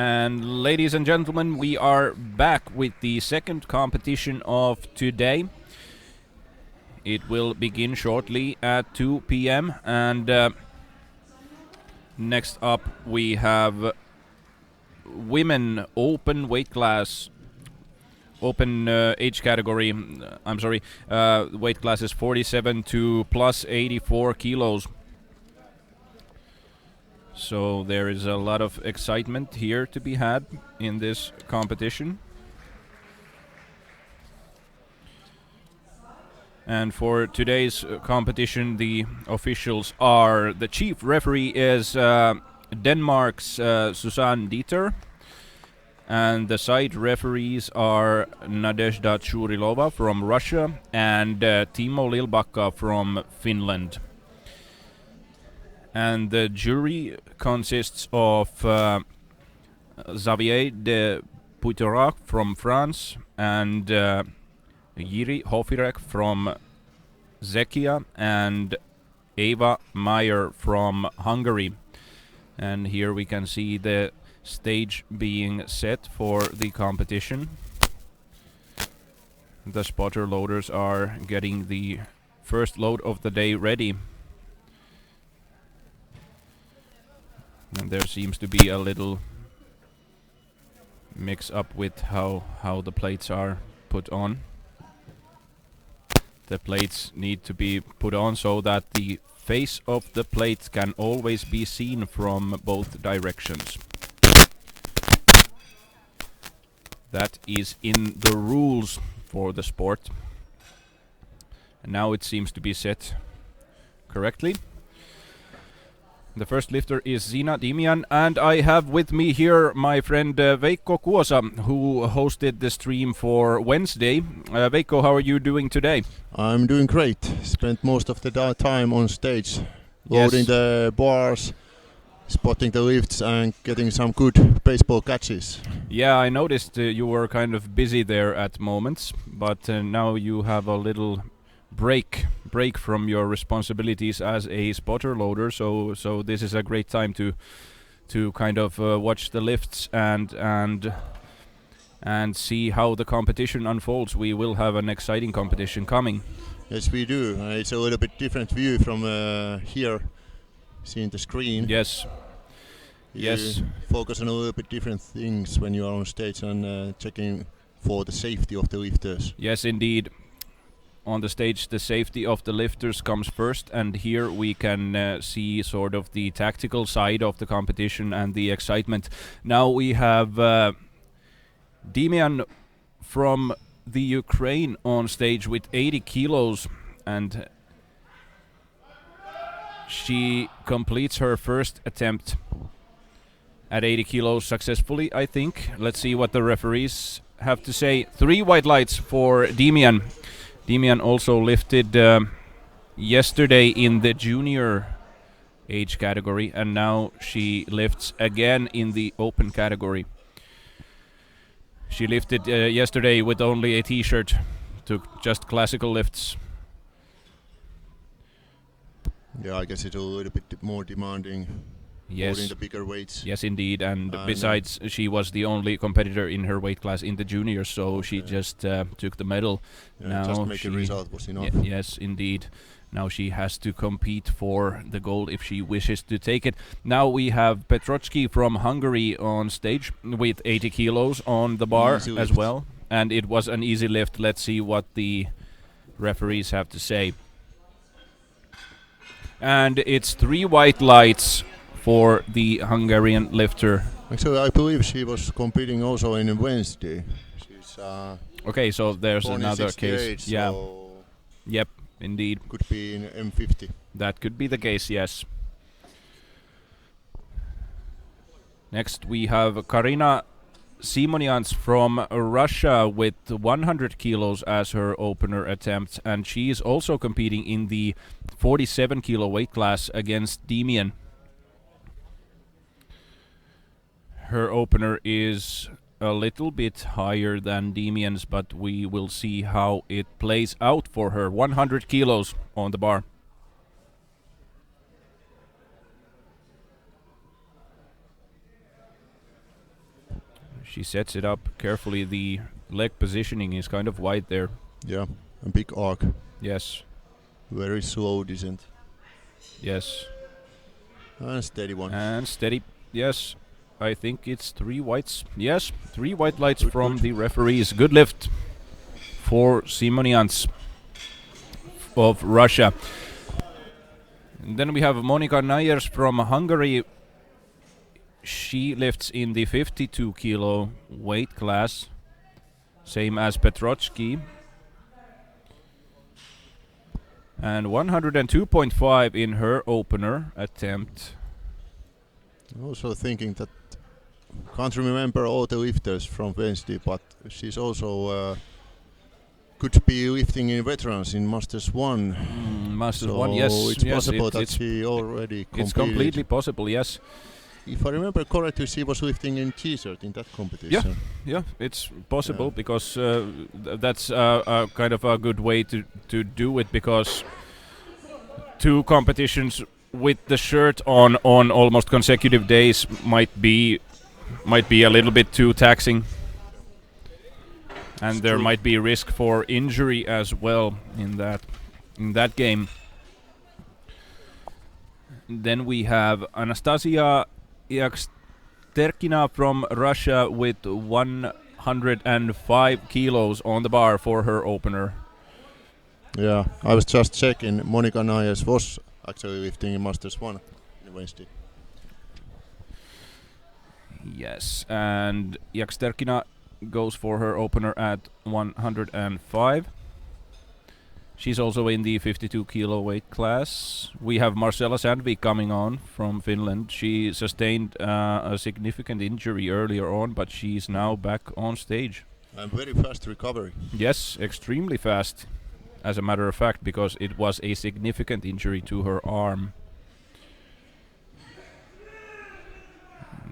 And ladies and gentlemen, we are back with the second competition of today. It will begin shortly at 2 p.m. and next up we have women open weight class, open age category. Weight class is 47 to plus 84 kilos. So there is a lot of excitement here to be had in this competition. And for today's competition, the officials are: the chief referee is Denmark's Susanne Dieter, and the side referees are Nadezhda Churilova from Russia and Timo Lilbacka from Finland. And the jury consists of Xavier de Puiterac from France and Jiri Hofirek from Czechia and Eva Meyer from Hungary. And here we can see the stage being set for the competition. The spotter loaders are getting the first load of the day ready. And there seems to be a little mix up with how the plates are put on. The plates need to be put on so that the face of the plate can always be seen from both directions. That is in the rules for the sport. And now it seems to be set correctly. The first lifter is Zina Dimian, and I have with me here my friend Veikko Kuosa, who hosted the stream for Wednesday. Veikko, how are you doing today? I'm doing great. Spent most of the time on stage, loading the bars, spotting the lifts, and getting some good baseball catches. Yeah, I noticed you were kind of busy there at moments, but now you have a little break from your responsibilities as a spotter loader, so this is a great time to kind of watch the lifts and see how the competition unfolds. We will have an exciting competition coming. Yes, we do. It's a little bit different view from here, seeing the screen. Yes. You focus on a little bit different things when you are on stage and checking for the safety of the lifters. Yes, indeed. On the stage, the safety of the lifters comes first, and here we can see sort of the tactical side of the competition and the excitement. Now we have Dimian from the Ukraine on stage with 80 kilos, and she completes her first attempt at 80 kilos successfully, I think. Let's see what the referees have to say. 3 white lights for Dimian. Dimian also lifted yesterday in the junior age category, and now she lifts again in the open category. She lifted yesterday with only a t-shirt, took just classical lifts. Yeah, I guess it's a little bit more demanding. Yes. Holding the bigger weights. Yes, indeed. And besides, she was the only competitor in her weight class in the juniors, so she just took the medal. Now just making result was enough. Yes, indeed. Now she has to compete for the gold if she wishes to take it. Now we have Petrotsky from Hungary on stage with 80 kilos on the bar as well. And it was an easy lift. Let's see what the referees have to say. And it's 3 white lights for the Hungarian lifter. Actually, I believe she was competing also in Wednesday. She's okay, so there's another case. Yeah. So yep, indeed. Could be in M50. That could be the case, yes. Next we have Karina Simonians from Russia with 100 kilos as her opener attempt, and she is also competing in the 47 kilo weight class against Dimian. Her opener is a little bit higher than Dimian's, but we will see how it plays out for her. 100 kilos on the bar. She sets it up carefully. The leg positioning is kind of wide there. Yeah, a big arc. Yes. Very slow descent. Yes. And steady one. And steady. Yes. I think it's 3 whites. Yes, 3 white lights Good, from good. the referees. Good lift for Simonians of Russia. And then we have Monika Nayers from Hungary. She lifts in the 52 kilo weight class, same as Petrotsky. And 102.5 in her opener attempt. Also thinking that can't remember all the lifters from Wednesday, but she's also could be lifting in veterans in Masters 1. Masters so 1, yes. It's yes, possible that she already competed. It's completely possible, yes. If I remember correctly, she was lifting in T-shirt in that competition. Yeah, it's possible because that's a kind of a good way to do it, because 2 competitions with the shirt on almost consecutive days might be a little bit too taxing, and there might be risk for injury as well in that game. Then we have Anastasia Yaksterkina from Russia with 105 kilos on the bar for her opener. Yeah, I was just checking. Monika Nayers was actually lifting in Masters 1 in Wednesday. Yes, and Yaksterkina goes for her opener at 105. She's also in the 52 kilo weight class. We have Marcela Sandvik coming on from Finland. She sustained a significant injury earlier on, but she's now back on stage. And very fast recovery. Yes, extremely fast, as a matter of fact, because it was a significant injury to her arm.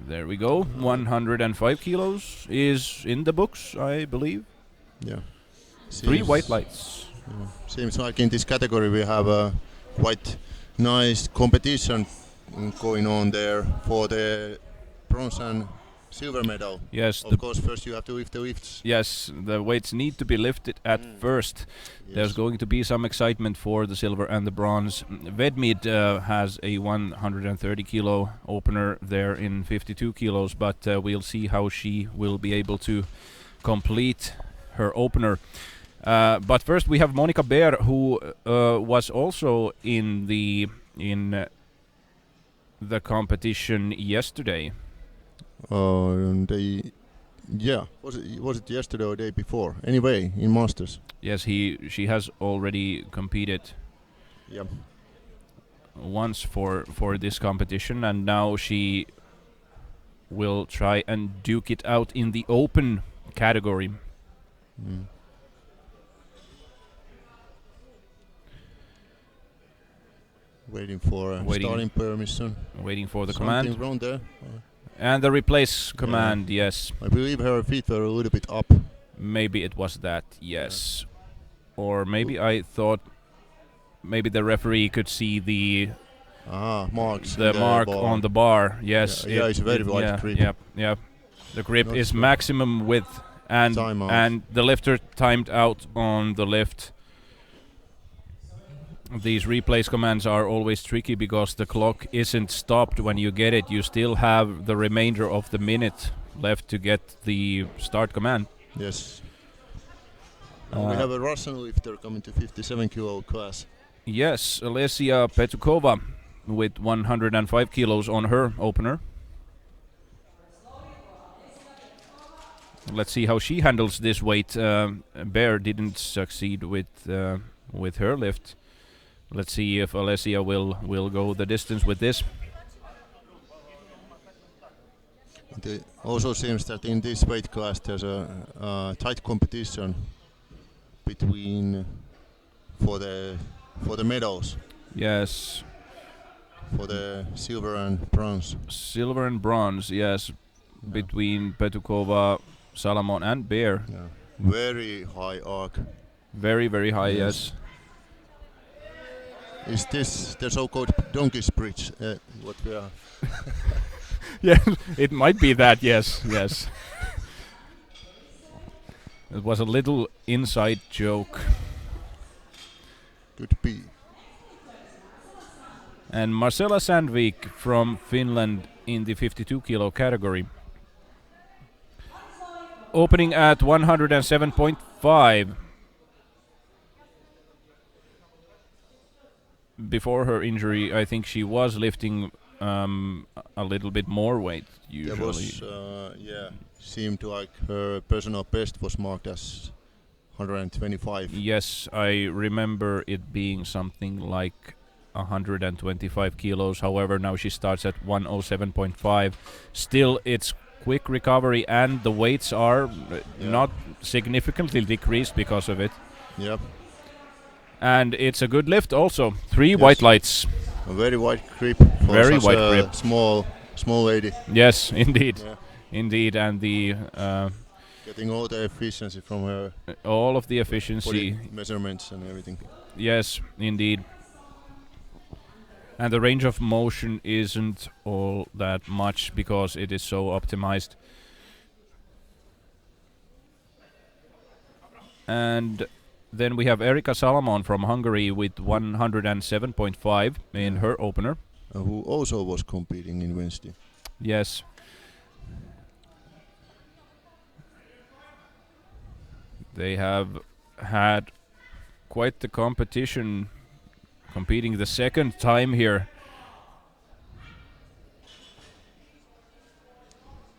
There we go. 105 kilos is in the books, I believe. Yeah. 3 white lights. Seems like in this category we have a quite nice competition going on there for the bronze and silver medal. Yes. Of course, first you have to lift the lifts. Yes, the weights need to be lifted at first. Yes. There's going to be some excitement for the silver and the bronze. Vedmid has a 130 kilo opener there in 52 kilos, but we'll see how she will be able to complete her opener. But first we have Monika Beer, who was also in the competition yesterday. Was it yesterday or day before? Anyway, in Masters. Yes, she has already competed. Yeah. Once for this competition, and now she will try and duke it out in the open category. Waiting for starting permission. Waiting for the Something command. wrong there. And the replace command, yes. I believe her feet were a little bit up. Maybe it was that, yes. Or maybe I thought maybe the referee could see the marks. The mark bar. on the bar, yes. Yeah, it's very wide grip. Yeah. The grip Not is so maximum width, and the lifter timed out on the lift. These replace commands are always tricky because the clock isn't stopped when you get it. You still have the remainder of the minute left to get the start command. Yes. We have a Russian lifter coming to 57 kilo class. Yes, Alesia Petukova with 105 kilos on her opener. Let's see how she handles this weight. Bear didn't succeed with her lift. Let's see if Alesia will go the distance with this. It also seems that in this weight class there's a tight competition between for the medals. Yes. For the silver and bronze. Silver and bronze, yes, between Petukova, Salomon and Bear. Yeah. Very high arc. Very, very high, yes. Is this the so-called donkey's bridge? What we are? Yeah, it might be that. Yes. It was a little inside joke. Could be. And Marcela Sandvik from Finland in the 52 kilo category. Opening at 107.5. Before her injury, I think she was lifting a little bit more weight usually. There was, seemed like her personal best was marked as 125. Yes, I remember it being something like 125 kilos. However, now she starts at 107.5. Still, it's quick recovery, and the weights are not significantly decreased because of it. Yep. And it's a good lift also. 3 white lights. A very wide grip for Very such wide a grip. small lady. Yes, indeed. Yeah. Indeed, and the Getting all the efficiency from her all of the efficiency. body measurements and everything. Yes, indeed. And the range of motion isn't all that much because it is so optimized. And then we have Erika Salomon from Hungary with 107.5 in her opener. Who also was competing in Wednesday. Yes. They have had quite the competition, competing the second time here.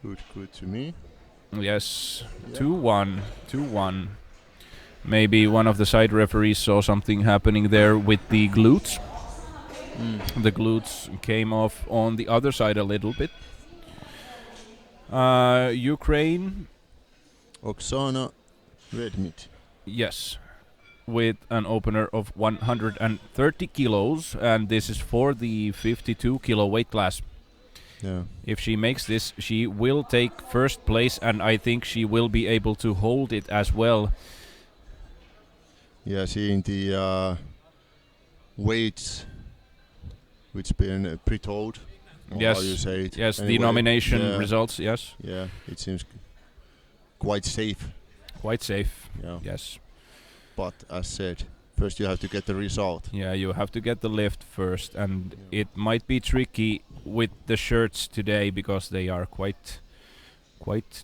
Good to me. Yes, 2-1, 2-1. Maybe one of the side referees saw something happening there with the glutes. The glutes came off on the other side a little bit. Ukraine. Oksana Redmit. Yes, with an opener of 130 kilos, and this is for the 52 kilo weight class. Yeah. If she makes this, she will take first place, and I think she will be able to hold it as well. Yeah, seeing the weights which been pre-told. Yes, how you say it. yes, Anyway, the nomination results, yes. Yeah, it seems quite safe. Quite safe, Yeah. yes. But as said, first you have to get the result. Yeah, you have to get the lift first, and it might be tricky with the shirts today because they are quite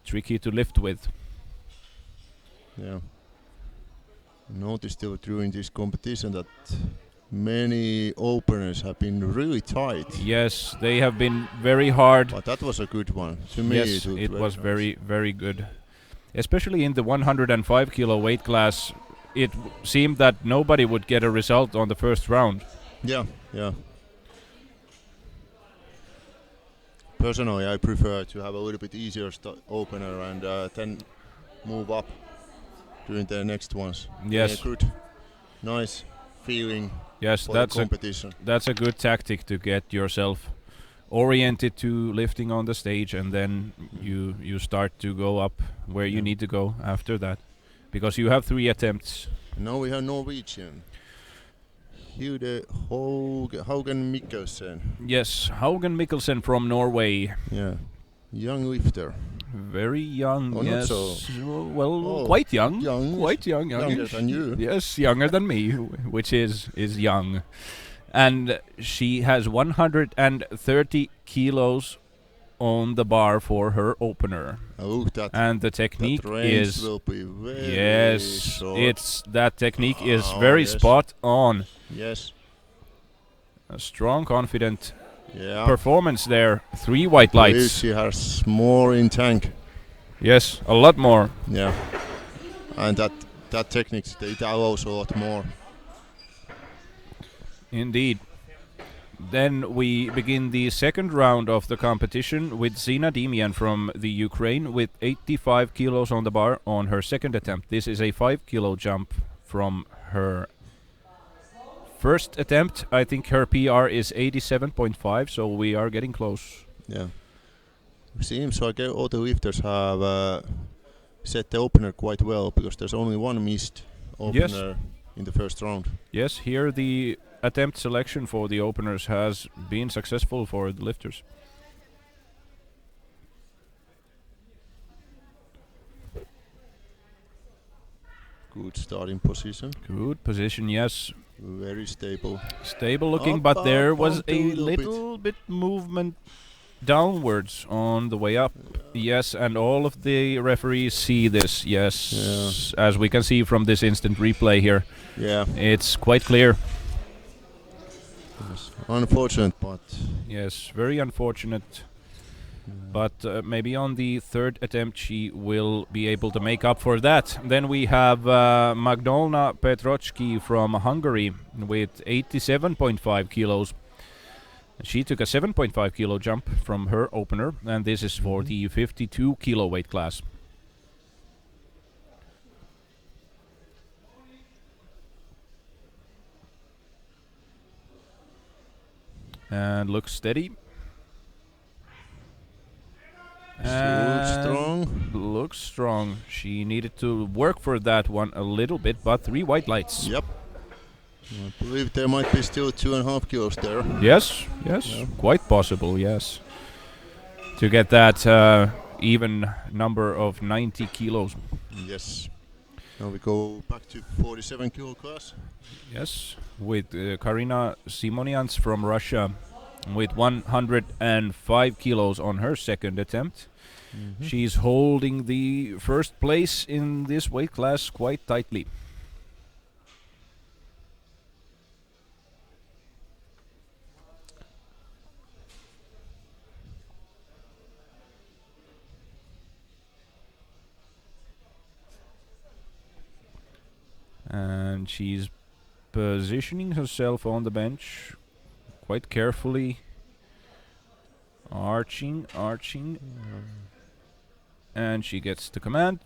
tricky to lift with. Yeah. Noticed during this competition that many openers have been really tight. Yes, they have been very hard. But that was a good one. To me, Yes, it was very, very good. Especially in the 105 kilo weight class, it seemed that nobody would get a result on the first round. Yeah. Personally, I prefer to have a little bit easier opener and then move up during the next ones. Yes. A good, nice feeling. Yes, for that's the competition. That's a good tactic to get yourself oriented to lifting on the stage, and then you start to go up where you need to go after that, because you have 3 attempts. Now we have Norwegian. Haugen Mikkelsen. Yes, Haugen Mikkelsen from Norway. Yeah, young lifter. Very young, Oh, not yes. so. Well, quite young. Quite young. Younger than you. Yes, younger than me, which is young. And she has 130 kilos on the bar for her opener. Oh, and the technique that range is will be very short. That technique is very spot on. Yes. A strong, confident Yeah. performance there. 3 white lights. She has more in tank. Yes, a lot more. Yeah. And that technique, it allows a lot more. Indeed. Then we begin the second round of the competition with Zina Dimian from the Ukraine with 85 kilos on the bar on her second attempt. This is a 5 kilo jump from her first attempt. I think her PR is 87.5, so we are getting close. Yeah. Seems like all the lifters have set the opener quite well, because there's only one missed opener in the first round. Yes, here the attempt selection for the openers has been successful for the lifters. Good starting position. Good position, yes. Very stable. Stable looking, but there was a little bit movement downwards on the way up. Yes, and all of the referees see this. Yes, as we can see from this instant replay here. Yeah. It's quite clear. Yes. Unfortunate, but... Yes, very unfortunate. But maybe on the third attempt she will be able to make up for that. Then we have Magdolna Petrochki from Hungary with 87.5 kilos. She took a 7.5 kilo jump from her opener, and this is for the 52 kilo weight class. And looks steady. Looks strong. Looks strong. She needed to work for that one a little bit, but 3 white lights. Yep. I believe there might be still 2.5 kilos there. Yes, quite possible, yes. To get that even number of 90 kilos. Yes. Now we go back to 47 kilo class. Yes, with Karina Simonians from Russia with 105 kilos on her second attempt. She's holding the first place in this weight class quite tightly. And she's positioning herself on the bench quite carefully, arching, and she gets the command.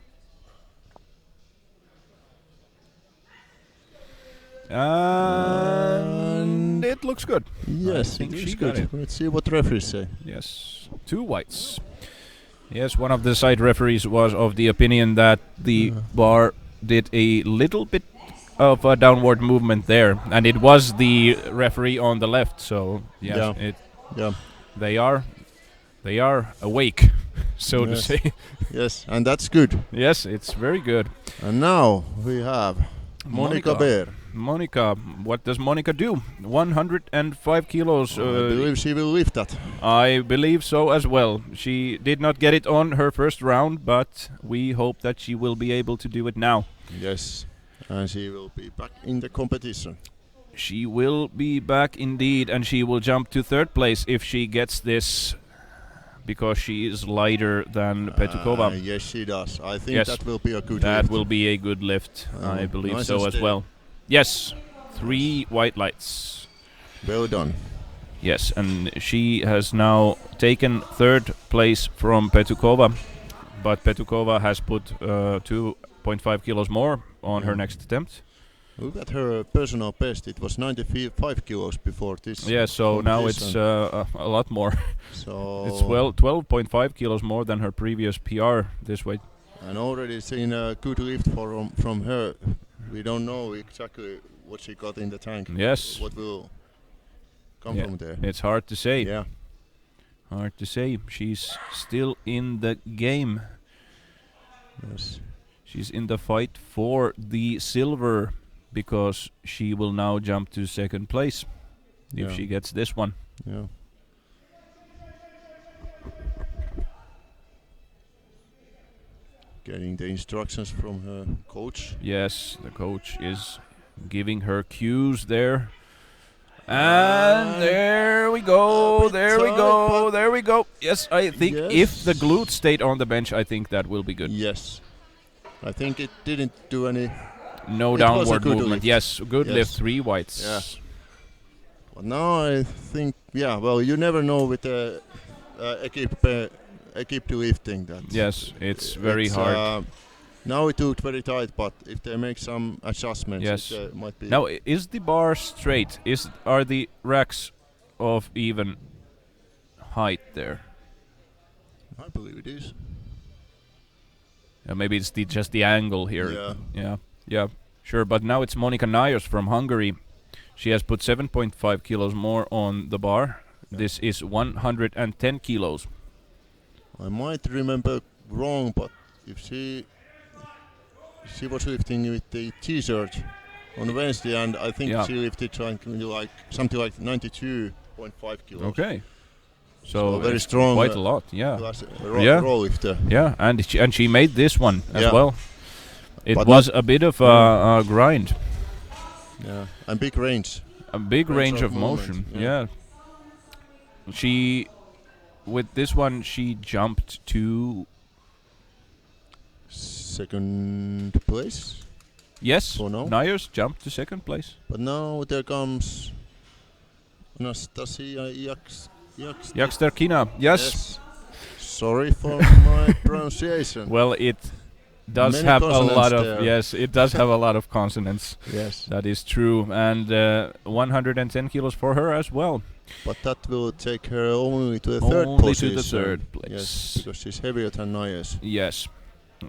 And it looks good. Yes, it looks good. Let's see what referees say. Yes, 2 whites. Yes, one of the side referees was of the opinion that the bar did a little bit of a downward movement there, and it was the referee on the left. So yes, they are awake, so to say. Yes, and that's good. Yes, it's very good. And now we have Monica Beer. Monica, what does Monica do? 105 kilos. I believe she will lift that. I believe so as well. She did not get it on her first round, but we hope that she will be able to do it now. Yes, and she will be back in the competition. She will be back indeed, and she will jump to third place if she gets this, because she is lighter than Petukova. Yes, she does. I think that will be a good lift. That will be a good lift. I believe so as well. Yes, 3 white lights. Well done. Yes, and she has now taken third place from Petukova, but Petukova has put 2.5 kilos more on her next attempt. Look at her personal best. It was 95 kilos before this. Yeah, so now it's a lot more. So it's 12.5 kilos more than her previous PR this weight. And already seen a good lift from her. We don't know exactly what she got in the tank. Yes. What will come from there. It's hard to say. Yeah. Hard to say. She's still in the game. Yes. She's in the fight for the silver, because she will now jump to second place if she gets this one. Yeah. Getting the instructions from her coach. Yes, the coach is giving her cues there. And there we go, there we go, there we go. Yes, I think if the glute stayed on the bench, I think that will be good. Yes. I think it didn't do any... No downward movement. Lift. Yes, good lift, 3 whites. Yeah. But now I think, well, you never know with the equipped lifting that. Yes, it's very hard. Now it looked very tight, but if they make some adjustments, it might be. Now, is the bar straight? Are the racks of even height there? I believe it is. Maybe it's just the angle here. Yeah, sure. But now it's Monika Nyers from Hungary. She has put 7.5 kilos more on the bar. Yeah. This is 110 kilos. I might remember wrong, but if she was lifting with the T-shirt on Wednesday, and I think she lifted something like 92.5 kilos. Okay. So very strong. Quite a lot, yeah. Row lifter. Yeah, and she made this one as well. It but was a bit of a grind. Yeah, and big range. A big range of motion. Yeah. She, with this one, she jumped to second place. Yes, for now. Nyers jumped to second place. But now there comes Anastasia Yaksterkina. Yes. Sorry for my pronunciation. Well, it does Many have a lot there. of it does have a lot of consonants. Yes, that is true, and 110 kilos for her as well. But that will take her only to the only third position. To the third place. Yes, because she's heavier than Nyers. Yes,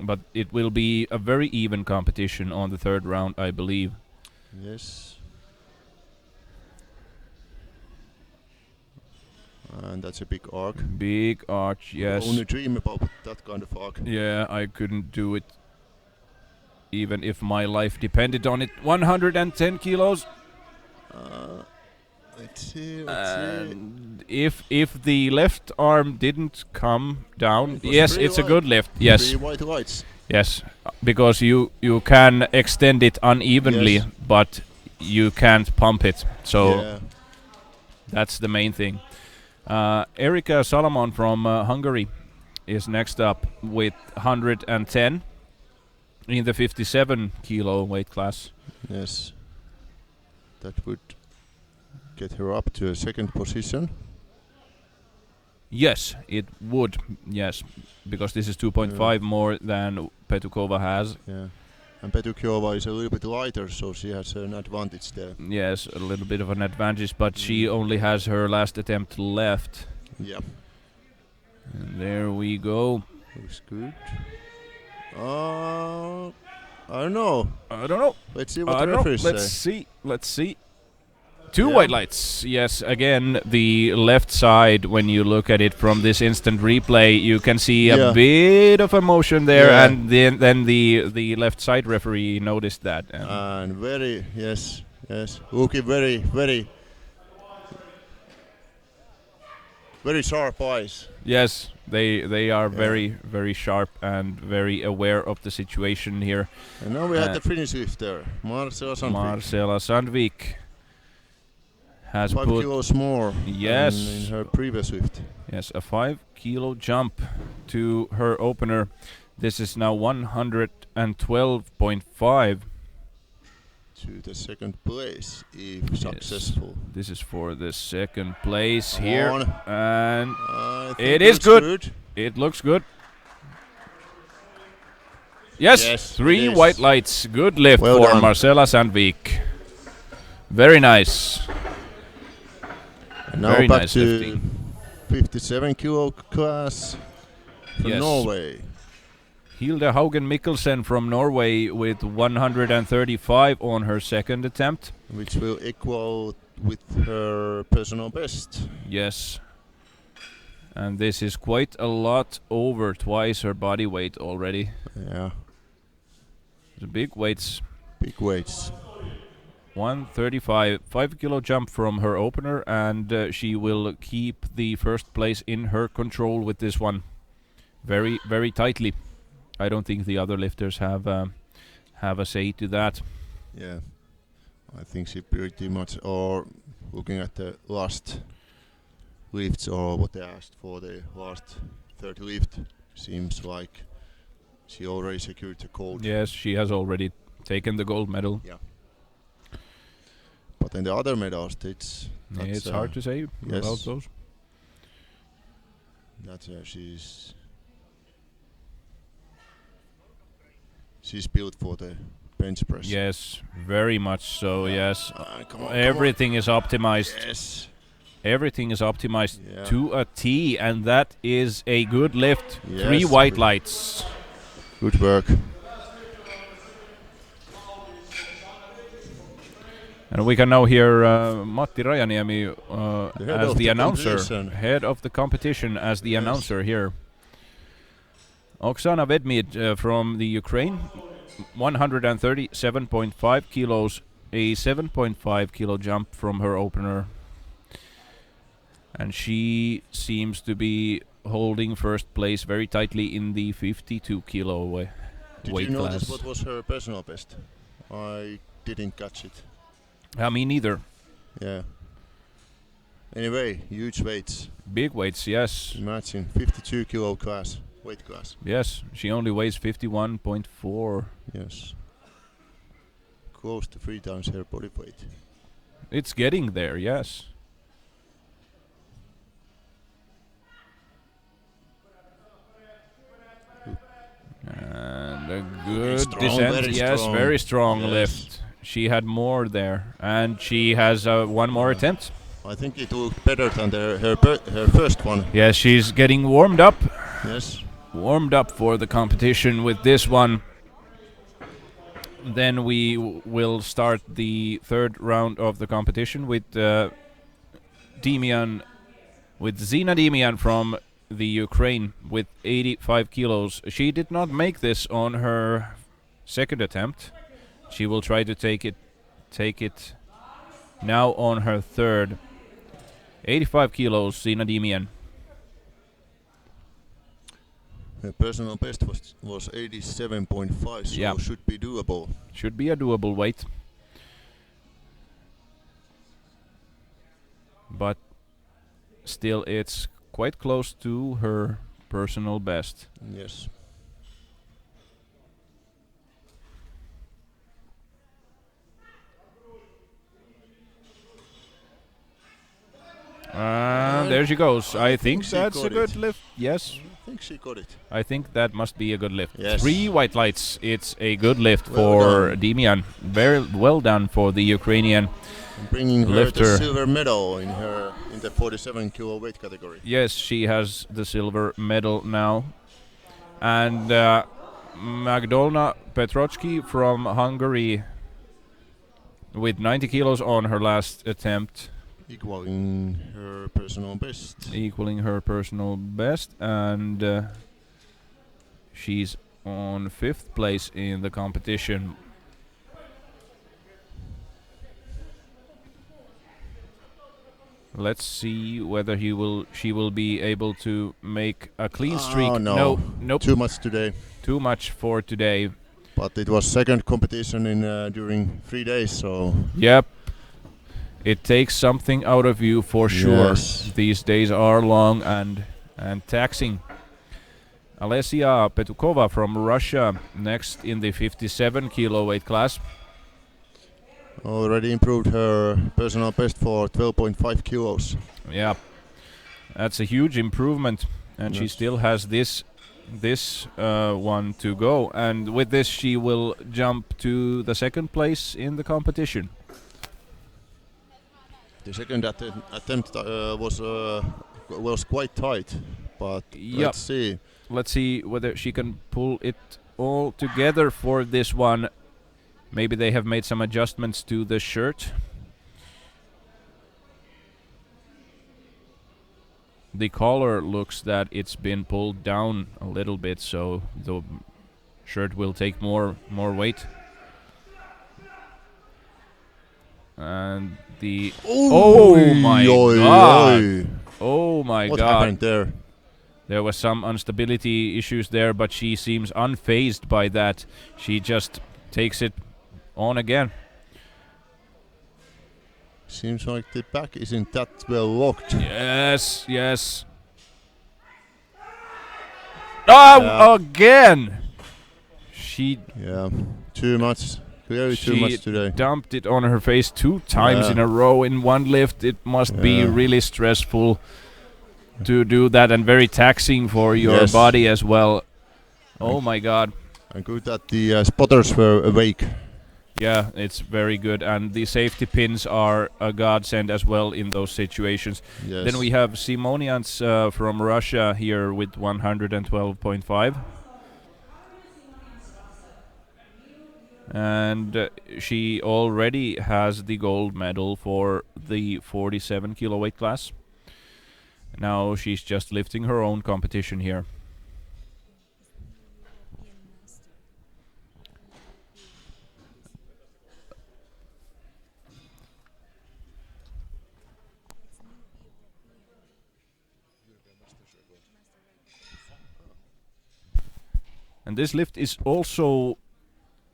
but it will be a very even competition on the third round, I believe. Yes. And that's a big arc. Big arch, yes. Only dream about that kind of arc. Yeah, I couldn't do it even if my life depended on it. 110 kilos. Let's see. If the left arm didn't come down, yes, it's a good lift. Yes. 3 white lights. Yes, because you can extend it unevenly, but you can't pump it. So that's the main thing. Erika Salomon from Hungary is next up with 110 in the 57 kilo weight class. Yes, that would get her up to a second position. Yes, it would. Yes, because this is 2.5 more than Petukova has. Yeah, and Petukova is a little bit lighter, so she has an advantage there. Yes, a little bit of an advantage, but she only has her last attempt left. Yeah. And there we go. Looks good. I don't know. Let's see what the referees say. Let's see. Two white lights. Yes, again, the left side, when you look at it from this instant replay, you can see a bit of emotion there, and then the left side referee noticed that. And very, yes, looking very sharp eyes. Yes, they are very sharp and very aware of the situation here. And now we have the Finnish lifter, Marcela Sandvik. Has 5 kilos more than in her previous lift. Yes, a 5 kilo jump to her opener. This is now 112.5. To the second place, if successful. This is for the second place here. And it is good. It looks good. Yes, 3 white lights. Good lift for done. Marcela Sandvik. Very nice. And now very back nice to lifting. 57 kilo class from Norway. Hilde Haugen Mikkelsen from Norway with 135 on her second attempt. Which will equal with her personal best. Yes. And this is quite a lot over twice her body weight already. Yeah. The big weights. Big weights. 135, 5 kilo jump from her opener, and she will keep the first place in her control with this one very, very tightly. I don't think the other lifters have a say to that. Yeah, I think she pretty much, or looking at the last lifts or what they asked for the last third lift, seems like she already secured the gold. Yes, she has already taken the gold medal. Yeah. But in the other medals, it's hard to say about those. That's she's built for the bench press. Yes, very much so. Yes, everything is optimized. Yes, everything is optimized to a T, and that is a good lift. Yes, 3 white lights. Good work. And we can now hear Matti Rajaniemi as the announcer, head of the competition as the announcer here. Oksana Vedmid from the Ukraine 137.5 kilos, a 7.5 kilo jump from her opener. And she seems to be holding first place very tightly in the 52 kilo weight Did you notice class. what was her personal best? I didn't catch it. Me neither. Yeah. Anyway, huge weights. Big weights, yes. Imagine 52 kilo weight class. Yes, she only weighs 51.4. Yes. Close to 3 times her body weight. It's getting there, yes. And a good strong, descent, very yes, strong. very strong Yes. lift. She had more there, and she has one more attempt. I think it looked better than her first one. Yes, she's getting warmed up. Yes. Warmed up for the competition with this one. Then we will start the third round of the competition with Demian, with Zina Demian from the Ukraine with 85 kilos. She did not make this on her second attempt. She will try to take it now on her third. 85 kilos, Zina Demian. Her personal best was 87.5, so Yeah. should be doable. Should be a doable weight. But still, it's quite close to her personal best. Yes. There she goes. I think she that's a got good it. lift. Yes, I think she got it. I think that must be a good lift. Yes. 3 white lights. It's a good lift Well for done. Demian. Very well done for the Ukrainian. Bringing her Lifter. the silver medal in the 47 kilo weight category. Yes, she has the silver medal now. And Magdolna Petrochki from Hungary with 90 kilos on her last attempt, Equaling her personal best. equaling her personal best, and she's on 5th place in the competition. Let's see whether she will be able to make a clean streak. Oh, no. Nope. Too much today. Too much for today. But it was second competition during 3 days, so Yep. It takes something out of you for sure. Yes. These days are long and taxing. Alessia Petukova from Russia next in the 57 kilo weight class. already improved her personal best for 12.5 kilos. Yeah, that's a huge improvement, and she Yes. still has this one to go. And with this, she will jump to the second place in the competition. The second attempt was quite tight, but Yep. let's see. Let's see whether she can pull it all together for this one. Maybe they have made some adjustments to the shirt. The collar looks that it's been pulled down a little bit, so the shirt will take more weight. And the oh my god! Oh my What god! happened there? There was some instability issues there, but she seems unfazed by that. She just takes it on again. Seems like the back isn't that well locked. Yes, yes. Oh, Yeah. again! She Yeah, too much. Clearly too she much today. dumped it on her face 2 times Yeah. in a row in one lift. It must be Yeah. really stressful to do that, and very taxing for your Yes. body as well. Oh my god. And good that the spotters were awake. Yeah, it's very good, and the safety pins are a godsend as well in those situations. Yes. Then we have Simonians from Russia here with 112.5. And she already has the gold medal for the 47 kilo weight class. Now she's just lifting her own competition here. And this lift is also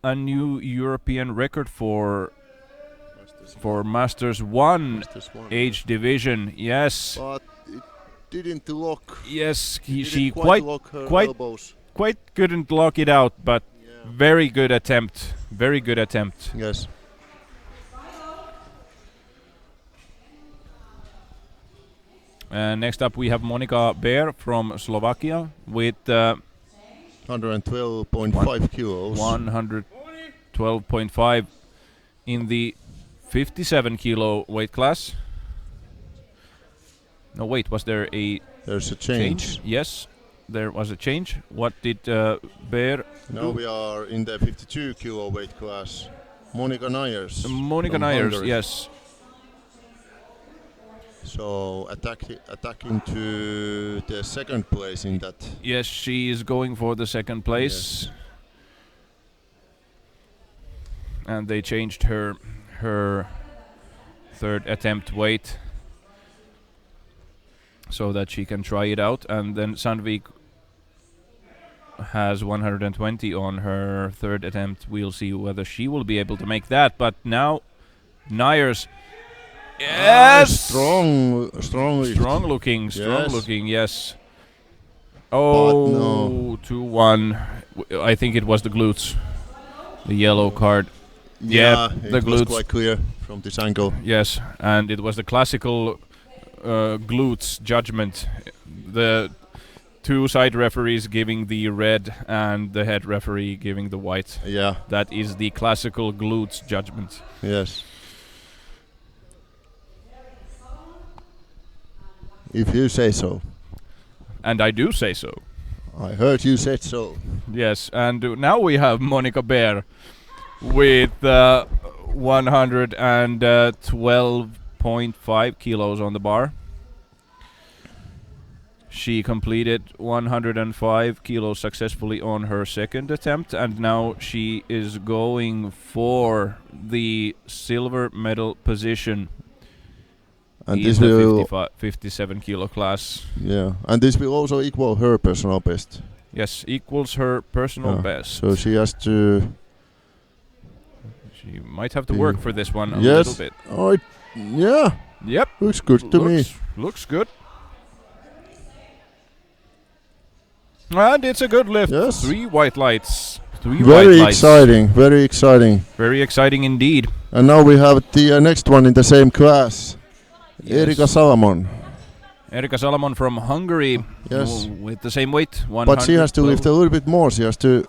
a new European record for Masters 1 age division. Yes. But it didn't lock. Yes, she quite lock her elbows. Quite couldn't lock it out, but very good attempt. Very good attempt. Yes. Next up we have Monika Beer from Slovakia with 112.5 kilos. 112.5 in the 57 kilo weight class. No, wait, was there a There's a change? Yes, there was a change. What did Bear Now do? we are in the 52 kilo weight class. Monika Nyers. Monika Nyers, yes. So attacking to the second place in that. Yes, she is going for the second place. Yes. And they changed her third attempt weight so that she can try it out. And then Sandvik has 120 on her third attempt. We'll see whether she will be able to make that. But now Nyers. Yes! Strong looking, yes. But no. 2-1. I think it was the glutes. The yellow card. Yeah, the it was glutes. quite clear from this angle. Yes, and it was the classical glutes judgment. The two side referees giving the red and the head referee giving the white. Yeah. That is the classical glutes judgment. Yes. If you say so. And I do say so. I heard you said so. Yes, and now we have Monika Beer with 112.5 kilos on the bar. She completed 105 kilos successfully on her second attempt, and now she is going for the silver medal position. And in this the will 57 kilo class. Yeah, and this will also equal her personal best. Yes, equals her personal best. So she has to. She might have to work for this one a yes. little bit. Oh, yeah. Yep. Looks good to me. Looks good. And it's a good lift. Yes. 3 white lights. Very exciting. Very exciting. Very exciting indeed. And now we have the next one in the same class. Yes. Erika Salomon. Erika Salomon from Hungary. Yes. With the same weight. But she has to lift a little bit more. She has to.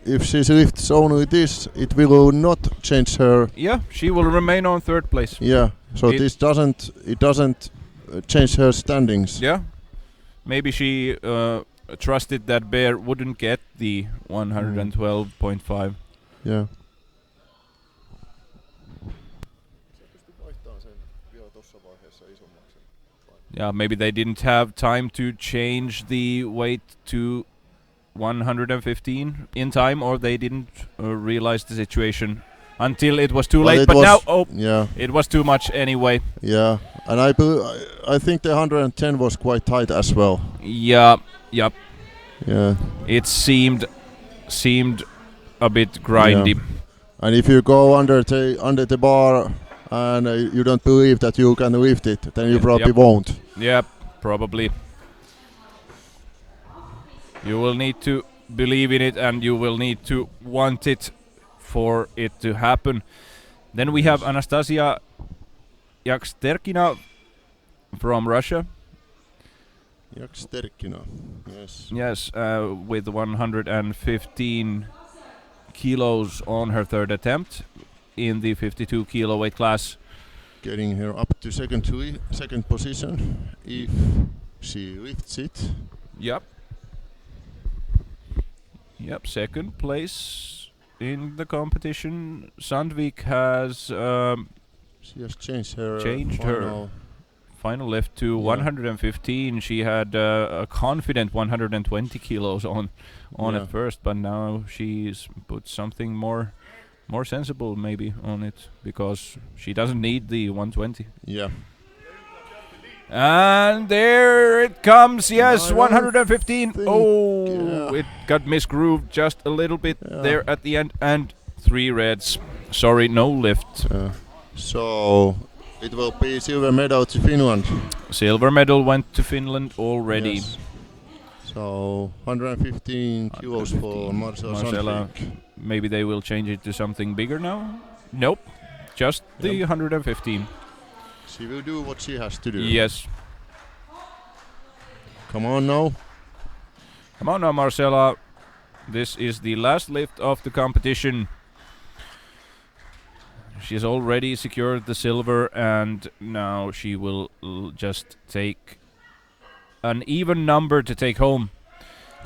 If she lifts only this, it will not change her. Yeah, she will remain on third place. Yeah. So this doesn't. It doesn't change her standings. Yeah. Maybe she trusted that Bear wouldn't get the 112.5. Yeah. Yeah, maybe they didn't have time to change the weight to 115 in time, or they didn't realize the situation until it was too late. But now, it was too much anyway. Yeah, and I think the 110 was quite tight as well. Yeah, yep. Yeah. It seemed a bit grindy. Yeah. And if you go under the bar and you don't believe that you can lift it, then you probably won't. Yep, probably. You will need to believe in it, and you will need to want it for it to happen. Then we have Anastasia Yaksterkina from Russia. Yaksterkina, yes. Yes, with 115 kilos on her third attempt in the 52 kilo weight class. Getting her up to second position if she lifts it. Yep. Yep, second place in the competition. Sandvik has she has changed her final lift to 115. She had a confident 120 kilos on at first, but now she's put something more sensible maybe on it, because she doesn't need the 120. Yeah. And there it comes. Yes, I don't 115. think- Oh, yeah. it got misgrooved just a little bit Yeah. there at the end. And 3 reds. Sorry, no lift. So it will be silver medal to Finland. Silver medal went to Finland already. Yes. So 115 kilos for Marcela Marcela, Sandvik. maybe they will change it to something bigger now? Nope. Just the 115. She will do what she has to do. Yes. Come on now. Come on now, Marcela. This is the last lift of the competition. She's already secured the silver, and now she will just take an even number to take home.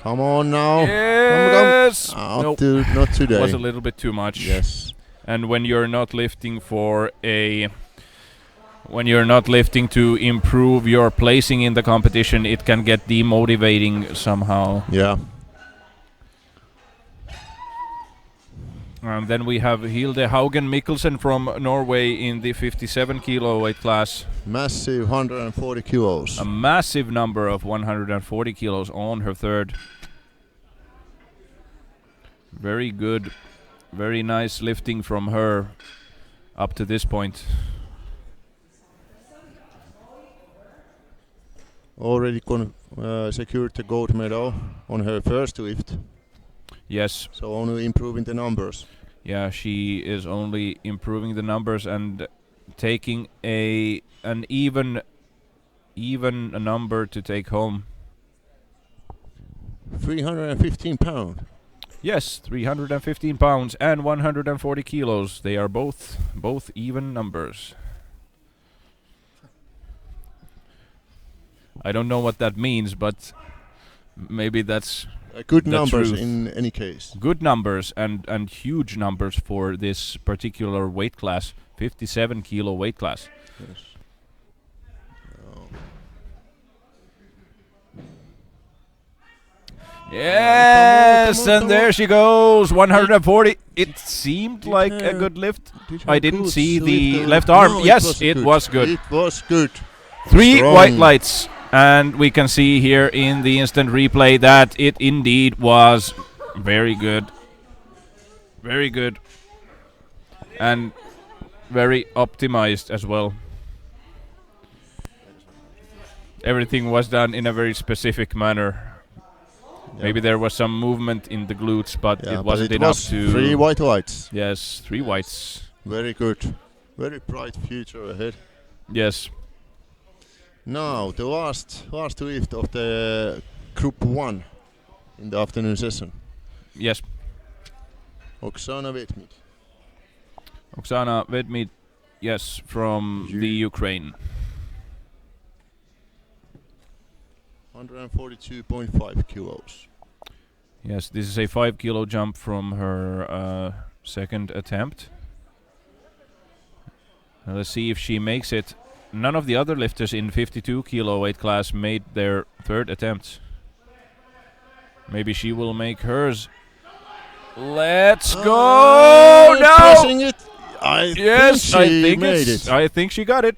Come on now. Yes! Come. Nope. Not today. Was a little bit too much. Yes. And when you're not lifting when you're not lifting to improve your placing in the competition, it can get demotivating somehow. Yeah. And then we have Hilde Haugen Mikkelsen from Norway in the 57 kilo weight class. Massive 140 kilos. A massive number of 140 kilos on her third. Very good. Very nice lifting from her up to this point. Already secured the gold medal on her first lift. Yes. So only improving the numbers. Yeah, she is only improving the numbers and taking an even number to take home. 315 pounds. Yes, 315 pounds and 140 kilos. They are both even numbers. I don't know what that means, but maybe that's Good the numbers truth. in any case. Good numbers and huge numbers for this particular weight class, 57 kilo weight class. Yes. Yes, come on, and there she goes, 140. It seemed Did like her- a good lift. Did I her didn't glutes see lift the left arm. No, Yes, it was good. It was good. 3 Strong. white lights, and we can see here in the instant replay that it indeed was very good. Very good. And very optimized as well. Everything was done in a very specific manner. Yeah. Maybe there was some movement in the glutes, but Yeah, it wasn't but it enough was to... 3 white lights. Yes, 3 whites. Very good. Very bright future ahead. Yes. Now the last lift of the group 1 in the afternoon session. Yes. Oksana Vetmid. Oksana Vedmid, yes, from the Ukraine. 142.5 kilos. Yes, this is a 5 kilo jump from her second attempt. Let's see if she makes it. None of the other lifters in 52 kilo weight class made their third attempt. Maybe she will make hers. Let's go! No! Pressing it. Yes, I think she think made it's. it. I think she got it.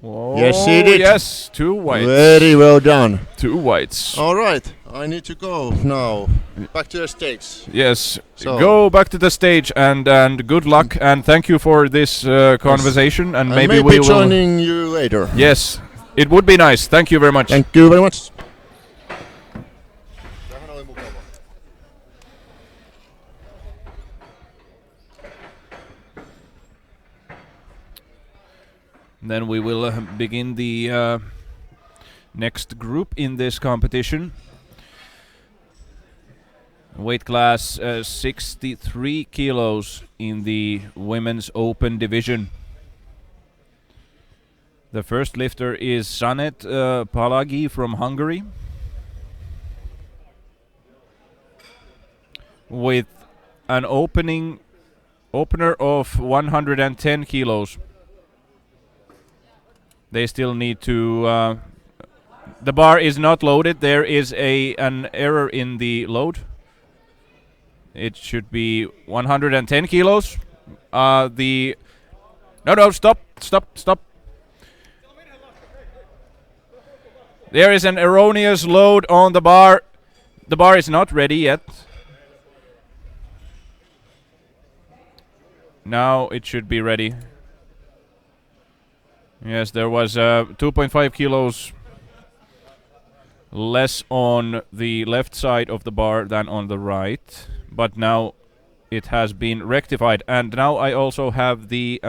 Oh, Yes, she did. Yes, 2 whites. Very well done. 2 whites. All right, I need to go now. Back to the stage. Yes, So- go back to the stage and good luck and thank you for this conversation and And maybe we will. joining you later. Yes, it would be nice. Thank you very much. Thank you very much. Then we will begin the next group in this competition. Weight class 63 kilos in the women's open division. The first lifter is Sanet Palagi from Hungary, with an opener of 110 kilos. They still need to. The bar is not loaded. There is an error in the load. It should be 110 kilos. The No, stop. There is an erroneous load on the bar. The bar is not ready yet. Now it should be ready. Yes, there was 2.5 kilos less on the left side of the bar than on the right. But now it has been rectified. And now I also have the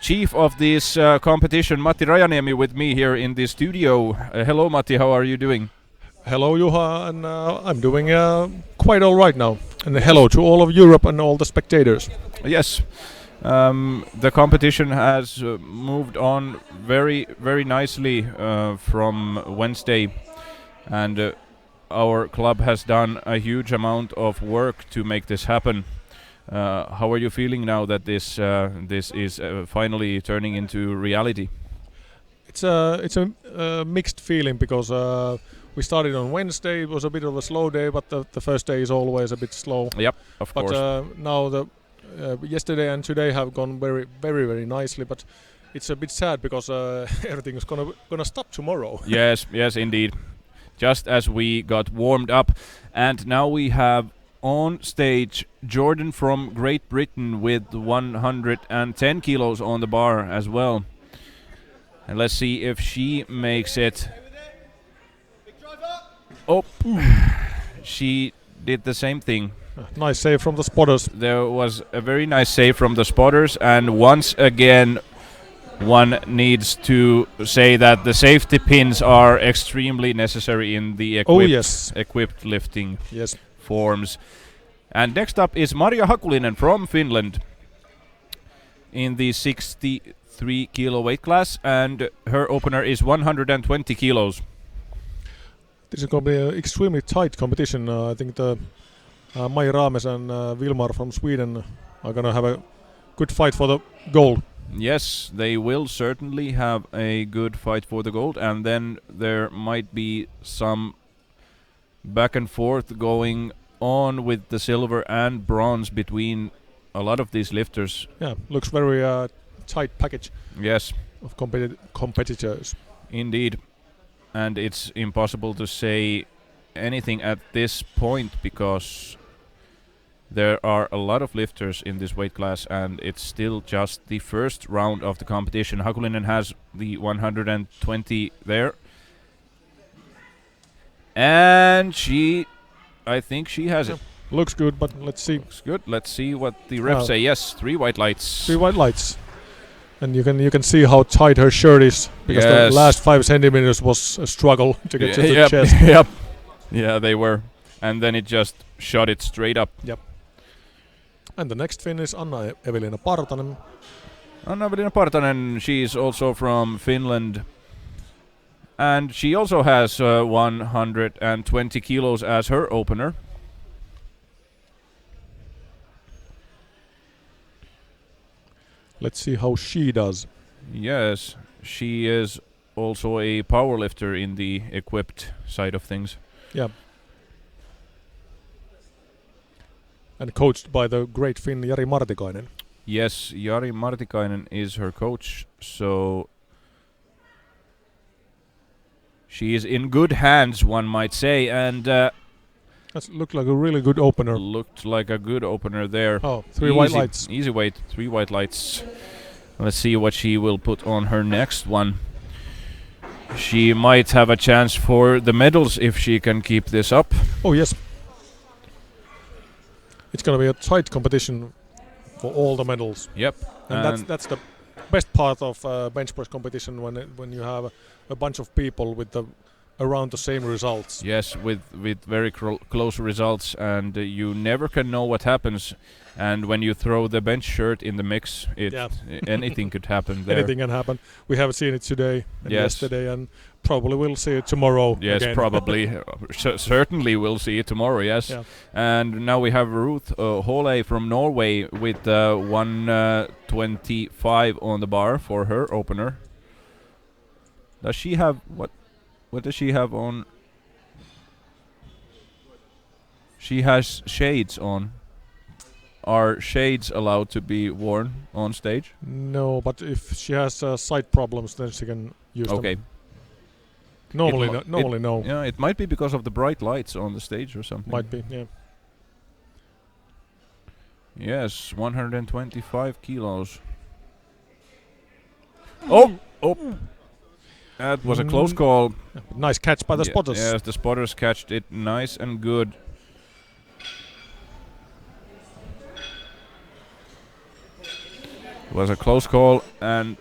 chief of this competition, Matti Rajaniemi, with me here in the studio. Hello, Matti. How are you doing? Hello, Juha, and I'm doing quite all right now. And hello to all of Europe and all the spectators. Yes. The competition has moved on very nicely from Wednesday, and our club has done a huge amount of work to make this happen. How are you feeling now that this is finally turning into reality? It's a mixed feeling because we started on Wednesday. It was a bit of a slow day, but the first day is always a bit slow. Yep, of course. But now the yesterday and today have gone very nicely. But it's a bit sad because everything is gonna stop tomorrow. Yes, indeed. Just as we got warmed up, and now we have on stage Jordan from Great Britain with 110 kilos on the bar as well. And let's see if she makes it. Oh, she did the same thing. Nice save from the spotters. There was a very nice save from the spotters, and once again one needs to say that the safety pins are extremely necessary in the equipped lifting forms. And next up is Maria Hakulinen from Finland in the 63 kilo weight class, and her opener is 120 kilos. This is going to be an extremely tight competition. I think the Maja Rames and Vilmar from Sweden are going to have a good fight for the gold. Yes, they will certainly have a good fight for the gold, and then there might be some back and forth going on with the silver and bronze between a lot of these lifters. Yeah, looks very tight package. Yes, of competitors. Indeed, and it's impossible to say anything at this point because there are a lot of lifters in this weight class, and it's still just the first round of the competition. Hakulinen has the 120 there, and I think she has it. Looks good, but let's see. Looks good. Let's see what the refs say. Yes, 3 white lights. 3 white lights, and you can see how tight her shirt is because the last 5 centimeters was a struggle to get to the chest. Yep. Yeah, they were, and then it just shot it straight up. Yep. And the next Finn is Anna-Evelina Partanen. Anna-Evelina Partanen, she's also from Finland. And she also has 120 kilos as her opener. Let's see how she does. Yes, she is also a powerlifter in the equipped side of things. Yeah. And coached by the great Finn Jari Martikainen. Yes, Jari Martikainen is her coach, so she is in good hands, one might say, and that looked like a really good opener. Looked like a good opener there. Oh, 3 white lights. Easy weight, 3 white lights. Let's see what she will put on her next one. She might have a chance for the medals if she can keep this up. Oh yes. It's going to be a tight competition for all the medals. Yep. And that's the best part of bench press competition when you have a bunch of people with around the same results. Yes, with very close results, and you never can know what happens. And when you throw the bench shirt in the mix, anything could happen there. Anything can happen. We have seen it today and yesterday, and probably we'll see it tomorrow. Yes, again. Probably. Certainly we'll see it tomorrow, yes. Yeah. And now we have Ruth Hole from Norway with 125 on the bar for her opener. Does she have... What does she have on? She has shades on. Are shades allowed to be worn on stage? No, but if she has sight problems, then she can use them. Okay. Normally, It normally no. Yeah, it might be because of the bright lights on the stage or something. Might be, yeah. Yes, 125 kilos. Oh! That was a close call. Nice catch by the spotters. Yes, the spotters catched it nice and good. It was a close call, and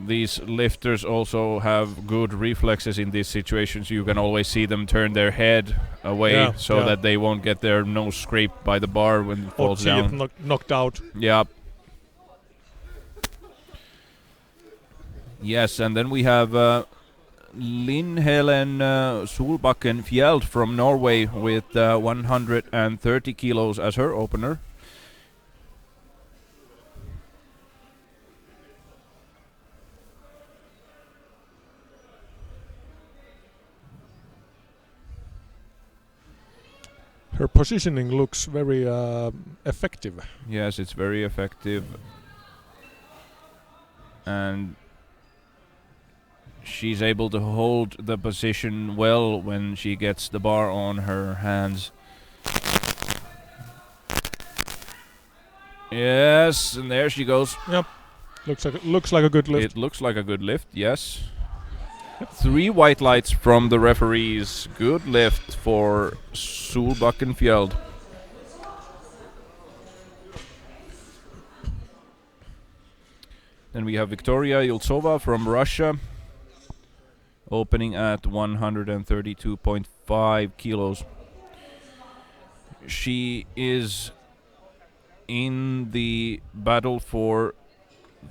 these lifters also have good reflexes in these situations. You can always see them turn their head away so that they won't get their nose scraped by the bar when it falls down. Or knocked out. Yeah. Yes, and then we have Linn Helen Solbakken Fjeld from Norway with 130 kilos as her opener. Her positioning looks very effective. Yes, it's very effective. And she's able to hold the position well when she gets the bar on her hands. Yes, and there she goes. Yep. Looks like a good lift. It looks like a good lift, yes. 3 white lights from the referees. Good lift for Solbakken Fjeld. Then we have Victoria Yultsova from Russia, opening at 132.5 kilos. She is in the battle for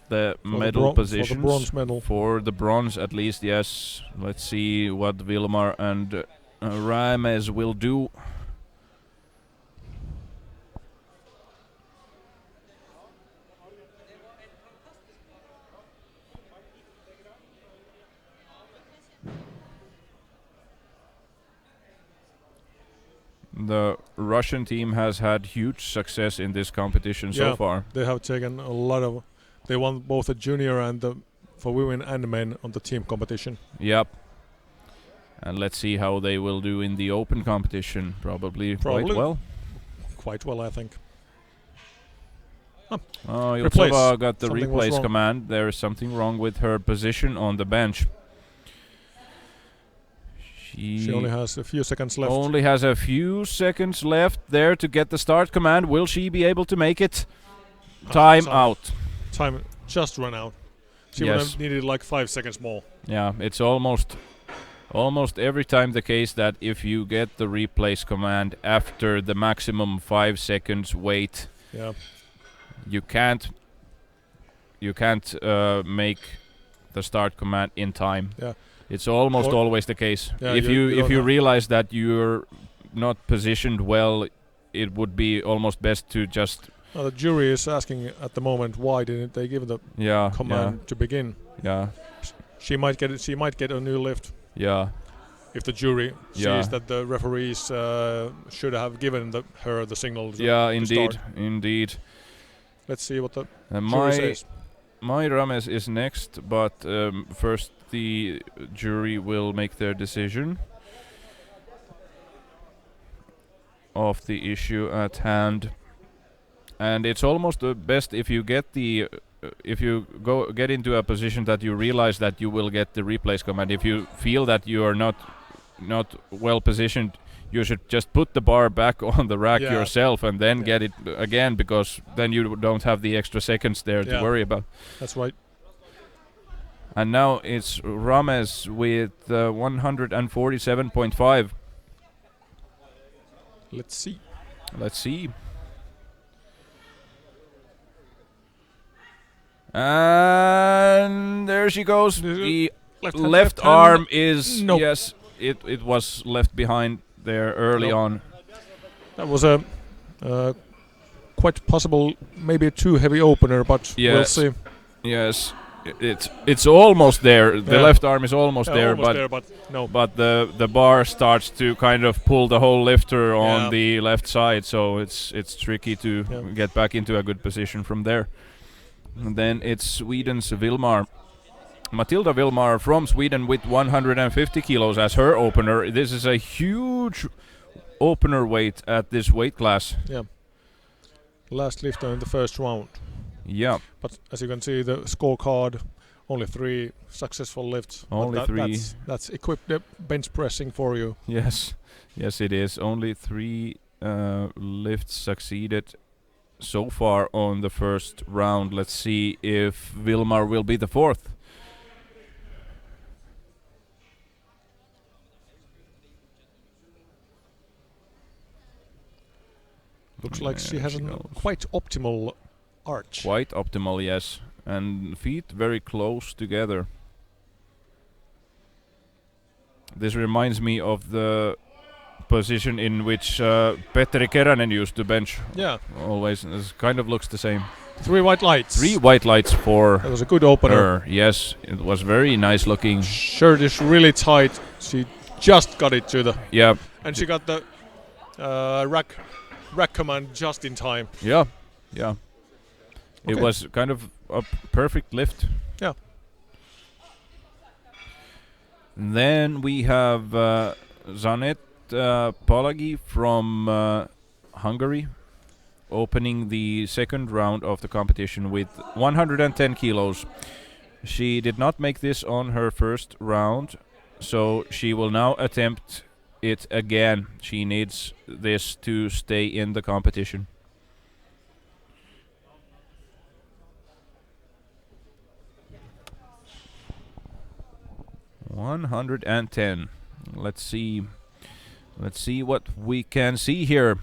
the medal positions. For the bronze medal. For the bronze, at least, yes. Let's see what Vilmar and Rames will do. The Russian team has had huge success in this competition so far. They have taken a lot of. They won both the junior and the for women and men on the team competition. Yep. And let's see how they will do in the open competition. Probably quite well. Quite well, I think. Oh, Yultsova got the replace command. There is something wrong with her position on the bench. She only has a few seconds left. Only has a few seconds left there to get the start command. Will she be able to make it? Time out. Time just ran out. She would have needed like 5 seconds more. Yeah, it's almost every time the case that if you get the replace command after the maximum 5 seconds wait, you can't make the start command in time. Yeah. It's almost always the case. Yeah, if you realize that you're not positioned well, it would be almost best to just. The jury is asking at the moment why didn't they give the command to begin. Yeah. She might get it. She might get a new lift. Yeah. If the jury sees that the referees should have given her the signal. Indeed. Let's see what the jury says. My Rames is next, but first the jury will make their decision of the issue at hand. And it's almost the best if you get if you get into a position that you realize that you will get the replace command. If you feel that you are not well positioned, you should just put the bar back on the rack yourself and then get it again, because then you don't have the extra seconds there to worry about. That's right. And now it's Rames with 147.5. Let's see. And there she goes. The left arm is yes. It was left behind there early on. That was a quite possible, maybe a too heavy opener, but we'll see. Yes. it's almost there. The Yeah. left arm is almost there, almost but there, but no. but the bar starts to kind of pull the whole lifter on Yeah. the left side, so it's tricky to Yeah. get back into a good position from there. And then it's Sweden's Vilmar. Matilda Vilmar from Sweden with 150 kilos as her opener. This is a huge opener weight at this weight class. Yeah. Last lifter in the first round. Yeah, But as you can see, the scorecard, only 3 successful lifts. But Only 3. That's equipped the bench pressing for you. yes, yes it is. Only 3 lifts succeeded so far on the first round. Let's see if Vilmar will be the 4th. Looks like she There has she a goes. quite optimal arch. Quite optimal, yes. And feet very close together. This reminds me of the position in which Petteri Keränen used to bench Yeah. always. It kind of looks the same. 3 white lights. 3 white lights for That was a good opener. her. Yes, it was very nice looking. Shirt is really tight. She just got it to the... Yeah, And she got the rack command just in time. yeah, yeah. It Okay. was kind of a perfect lift. Yeah. Then we have Zanet Palagi from Hungary opening the second round of the competition with 110 kilos. She did not make this on her first round, so she will now attempt it again. She needs this to stay in the competition. $110. Let's see. Let's see what we can see here.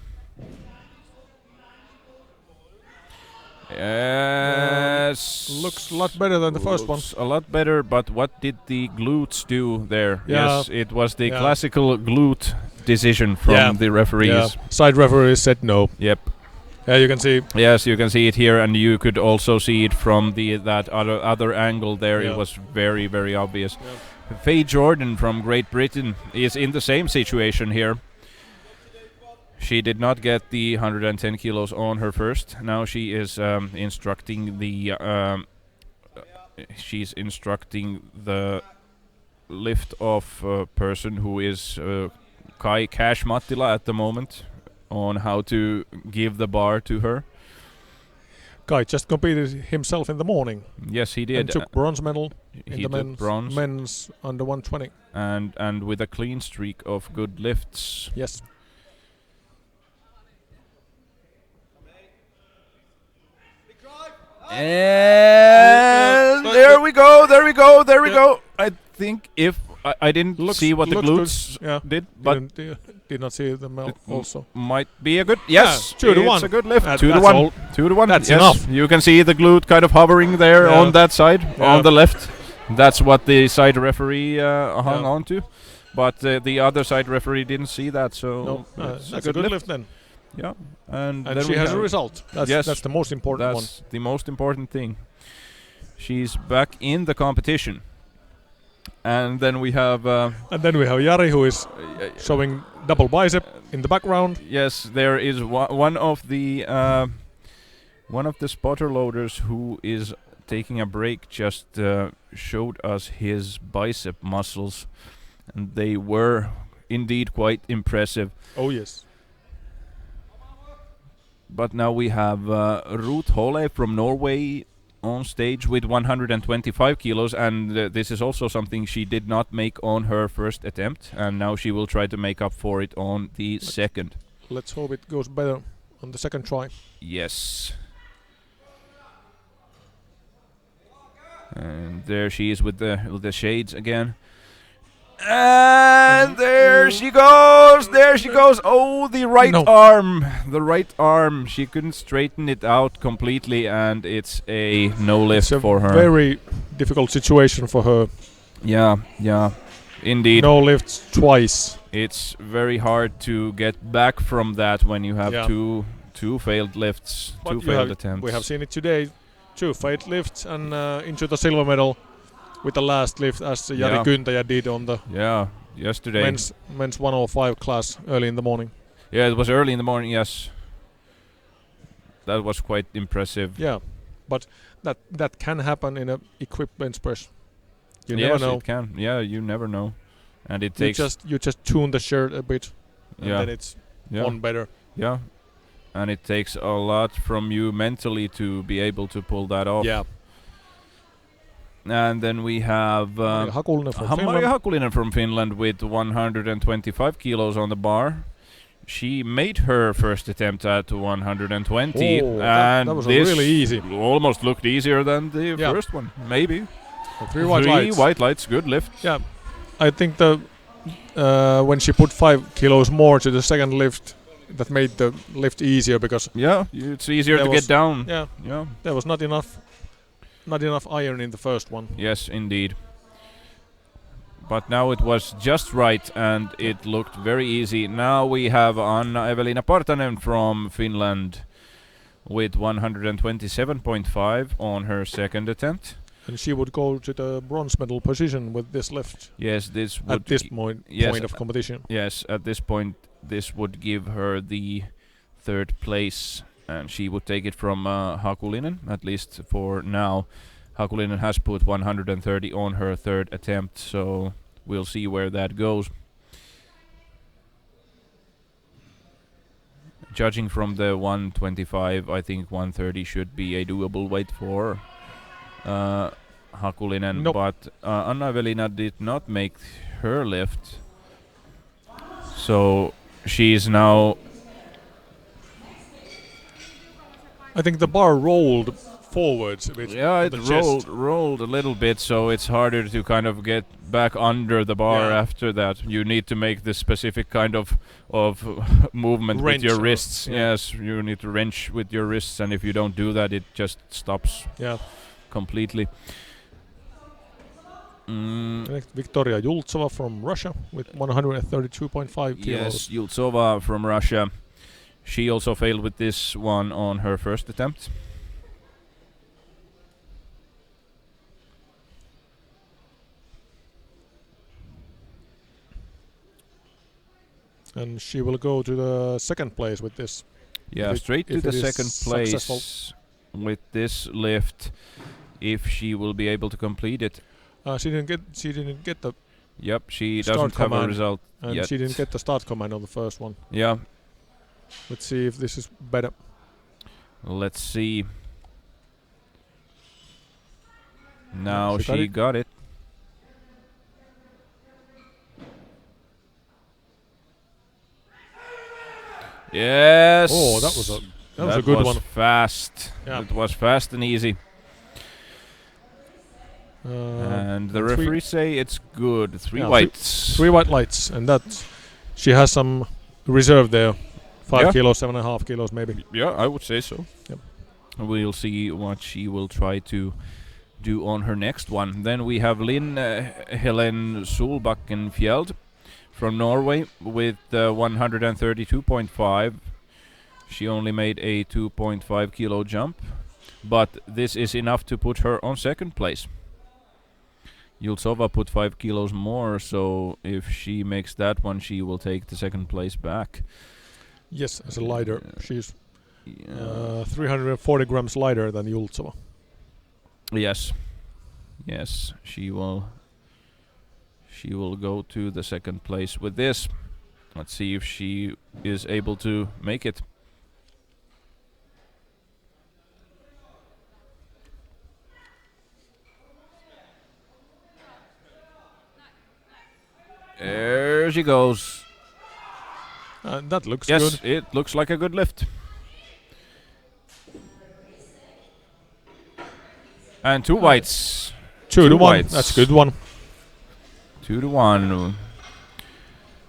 Yes. Looks a lot better than the first one. Looks a lot better, but what did the glutes do there? Yeah. Yes, it was the Yeah. classical glute decision from Yeah. the referees. Yeah. Side referee said no. Yep. Yeah, you can see. Yes, you can see it here, and you could also see it from that other angle there. Yeah. It was very, very obvious. Faye Jordan from Great Britain is in the same situation here. She did not get the 110 kilos on her first. Now she is instructing she's instructing the lift off person who is Kai Cash Mattila at the moment on how to give the bar to her. Guy just competed himself in the morning Yes, he did. and took bronze medal in He the took bronze men's under 120. and with a clean streak of good lifts. Yes. And there we go, there we go, there we go. I think if I didn't see what the looks glutes good. Yeah. did, but Did not see the it also. might be a good. Yes, 2 to it's 1. a good lift. That- 2 to that's 1. all. 2 to 1. That's yes. enough. You can see the glute kind of hovering there Yeah. on that side, Yeah. on the left. That's what the side referee hung Yeah. on to. But the other side referee didn't see that, so No, it's that's a good lift then. Yeah, and And then she we has a have- result. Yes, That's the most important one. That's the most important thing. She's back in the competition. And then we have And then we have Jari, who is showing double bicep in the background. yes, there is one of the spotter loaders who is taking a break just showed us his bicep muscles, and they were indeed quite impressive. Oh yes. But now we have Ruth Hole from Norway on stage with 125 kilos, and this is also something she did not make on her first attempt, and now she will try to make up for it on the second. Let's hope it goes better on the second try. Yes. And there she is with the shades again. And there she goes! There she goes! Oh, the right No. arm! The right arm. She couldn't straighten it out completely, and it's a no lift It's a for her. very difficult situation for her. Yeah, yeah. Indeed. No lifts twice. It's very hard to get back from that when you have Yeah. two failed lifts, But two you failed have- attempts. We have seen it today. 2 fade lifts and into the silver medal with the last lift as Jari Kyntäjä did on the yesterday. men's 105 class early in the morning. Yeah, it was early in the morning, yes. That was quite impressive. Yeah, but that can happen in a equipped bench press. You yes, never know. It can. Yeah, you never know. And it takes... You just tune the shirt a bit and then it's on better. Yeah. And it takes a lot from you mentally to be able to pull that off. Yeah. And then we have Maria Hakulinen from Finland. Maria Hakulinen from Finland with 125 kilos on the bar. She made her first attempt at 120, and that was this really easy. Almost looked easier than the first one, maybe. 3 white lights. Good lift. Yeah, I think the when she put 5 kilos more to the second lift, that made the lift easier because it's easier to get down. Yeah, there was not enough iron in the first one. Yes, indeed. But now it was just right and it looked very easy. Now we have Anna-Evelina Partanen from Finland with 127.5 on her second attempt. And she would go to the bronze medal position with this lift. Yes, this would... At this point of competition. Yes, at this point this would give her the third place and she would take it from Hakulinen, at least for now. Hakulinen has put 130 on her third attempt, so we'll see where that goes. Judging from the 125, I think 130 should be a doable weight for Hakulinen, but Anna-Evelina did not make her lift. So she's now... I think the bar rolled forwards a bit. Yeah, it rolled a little bit, so it's harder to kind of get back under the bar after that. You need to make this specific kind of movement with your wrists. Yes, you need to wrench with your wrists, and if you don't do that, it just stops completely. Next, Victoria Yultsova from Russia with 132.5 kilos. Yes, Yultsova from Russia. She also failed with this one on her first attempt. And she will go to the second place with this. Yeah, straight to the second place with this lift, if she will be able to complete it. She didn't get the. Yep, she doesn't have a result yet. She didn't get the start command on the first one. Yeah. Let's see if this is better. Let's see. Now she got it. Yes. Oh, that was a good one. Fast. Yeah. It was fast and easy. And the referees say it's good. 3 whites. 3 white lights, and that she has some reserve there. 5 kilos, 7.5 kilos maybe. Yeah, I would say so. Yep. We'll see what she will try to do on her next one. Then we have Linn Helen Solbakken-Fjeld from Norway with 132.5. She only made a 2.5 kilo jump, but this is enough to put her on second place. Yultsova put 5 kilos more, so if she makes that one, she will take the second place back. Yes, as a lighter. She's 340 grams lighter than Yultsova. Yes. Yes, she will go to the second place with this. Let's see if she is able to make it. There she goes. That looks good. Yes, it looks like a good lift. And 2 whites. 2 to 1. Whites. That's a good one. 2 to 1.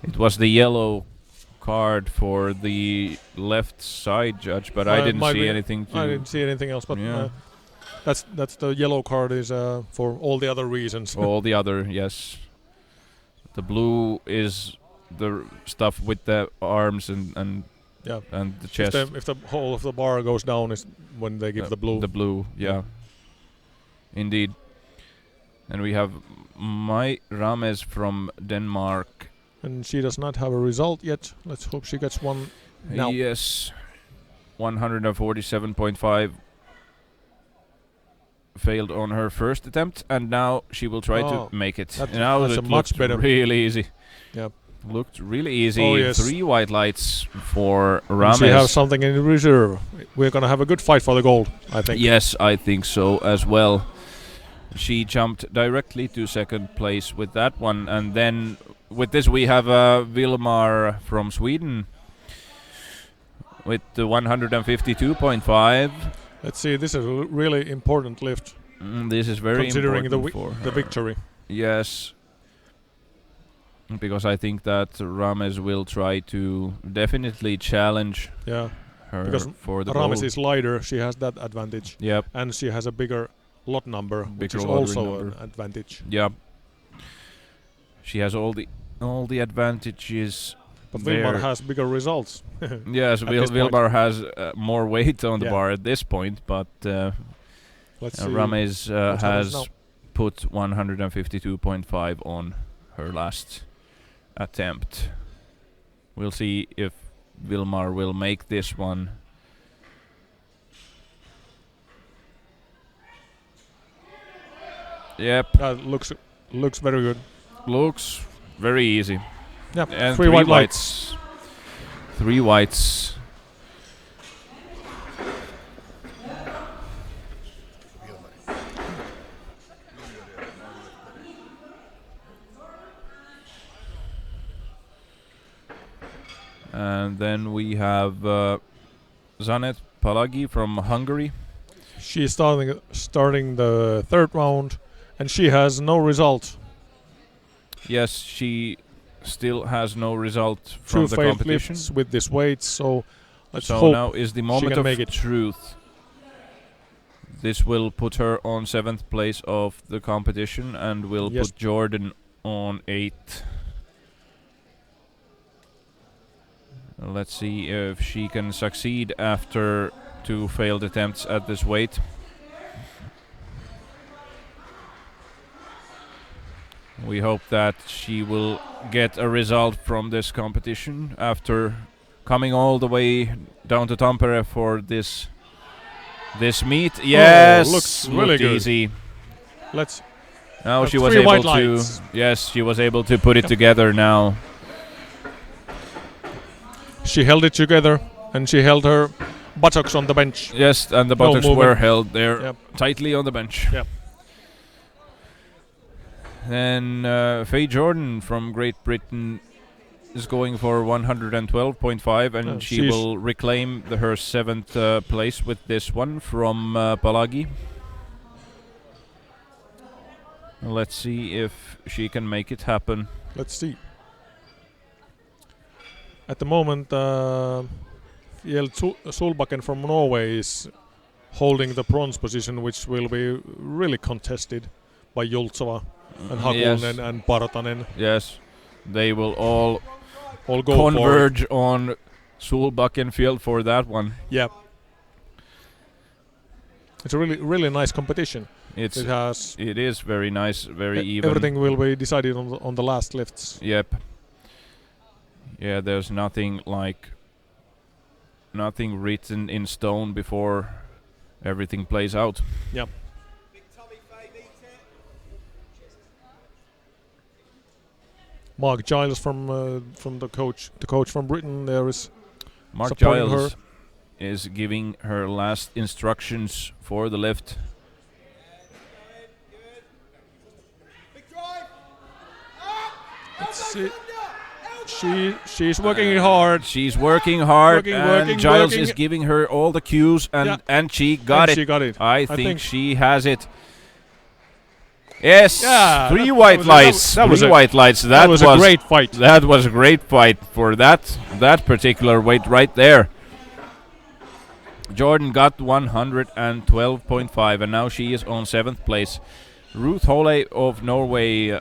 It was the yellow card for the left side judge, but I didn't see anything. I didn't see anything else, but that's the yellow card is for all the other reasons. All the other, yes. The blue is the stuff with the arms and the chest. If the whole of the bar goes down is when they give the blue. The blue, yeah. Indeed. And we have Mai Rames from Denmark. And she does not have a result yet. Let's hope she gets one now. Yes. 147.5 failed on her first attempt, and now she will try to make it. Now that's it a much looked better. really easy. Yep. Looked really easy. Oh, yes. 3 white lights for And Rames. she has something in reserve. We're gonna have a good fight for the gold, I think. Yes, I think so as well. She jumped directly to second place with that one, and then with this we have Vilmar from Sweden with the 152.5. Let's see, this is a really important lift. This is very considering important for her. the victory. Yes, because I think that Rames will try to definitely challenge Yeah, her because for the Rames gold. is lighter, she has that advantage. Yep. And she has a bigger lot number, which Bigger is lottery also number. an advantage. Yeah. She has all the advantages. But there. Vilmar has bigger results. Yes, at this point. Vilmar has more weight on the Yeah. bar at this point, but Let's see. Rames what happens now. has put 152.5 on her last attempt. We'll see if Vilmar will make this one. Yep, That looks very good. looks very easy. Yeah, And 3 white lights. 3 whites. And then we have Zanet Palagi from Hungary. She's starting the third round, and she has no result. Yes, she still has no result from 2 the failed competition. lifts with this weight, so let's So hope now is the moment can of make it. truth. This will put her on 7th place of the competition and will Yes. put Jordan on 8th. Let's see if she can succeed after 2 failed attempts at this weight. We hope that she will get a result from this competition after coming all the way down to Tampere for this meet. Yes, looks looked really good. easy. let's Now she was 3 white able to. lights. Yes, she was able to put it together now. She held it together, and she held her buttocks on the bench. Yes, and the No buttocks movement. were held there Yep. tightly on the bench. Yep. Then Faye Jordan from Great Britain is going for 112.5, and Oh, she she's- will reclaim her 7th place with this one from Palagi. Let's see if she can make it happen. Let's see. At the moment, Fjell Solbakken from Norway is holding the bronze position, which will be really contested by Jultsova and Hakunen and Partanen. Yes, they will all All go for it. converge on Solbakken field for that one. Yeah. It's a really nice competition. It It is very nice, very even. everything will be decided on the last lifts. Yep. Yeah, there's nothing written in stone before everything plays out. Yep. Mark Giles from the coach from Britain there is Mark supporting Giles is giving her last instructions for the lift. Let's see. She's working hard. She's working hard, Working, and working, Giles working. is giving her all the cues, and Yeah. and she got And it. she got it. I I think think- she has it. Yes, Yeah, 3 that white was lights. that was Three a- white lights. That was a great fight. That was a great fight for that particular weight right there. Jordan got 112.5, and now she is on 7th place. Ruth Hole of Norway.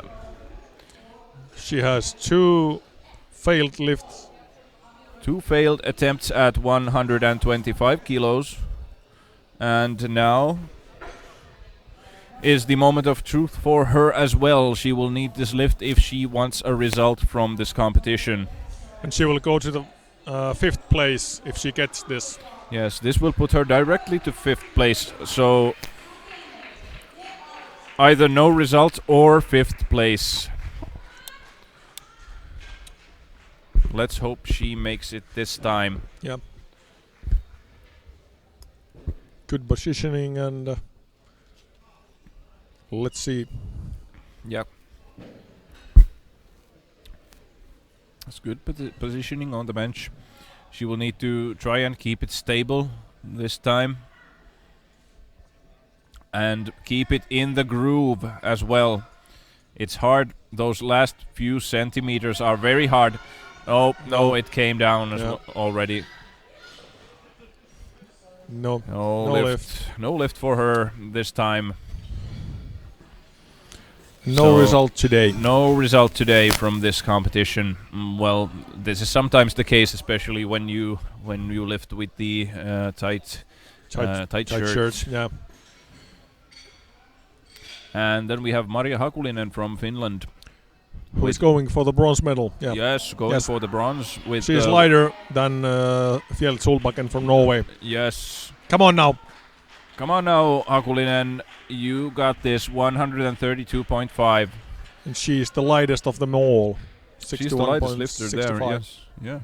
She has 2 failed lifts. 2 failed attempts at 125 kilos. And now is the moment of truth for her as well. She will need this lift if she wants a result from this competition. And she will go to the 5th place if she gets this. Yes, this will put her directly to 5th place. So either no result or 5th place. Let's hope she makes it this time. Yeah. Good positioning and let's see. Yep. That's good positioning on the bench. She will need to try and keep it stable this time. And keep it in the groove as well. It's hard. Those last few centimeters are very hard. Oh, no, it came down as well already. No lift. No lift for her this time. No result today. No result today from this competition. Well, this is sometimes the case, especially when you lift with the tight shirts. Yeah. And then we have Maria Hakulinen from Finland, who is going for the bronze medal. Yeah. Yes, going for the bronze. She's lighter than Fjell Solbakken from Norway. Yes. Come on now, Hakulinen. You got this 132.5. And she's the lightest of them all. She's the lightest lifter there, yes. Yeah.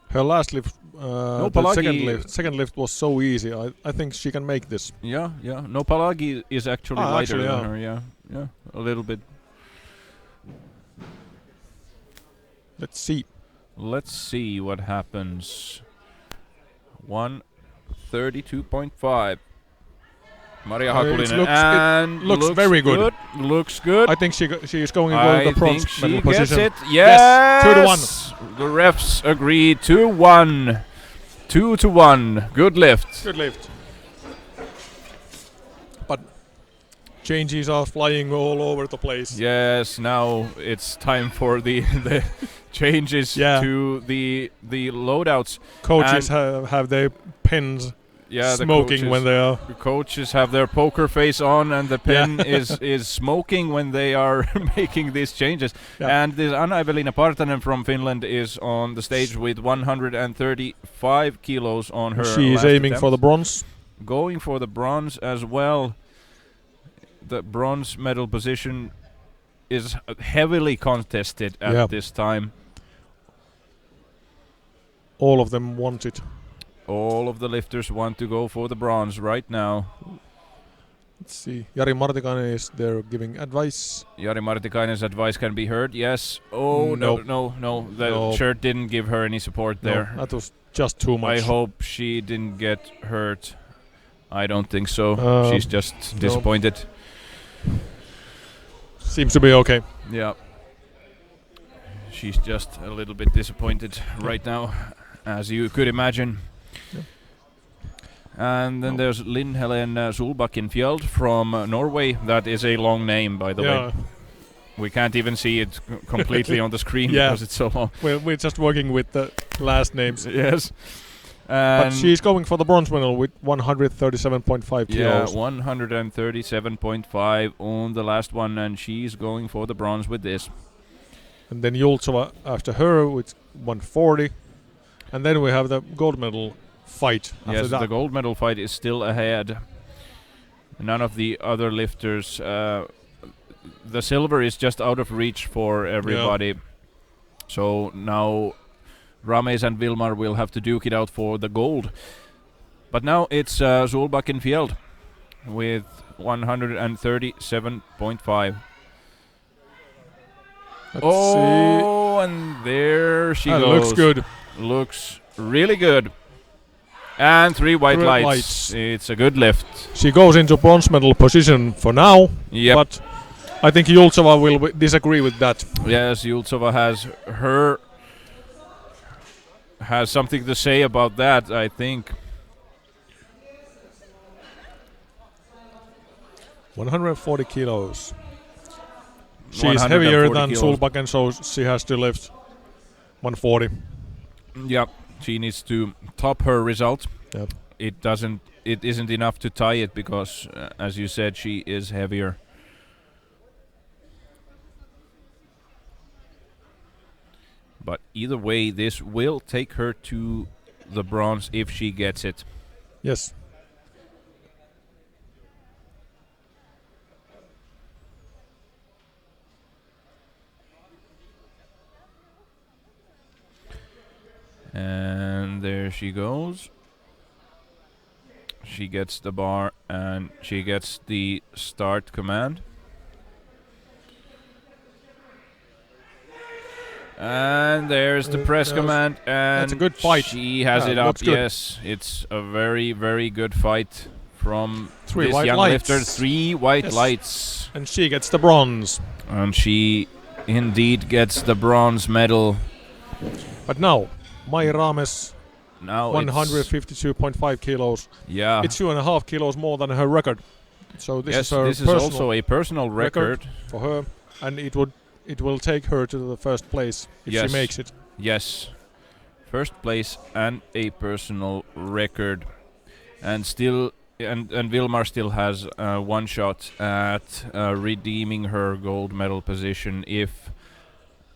Her last lift, the second lift was so easy. I think she can make this. Yeah. No, Palagi is actually lighter than her, yeah, a little bit. Let's see what happens. 132.5. Maria Hakulinen, and looks very good. Looks good. I think she is going for the bronze medal position. It. Yes. 2-1. The refs agree 2-1. 2-1. Good lift. But changes are flying all over the place. Yes. Now it's time for the changes to the loadouts. Coaches have their pens. Yeah, smoking when they are. The coaches have their poker face on, and the pen is smoking when they are making these changes. Yeah. And this Anna-Evelina Partanen from Finland is on the stage with 135 kilos on her. She is aiming for the bronze. Going for the bronze as well. The bronze medal position is heavily contested at this time. All of them want it. All of the lifters want to go for the bronze right now. Let's see. Jari Martikainen is there giving advice. Jari Martikainen's advice can be heard. Yes. Oh, no. The shirt didn't give her any support there. That was just too much. I hope she didn't get hurt. I don't think so. She's just disappointed. Seems to be okay. Yeah. She's just a little bit disappointed right now, as you could imagine. And then there's Linn Helen Solbakken-Fjeld from Norway. That is a long name, by the way. We can't even see it completely on the screen because it's so long. We're just working with the last names. Yes. But she's going for the bronze medal with 137.5 kilos. Yeah, 137.5 on the last one, and she's going for the bronze with this. And then Jultsova after her with 140. And then we have the gold medal fight. Yes, the gold medal fight is still ahead. None of the other lifters. The silver is just out of reach for everybody. Yeah. So now Rames and Vilmar will have to duke it out for the gold. But now it's Solbakken-Fjeld with 137.5. Let's see. And there she goes. Looks good. Looks really good. And 3 white lights. It's a good lift. She goes into bronze medal position for now. Yep. But I think Jultsova will disagree with that. Yes, Jultsova has something to say about that, I think. 140 kilos. She's heavier than Solbakken, so she has to lift 140. Yep. She needs to top her result. Yep. it isn't enough to tie it because, as you said, she is heavier. But either way, this will take her to the bronze if she gets it. Yes. And there she goes. She gets the bar and she gets the start command. And there's the press command, and that's a good fight. She has it up. Looks good. Yes, it's a very, very good fight from Three this white young lights. lifter. 3 white Yes. lights, And she gets the bronze. and she indeed gets the bronze medal. But now, Mai Rames, Now 152.5 kilos. yeah. It's 2.5 kilos more than her record. So this yes, is her this is personal also a personal record. for her, and it will take her to the first place if Yes. she makes it. Yes, first place and a personal record, and still, and Vilmar still has one shot at redeeming her gold medal position if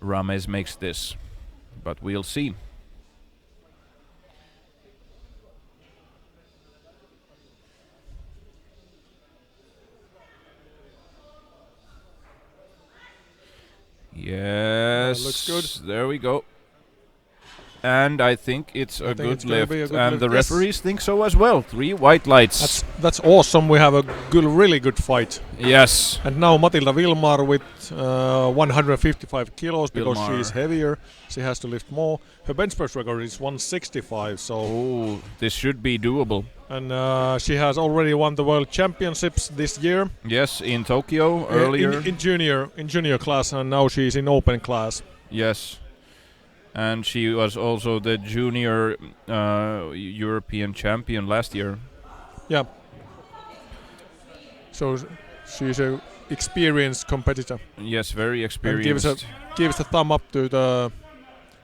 Rames makes this, but we'll see. Yes, looks good. There we go. And I think it's a think good it's gonna lift, be a good and lift, the yes. referees think so as well. 3 white lights. That's awesome. We have a really good fight. Yes. And now Matilda Vilmar with 155 kilos because Vilmar. she is heavier. She has to lift more. Her bench press record is 165. So Oh, this should be doable. and she has already won the world championships this year. Yes, in Tokyo earlier. in junior class, and now she's in open class. Yes. And she was also the junior European champion last year. Yeah. So she's a experienced competitor. Yes, very And experienced. gives a thumb up to the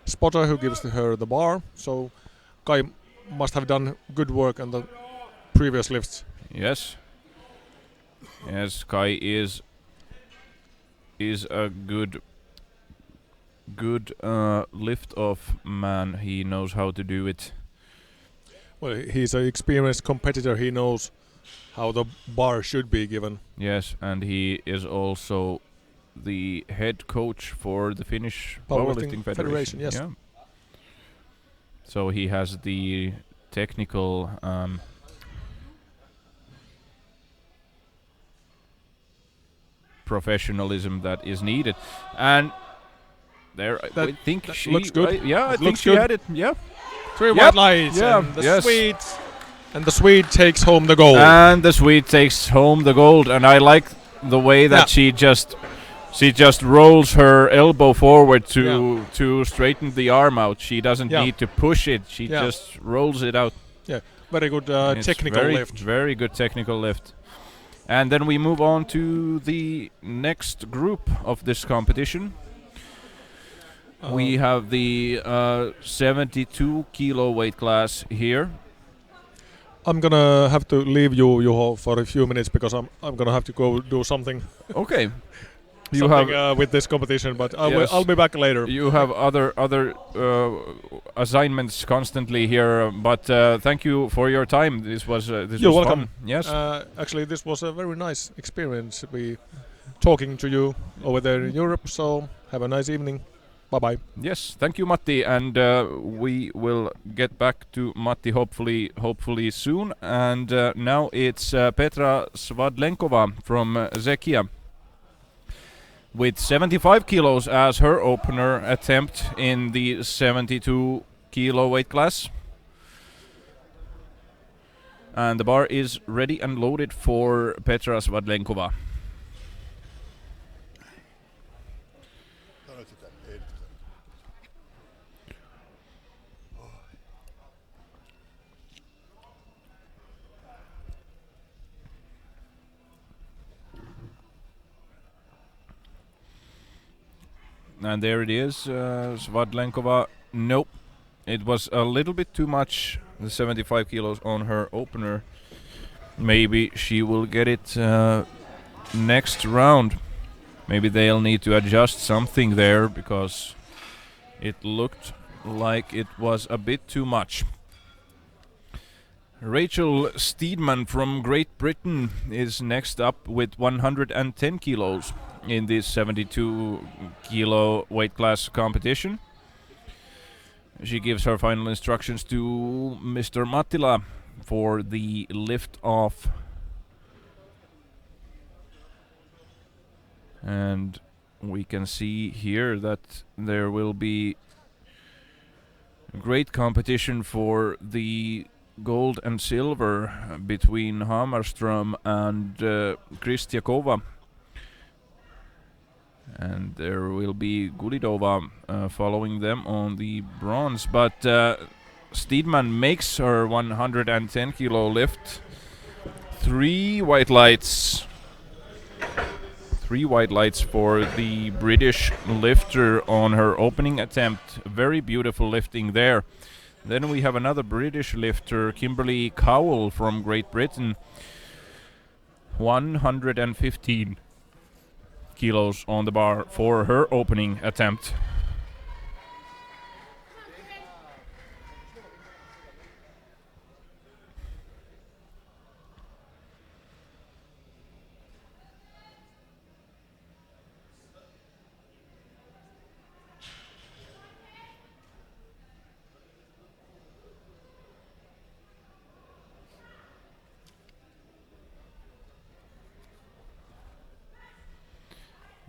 spotter who gives her the bar. So Kai must have done good work on the previous lifts. Yes. Yes, Kai is a good lift off man. He knows how to do it. Well, he's an experienced competitor. He knows how the bar should be given. Yes, and he is also the head coach for the Finnish Powerlifting Powerlifting Federation. Yes. Yeah. So he has the technical professionalism that is needed, and there I think that she looks good. I It think looks she good. had it. Yeah. 3 Yep. white lights. Yeah. And the Yes. Swede takes home the gold. And the Swede takes home the gold, and I like the way that she just rolls her elbow forward to straighten the arm out. She doesn't need to push it. She just rolls it out. Very good It's technical lift. Very good technical lift. And then we move on to the next group of this competition. We have the 72 kilo weight class here. I'm gonna have to leave you, Juho, for a few minutes because I'm gonna have to go do something. Okay. With this competition, but Yes. I'll be back later. You have other assignments constantly here, but thank you for your time. This was You're was welcome. fun. Yes. Actually, this was a very nice experience. Talking to you over there in Europe. So have a nice evening. Bye bye. Yes, thank you, Matti, and we will get back to Matti hopefully soon. And now it's Petra Svadlenkova from Czechia with 75 kilos as her opener attempt in the 72 kilo weight class. And the bar is ready and loaded for Petra Svadlenkova. And there it is, Svadlenkova. Nope, it was a little bit too much the 75 kilos on her opener. Maybe she will get it next round. Maybe they'll need to adjust something there because it looked like it was a bit too much. Rachel Steedman from Great Britain is next up with 110 kilos in this 72 kilo weight class competition. She gives her final instructions to Mr. Mattila for the lift off. And we can see here that there will be great competition for the gold and silver between Hammarström and Kristiakova. And there will be Gulidova following them on the bronze. But Steedman makes her 110 kilo lift. 3 white lights. 3 white lights for the British lifter on her opening attempt. Very beautiful lifting there. Then we have another British lifter, Kimberly Cowell from Great Britain. 115 kilos on the bar for her opening attempt.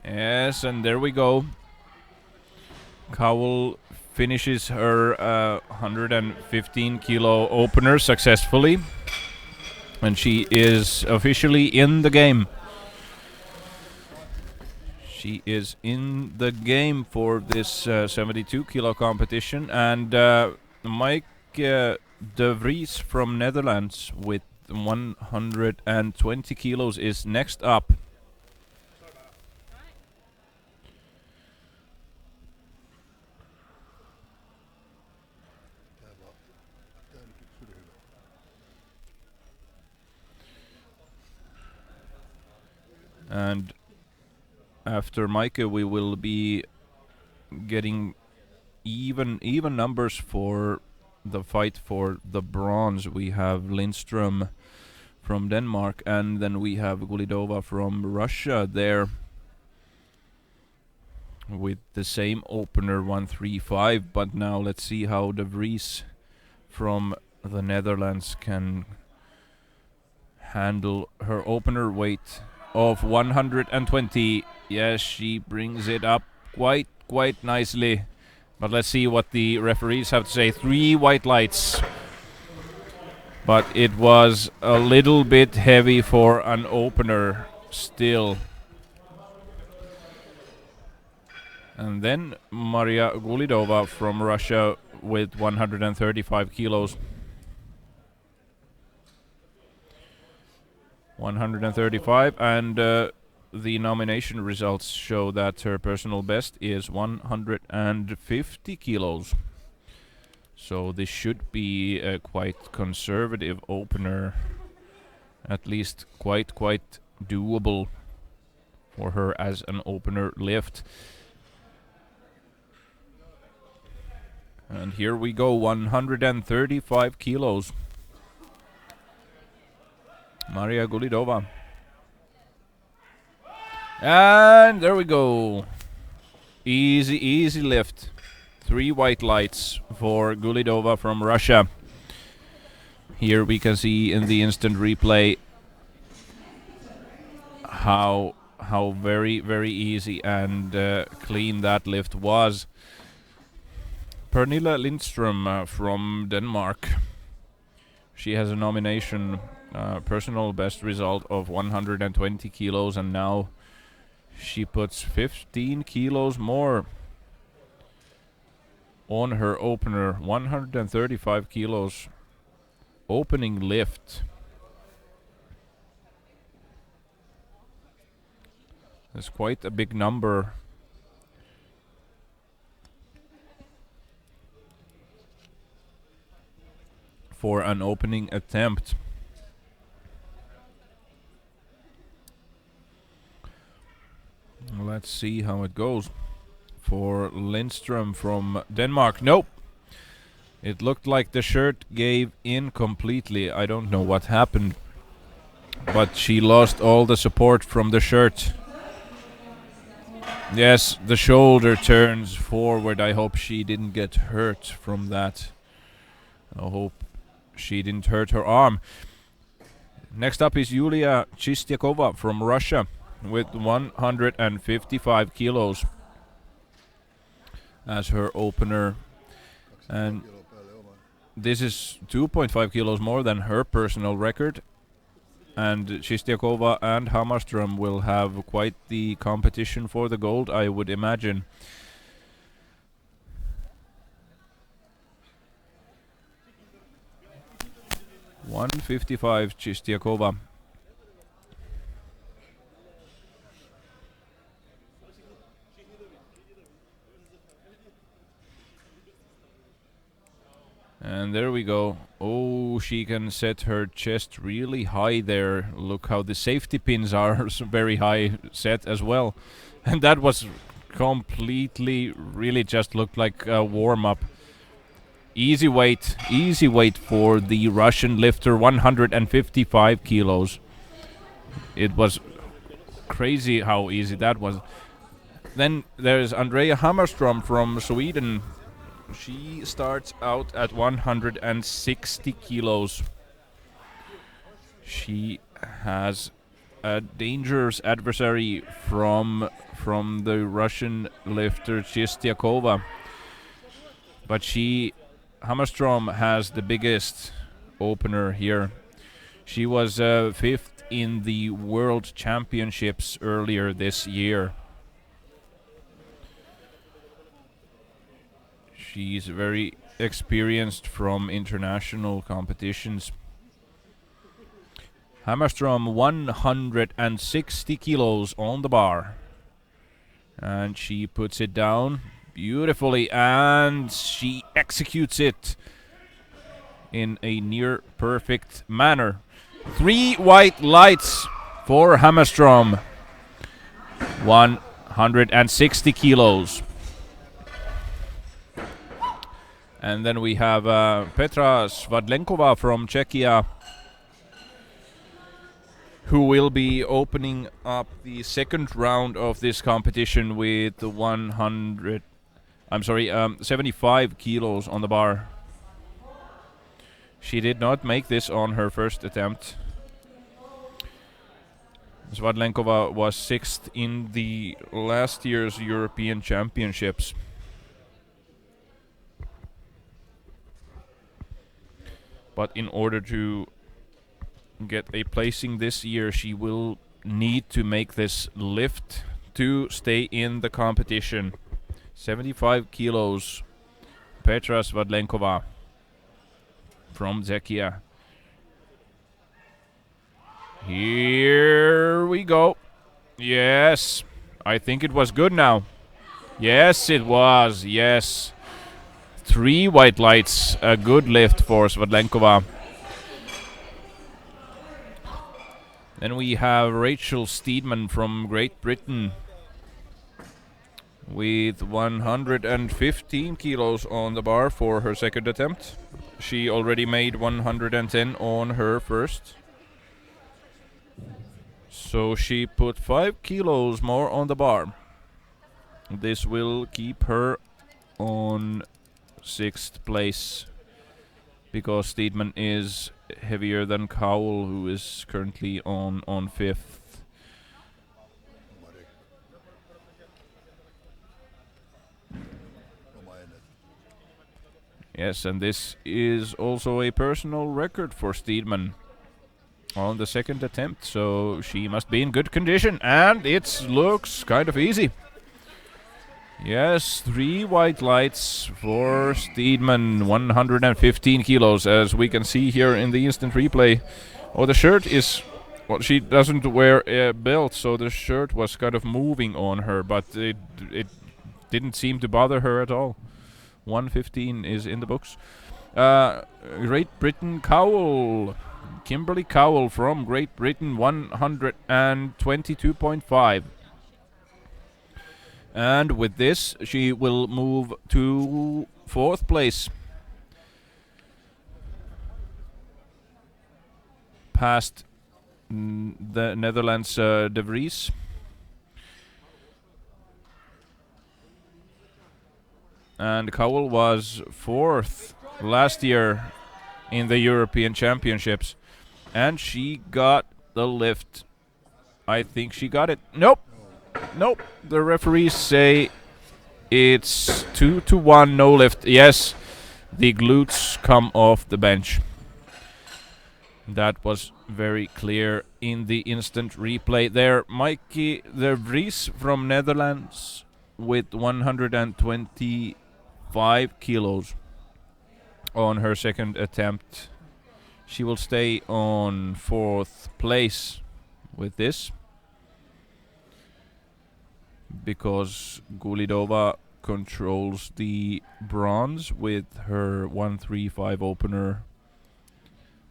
Yes, and there we go. Cowell finishes her 115 kilo opener successfully. And she is officially in the game. She is in the game for this 72 kilo competition. And Mike De Vries from Netherlands with 120 kilos is next up. And after Micah, we will be getting even numbers for the fight for the bronze. We have Lindström from Denmark, and then we have Gulidova from Russia there with the same opener 135. But now let's see how De Vries from the Netherlands can handle her opener weight of 120. Yes, she brings it up quite nicely. But let's see what the referees have to say. 3 white lights. But it was a little bit heavy for an opener still. And then Maria Gulidova from Russia with 135 kilos. 135, and the nomination results show that her personal best is 150 kilos. So this should be a quite conservative opener, at least quite doable for her as an opener lift. And here we go, 135 kilos. Maria Gulidova. And there we go. Easy lift. 3 white lights for Gulidova from Russia. Here we can see in the instant replay how very easy and clean that lift was. Pernilla Lindström from Denmark. She has a nomination personal best result of 120 kilos, and now she puts 15 kilos more on her opener. 135 kilos opening lift. That's quite a big number. for an opening attempt. Let's see how it goes for Lindström from Denmark. Nope. It looked like the shirt gave in completely. I don't know what happened, but she lost all the support from the shirt. Yes, the shoulder turns forward. I hope she didn't get hurt from that. I hope she didn't hurt her arm. Next up is Yulia Chistyakova from Russia with 155 kilos as her opener. And this is 2.5 kilos more than her personal record. And Chistyakova and Hammarström will have quite the competition for the gold, I would imagine. $155 Chistyakova. And there we go. Oh, she can set her chest really high there. Look how the safety pins are very high set as well. And that was completely, really just looked like a warm-up. Easy weight for the Russian lifter, 155 kilos. It was crazy how easy that was. Then there's Andrea Hammarström from Sweden. She starts out at 160 kilos. She has a dangerous adversary from the Russian lifter Chistyakova. But Hammarström has the biggest opener here. She was fifth in the World Championships earlier this year. She's very experienced from international competitions. Hammarström 160 kilos on the bar. And she puts it down beautifully and she executes it in a near perfect manner. 3 white lights for Hammarström. 160 kilos. And then we have Petra Svadlenkova from Czechia, who will be opening up the second round of this competition with 75 kilos on the bar. She did not make this on her first attempt. Svadlenkova was 6th in the last year's European Championships. But in order to get a placing this year, she will need to make this lift to stay in the competition. 75 kilos, Petra Svadlenkova from Czechia. Here we go. Yes, I think it was good now. Yes, it was, yes. 3 white lights, a good lift for Svadlenkova. Then we have Rachel Steedman from Great Britain with 115 kilos on the bar for her second attempt. She already made 110 on her first. So she put 5 kilos more on the bar. This will keep her on 6th place because Steedman is heavier than Cowell, who is currently on 5th. Yes, and this is also a personal record for Steedman on the second attempt, so she must be in good condition, and it looks kind of easy. Yes, 3 white lights for Steedman, 115 kilos, as we can see here in the instant replay. Oh, the shirt is... Well, she doesn't wear a belt, so the shirt was kind of moving on her, but it didn't seem to bother her at all. 115 is in the books. Great Britain Cowell. Kimberly Cowell from Great Britain, 122.5. And with this, she will move to 4th place. Past the Netherlands' De Vries. And Cowell was 4th last year in the European Championships. And she got the lift. I think she got it. Nope. Nope. The referees say it's 2-1, no lift. Yes, the glutes come off the bench. That was very clear in the instant replay there. Mikey de Vries from Netherlands with 125 kilos on her second attempt. She will stay on 4th place with this, because Gulidova controls the bronze with her 135 opener.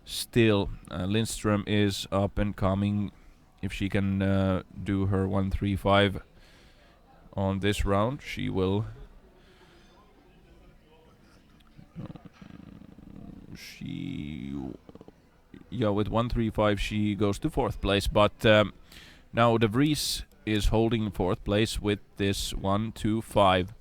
Still, Lindström is up and coming. If she can do her 135 on this round, she will. With 135 she goes to 4th place, but now De Vries is holding 4th place with this 125.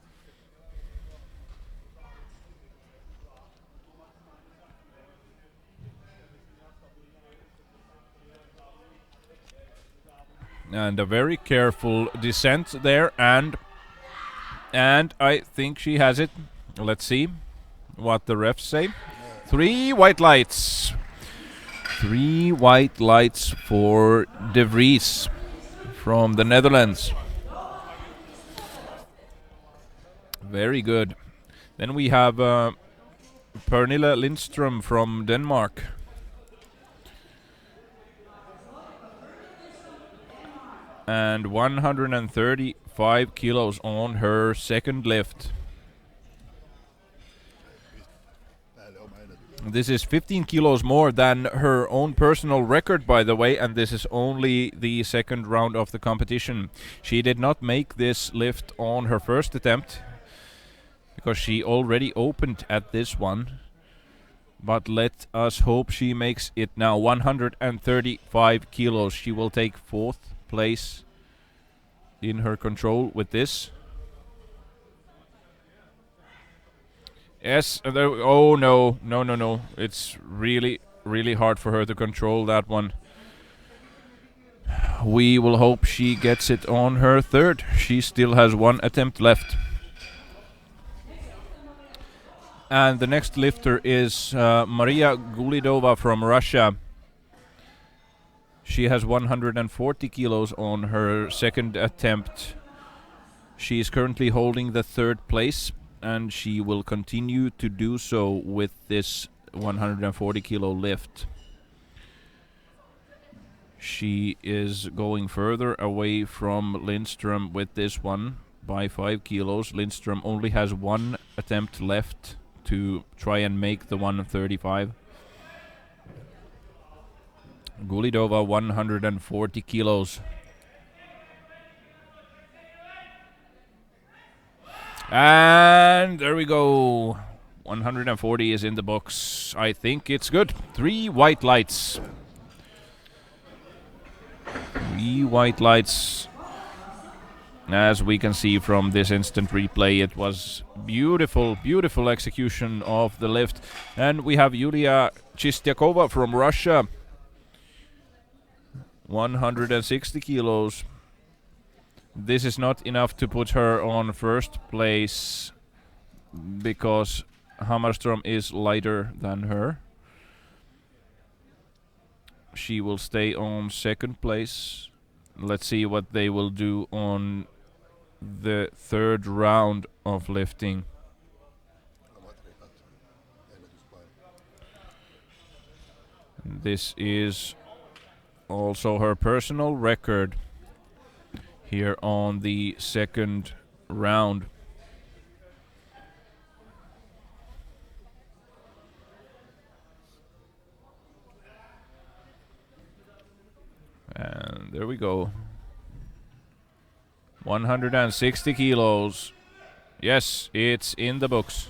And a very careful descent there, and I think she has it. Let's see what the refs say. 3 white lights. 3 white lights for De Vries from the Netherlands. Very good. Then we have Pernille Lindström from Denmark. And 135 kilos on her second lift. This is 15 kilos more than her own personal record, by the way, and this is only the second round of the competition. She did not make this lift on her first attempt, because she already opened at this one. But let us hope she makes it now. 135 kilos. She will take 4th place in her control with this. Yes, oh no. It's really hard for her to control that one. We will hope she gets it on her third. She still has 1 attempt left. And the next lifter is Maria Gulidova from Russia. She has 140 kilos on her second attempt. She is currently holding the 3rd place, and she will continue to do so with this 140 kilo lift. She is going further away from Lindström with this one by 5 kilos. Lindström only has 1 attempt left to try and make the 135. Gulidova 140 kilos. And there we go. 140 is in the box. I think it's good. 3 white lights. 3 white lights. As we can see from this instant replay, it was beautiful execution of the lift. And we have Yulia Chistyakova from Russia. 160 kilos. This is not enough to put her on 1st place, because Hammarström is lighter than her. She will stay on 2nd place. Let's see what they will do on the 3rd round of lifting. This is also her personal record here on the 2nd round. There we go. 160 kilos. Yes, it's in the books.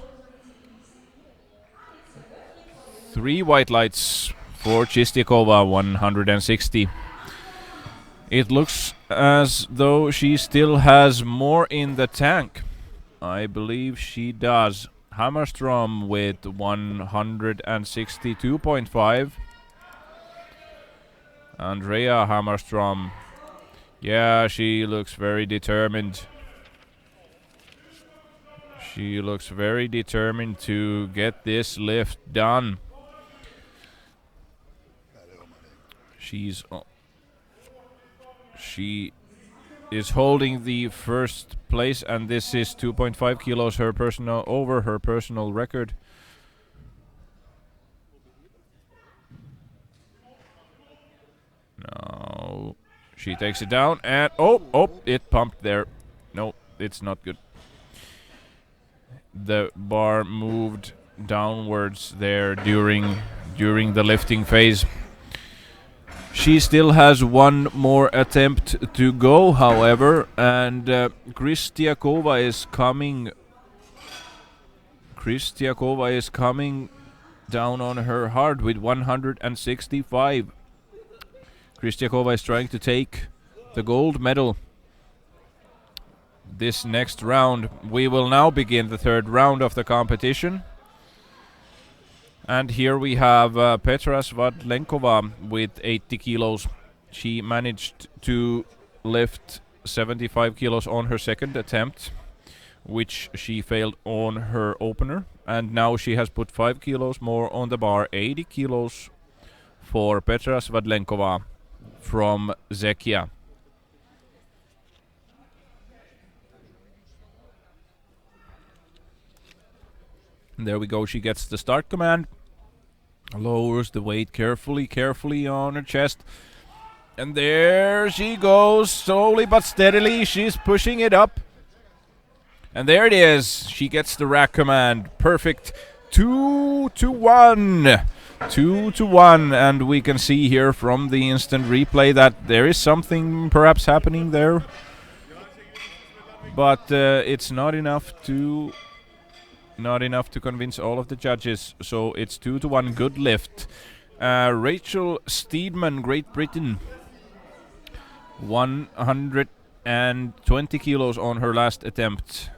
3 white lights for Chistiakova, 160. It looks as though she still has more in the tank. I believe she does. Hammarström with 162.5. Andrea Hammarström. Yeah, she looks very determined. She looks very determined to get this lift done. She is holding the first place, and this is 2.5 kilos over her personal record. No, she takes it down, and it pumped there. No, it's not good. The bar moved downwards there during the lifting phase. She still has one more attempt to go, however, and Kristiakova is coming. Kristiakova is coming down on her hard with 165. Kristiakova is trying to take the gold medal this next round. We will now begin the third round of the competition. And here we have Petra Svadlenkova with 80 kilos. She managed to lift 75 kilos on her second attempt, which she failed on her opener. And now she has put 5 kilos more on the bar, 80 kilos for Petra Svadlenkova from Czechia. There we go, she gets the start command. Lowers the weight carefully on her chest. And there she goes, slowly but steadily. She's pushing it up. And there it is. She gets the rack command. Perfect. 2-1. 2-1. And we can see here from the instant replay that there is something perhaps happening there. But it's not enough to convince all of the judges, so it's 2-1. Good lift. Rachel Steedman, Great Britain, 120 kilos on her last attempt.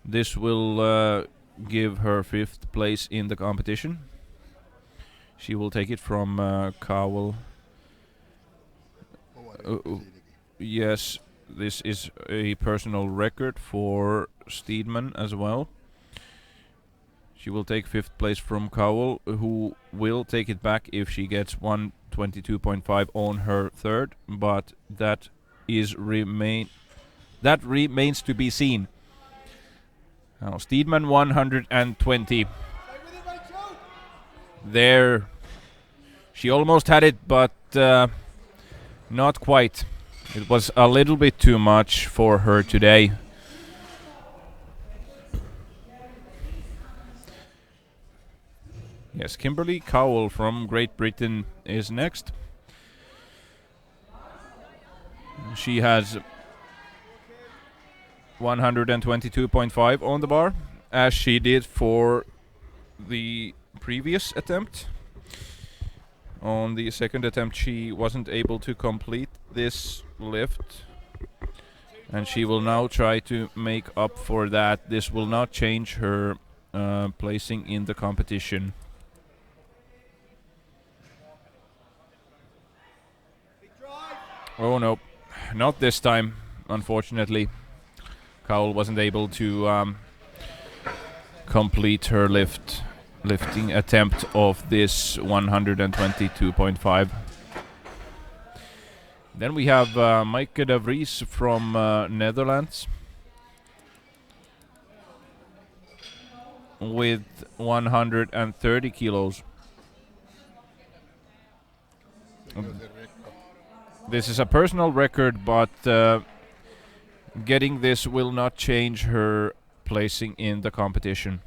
This will give her 5th place in the competition. She will take it from Cowell. Yes, this is a personal record for Steedman as well. She will take 5th place from Cowell, who will take it back if she gets 122.5 on her third, but that remains to be seen. Now Steedman 120. There, she almost had it, but not quite. It was a little bit too much for her today. Yes, Kimberly Cowell from Great Britain is next. She has 122.5 on the bar, as she did for the previous attempt. On the second attempt, she wasn't able to complete this lift, and she will now try to make up for that. This will not change her placing in the competition. Oh no, not this time, unfortunately. Cowell wasn't able to complete her lifting attempt of this 122.5. Then we have Maaike de Vries from Netherlands with 130 kilos. This is a personal record, but getting this will not change her placing in the competition.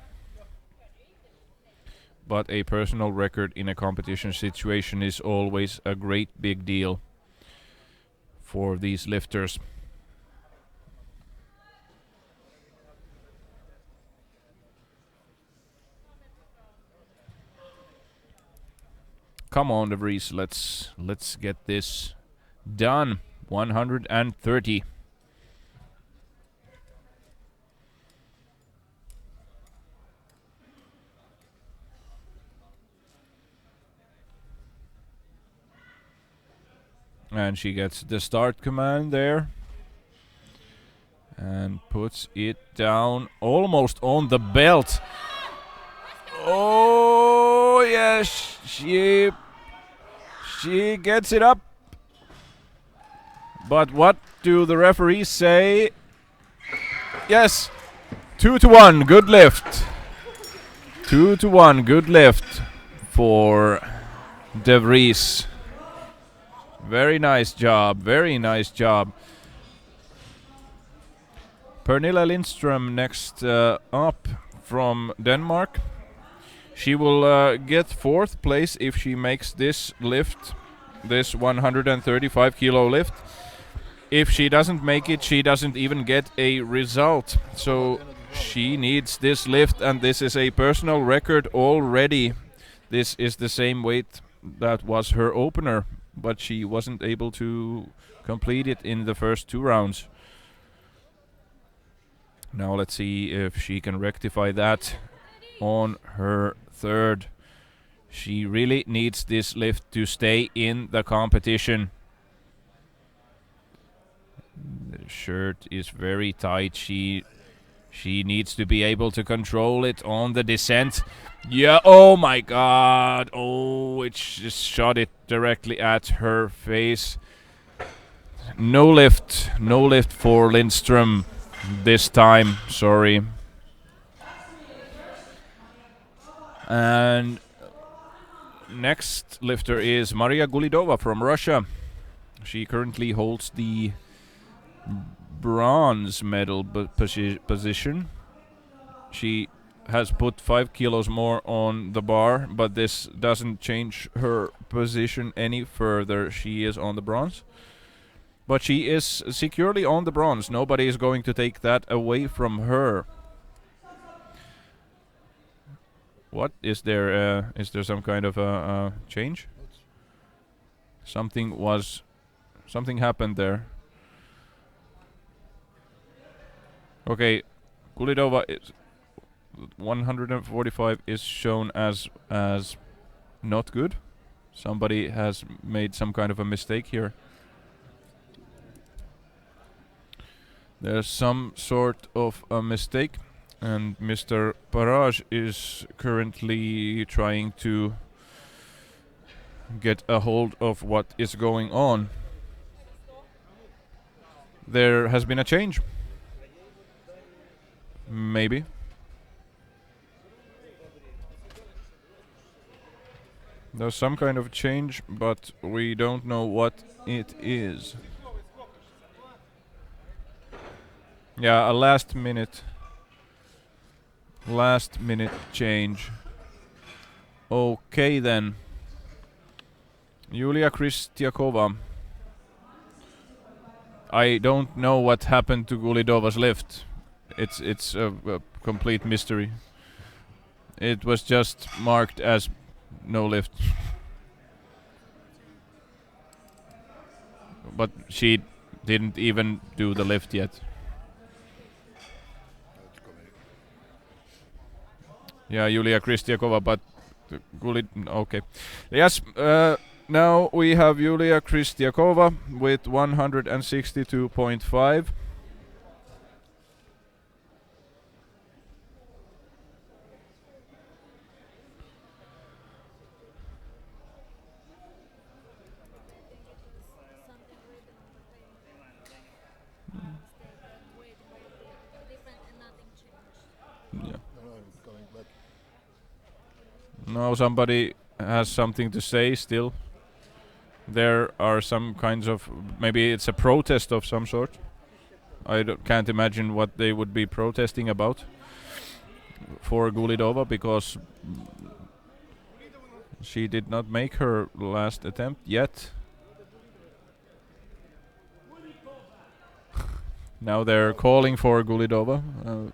But a personal record in a competition situation is always a great big deal. for these lifters. Come on, De Vries, let's get this done. 130. And she gets the start command there. And puts it down almost on the belt. Oh, yes, she gets it up. But what do the referees say? Yes, 2-1, good lift. 2-1, good lift for De Vries. Very nice job, very nice job. Pernilla Lindström next up from Denmark. She will get 4th place if she makes this lift, this 135 kilo lift. If she doesn't make it, she doesn't even get a result. So she needs this lift, and this is a personal record already. This is the same weight that was her opener, but she wasn't able to complete it in the first 2 rounds. Now let's see if she can rectify that on her 3rd. She really needs this lift to stay in the competition. The shirt is very tight. She needs to be able to control it on the descent. Yeah, oh my god. Oh, it just shot it directly at her face. No lift for Lindström this time, sorry. And next lifter is Maria Gulidova from Russia. She currently holds the bronze medal position. She has put 5 kilos more on the bar, but this doesn't change her position any further. She is on the bronze. But she is securely on the bronze. Nobody is going to take that away from her. What is there? Is there some kind of a change? Something happened there. Okay, Gulidova is 145 is shown as not good. Somebody has made some kind of a mistake here. There's some sort of a mistake, and Mr. Parage is currently trying to get a hold of what is going on. There has been a change. Maybe. There's some kind of change, but we don't know what it is. Yeah, a last minute change. Okay then. Julia Kristiakova. I don't know what happened to Gulidova's lift. It's a complete mystery. It was just marked as no lift. But she didn't even do the lift yet. Yeah, Julia Kristiakova, but okay. Yes, now we have Julia Kristiakova with 162.5. Now somebody has something to say still. There are some kinds of... Maybe it's a protest of some sort. I can't imagine what they would be protesting about for Gulidova, because she did not make her last attempt yet. Now they're calling for Gulidova.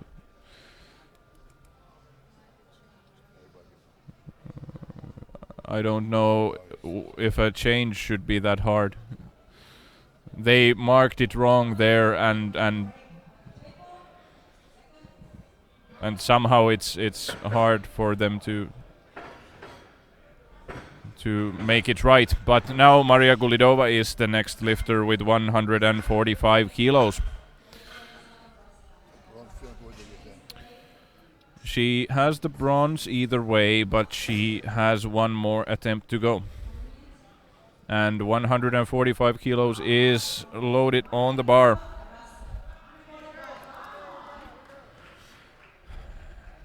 I don't know if a change should be that hard. They marked it wrong there, and somehow it's hard for them to make it right. But now Maria Gulidova is the next lifter with 145 kilos. She has the bronze either way, but she has one more attempt to go. And 145 kilos is loaded on the bar.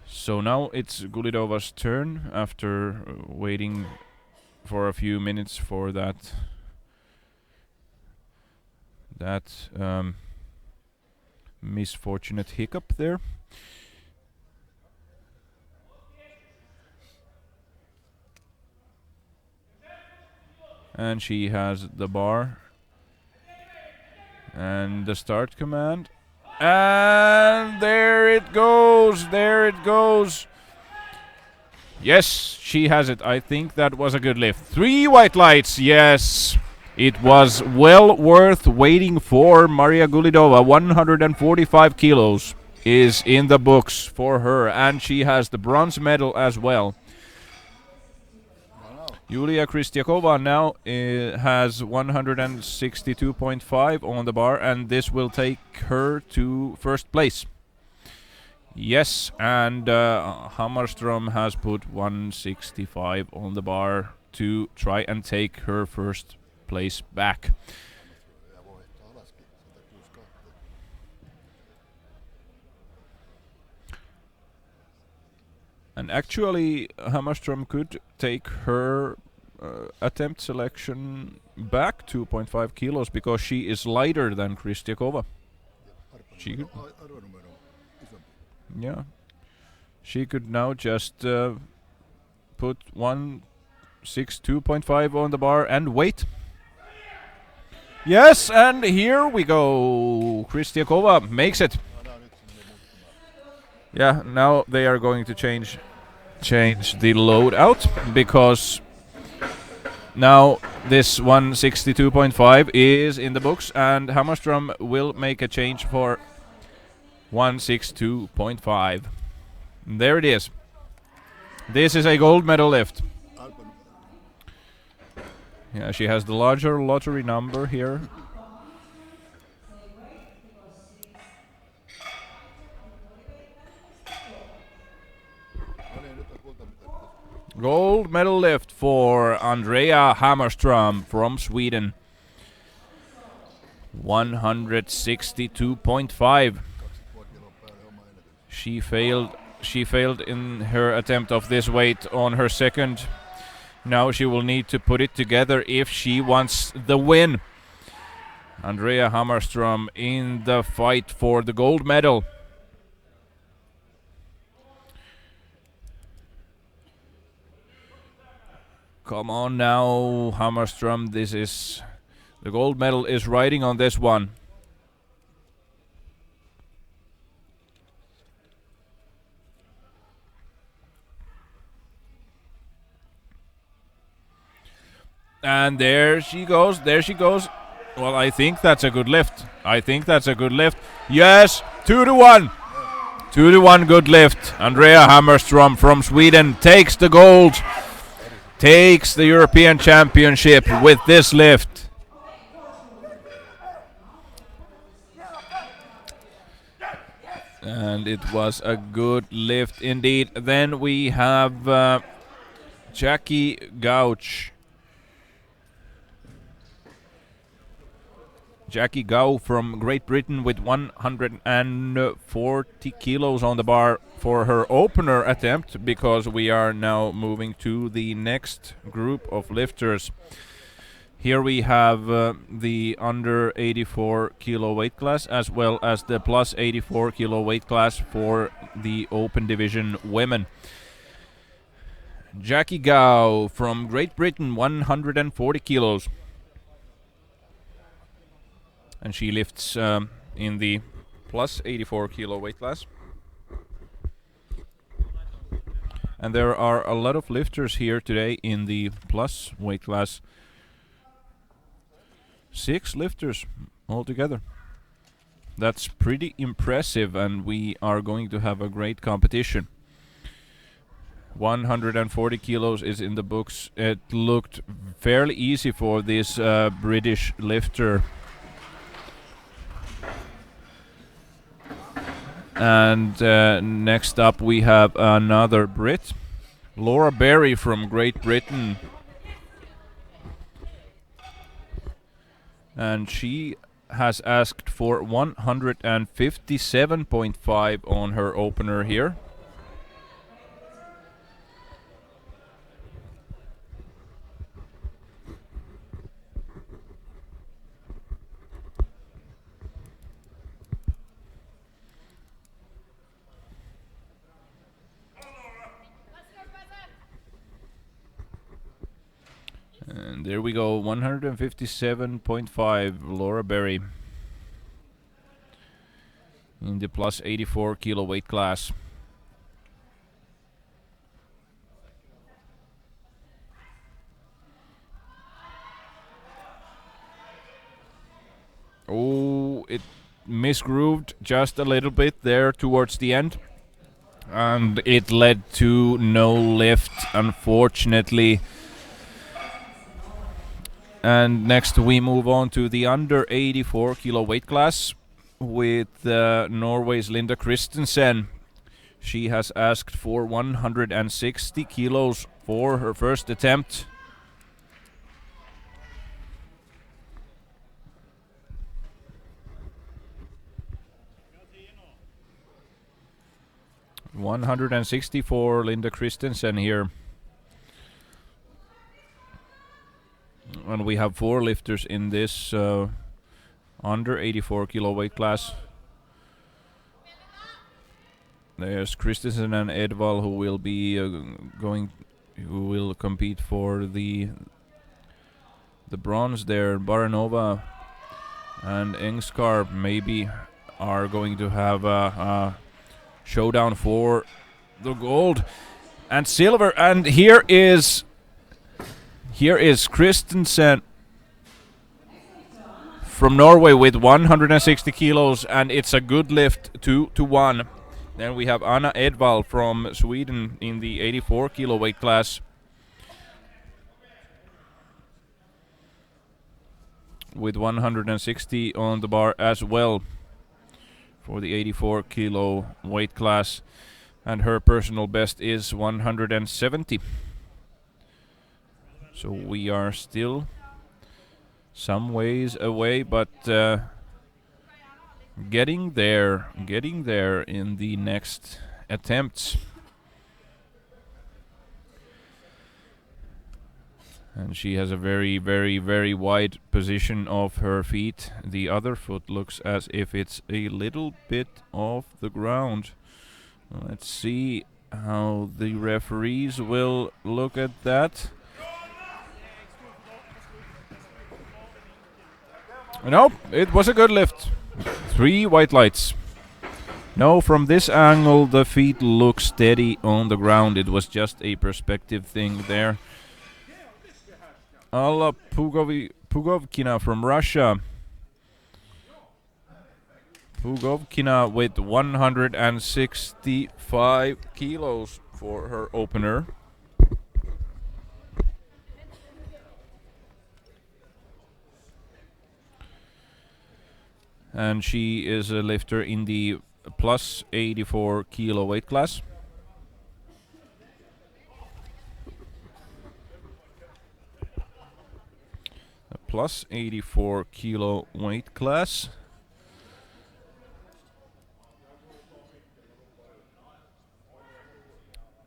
So now it's Gulidova's turn after waiting for a few minutes for that misfortunate hiccup there. And she has the bar and the start command. And there it goes, there it goes. Yes, she has it. I think that was a good lift. 3 white lights, yes. It was well worth waiting for. Maria Gulidova, 145 kilos, is in the books for her. And she has the bronze medal as well. Yulia Kristiakova now has 162.5 on the bar, and this will take her to first place. Yes, and Hammarström has put 165 on the bar to try and take her first place back. And actually, Hammarström could take her attempt selection back 2.5 kilos because she is lighter than Kristiakova. She could, yeah, she could now just put 162.5 on the bar and wait. Yes, and here we go. Kristiakova makes it. Yeah, now they are going to change the load out because now this 162.5 is in the books and Hammarström will make a change for 162.5. There it is. This is a gold medal lift. Yeah, she has the larger lottery number here. Gold medal lift for Andrea Hammarström from Sweden. 162.5. She failed in her attempt of this weight on her second. Now she will need to put it together if she wants the win. Andrea Hammarström in the fight for the gold medal. Come on now, Hammarström. This is the gold medal is riding on this one. And there she goes. There she goes. Well, I think that's a good lift. Yes, 2-1. 2-1 good lift. Andrea Hammarström from Sweden takes the gold. Takes the European Championship with this lift. And it was a good lift indeed. Then we have Jackie Gouch. Jackie Gow from Great Britain with 140 kilos on the bar for her opener attempt, because we are now moving to the next group of lifters. Here we have the under 84 kilo weight class as well as the plus 84 kilo weight class for the open division women. Jackie Gow from Great Britain, 140 kilos. And she lifts in the plus 84 kilo weight class. And there are a lot of lifters here today in the plus weight class. 6 lifters altogether. That's pretty impressive, and we are going to have a great competition. 140 kilos is in the books. It looked fairly easy for this British lifter. And next up we have another Brit, Laura Berry from Great Britain. And she has asked for 157.5 on her opener here. And there we go, 157.5, Laura Berry in the plus 84 kilo weight class. Oh, it misgrooved just a little bit there towards the end, and it led to no lift, unfortunately. And next we move on to the under 84 kilo weight class with Norway's Linda Christensen. She has asked for 160 kilos for her first attempt. $160 for Linda Christensen here. And we have 4 lifters in this under 84 kilo weight class. There's Christensen and Edvald who will be who will compete for the bronze there. Baranova and Engskarp maybe are going to have a showdown for the gold and silver. And here is Christensen from Norway with 160 kilos, and it's a good lift, 2-1. Then we have Anna Edvald from Sweden in the 84 kilo weight class with 160 on the bar as well for the 84 kilo weight class, and her personal best is 170. So we are still some ways away, but getting there in the next attempts. And she has a very, very, very wide position of her feet. The other foot looks as if it's a little bit off the ground. Let's see how the referees will look at that. No, it was a good lift. 3 white lights. No, from this angle the feet look steady on the ground. It was just a perspective thing there. Alla Pugovkina from Russia. Pugovkina with 165 kilos for her opener. And she is a lifter in the plus 84 kilo weight class. A plus 84 kilo weight class.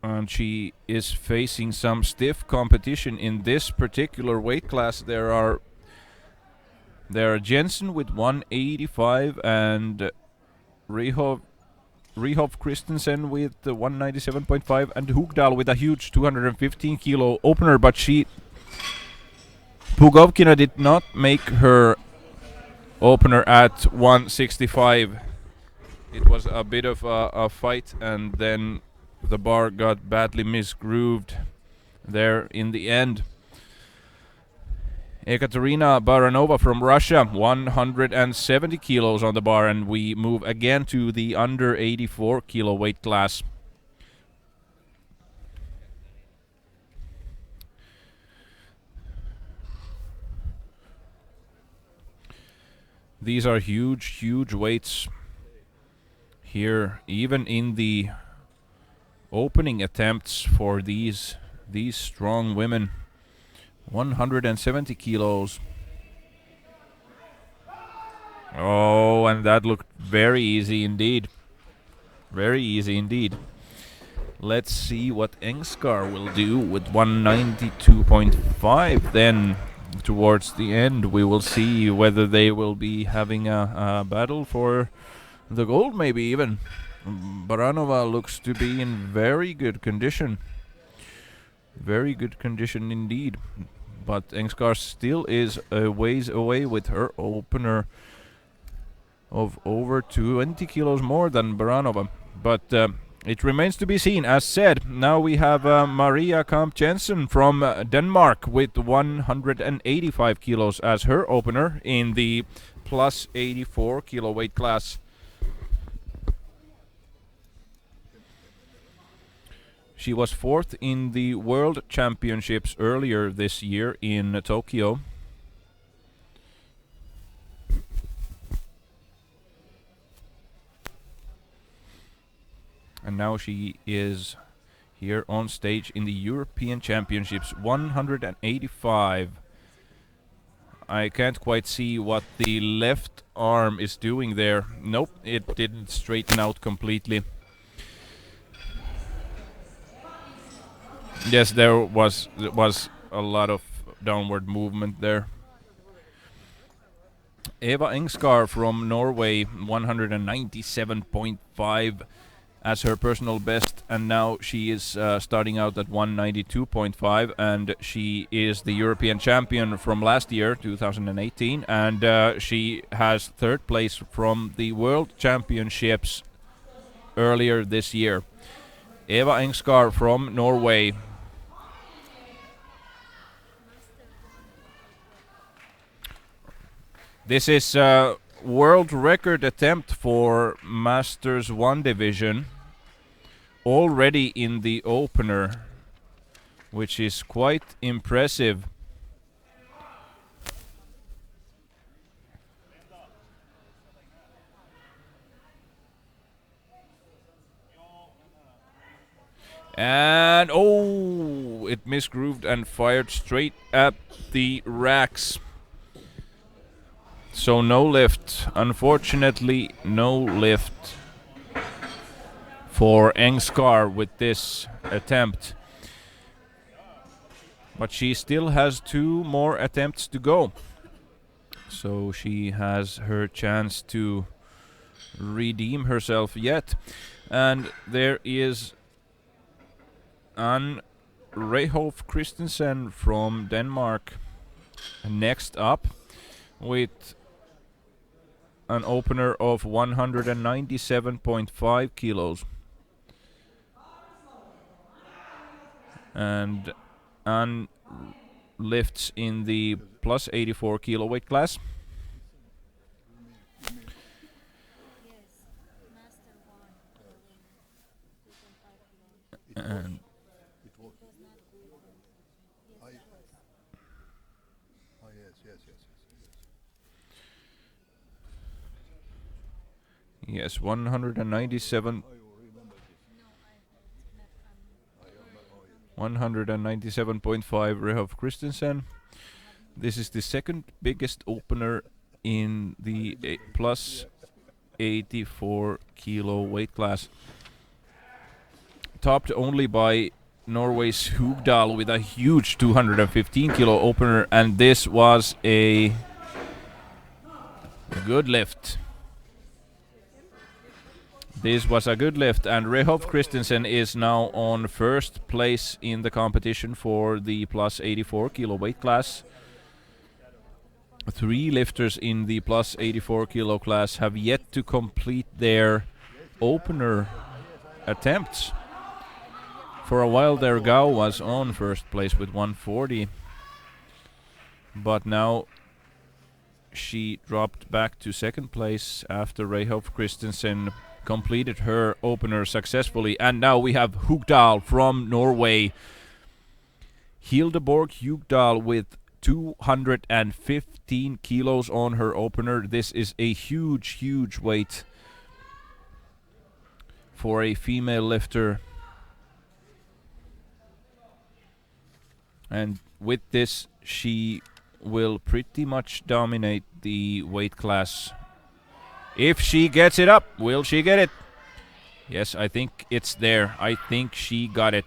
And she is facing some stiff competition in this particular weight class. There are Jensen with 185 and Rehov Christensen with 197.5 and Hugdal with a huge 215 kilo opener, but Pugovkina did not make her opener at 165. It was a bit of a fight, and then the bar got badly misgrooved there in the end. Ekaterina Baranova from Russia, 170 kilos on the bar, and we move again to the under 84 kilo weight class. These are huge weights here, even in the opening attempts for these strong women. 170 kilos. Oh, and that looked very easy indeed. Very easy indeed. Let's see what Engskar will do with 192.5 then. Towards the end, we will see whether they will be having a battle for the gold, maybe even. Baranova looks to be in very good condition. Very good condition indeed. But Engskar still is a ways away with her opener of over 20 kilos more than Baranova. But it remains to be seen. As said, now we have Maria Kamp Jensen from Denmark with 185 kilos as her opener in the plus 84 kilo weight class. She was fourth in the World Championships earlier this year in Tokyo. And now she is here on stage in the European Championships, 185. I can't quite see what the left arm is doing there. Nope, it didn't straighten out completely. Yes, there was a lot of downward movement there. Eva Engskar from Norway, 197.5 as her personal best, and now she is starting out at 192.5, and she is the European champion from last year, 2018, and she has third place from the World Championships earlier this year. Eva Engskar from Norway. This is a world record attempt for Masters 1 division already in the opener, which is quite impressive. And oh, it misgrooved and fired straight at the racks. So no lift, unfortunately no lift for Engskar with this attempt. But she still has 2 more attempts to go. So she has her chance to redeem herself yet. And there is Anne Rehof Christensen from Denmark next up with an opener of 197.5 kilos. And Anne lifts in the plus 84 kilo weight class. And yes, 197. 197.5 Rehof Christensen. This is the second biggest opener in the plus 84 kilo weight class. Topped only by Norway's Hugdal with a huge 215 kilo opener, and this was a good lift. This was a good lift, and Rehof Christensen is now on first place in the competition for the plus 84 kilo weight class. 3 lifters in the plus 84 kilo class have yet to complete their opener attempts. For a while there, Gao was on first place with 140, but now she dropped back to second place after Rayhoff Christensen completed her opener successfully. And now we have Hugdal from Norway. Hildeborg Hugdal with 215 kilos on her opener. This is a huge weight for a female lifter. And with this, she will pretty much dominate the weight class. If she gets it up, will she get it? Yes, I think it's there. I think she got it.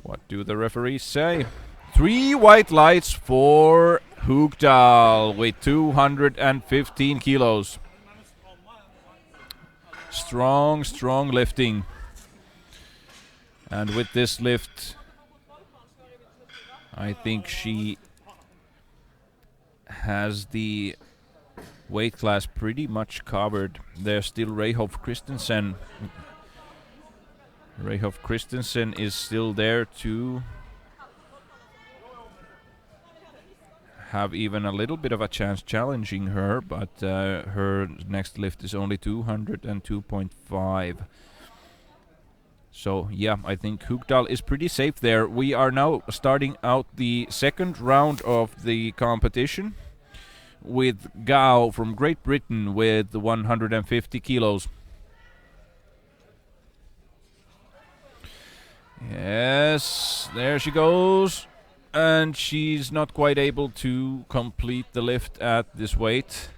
What do the referees say? 3 white lights for Hugdal with 215 kilos. Strong lifting. And with this lift, I think she has the weight class pretty much covered. There's still Rayhoff Christensen. Rayhoff Christensen is still there to have even a little bit of a chance challenging her, but her next lift is only 202.5. So yeah, I think Hugdal is pretty safe there. We are now starting out the second round of the competition with Gao from Great Britain with 150 kilos. Yes, there she goes. And she's not quite able to complete the lift at this weight.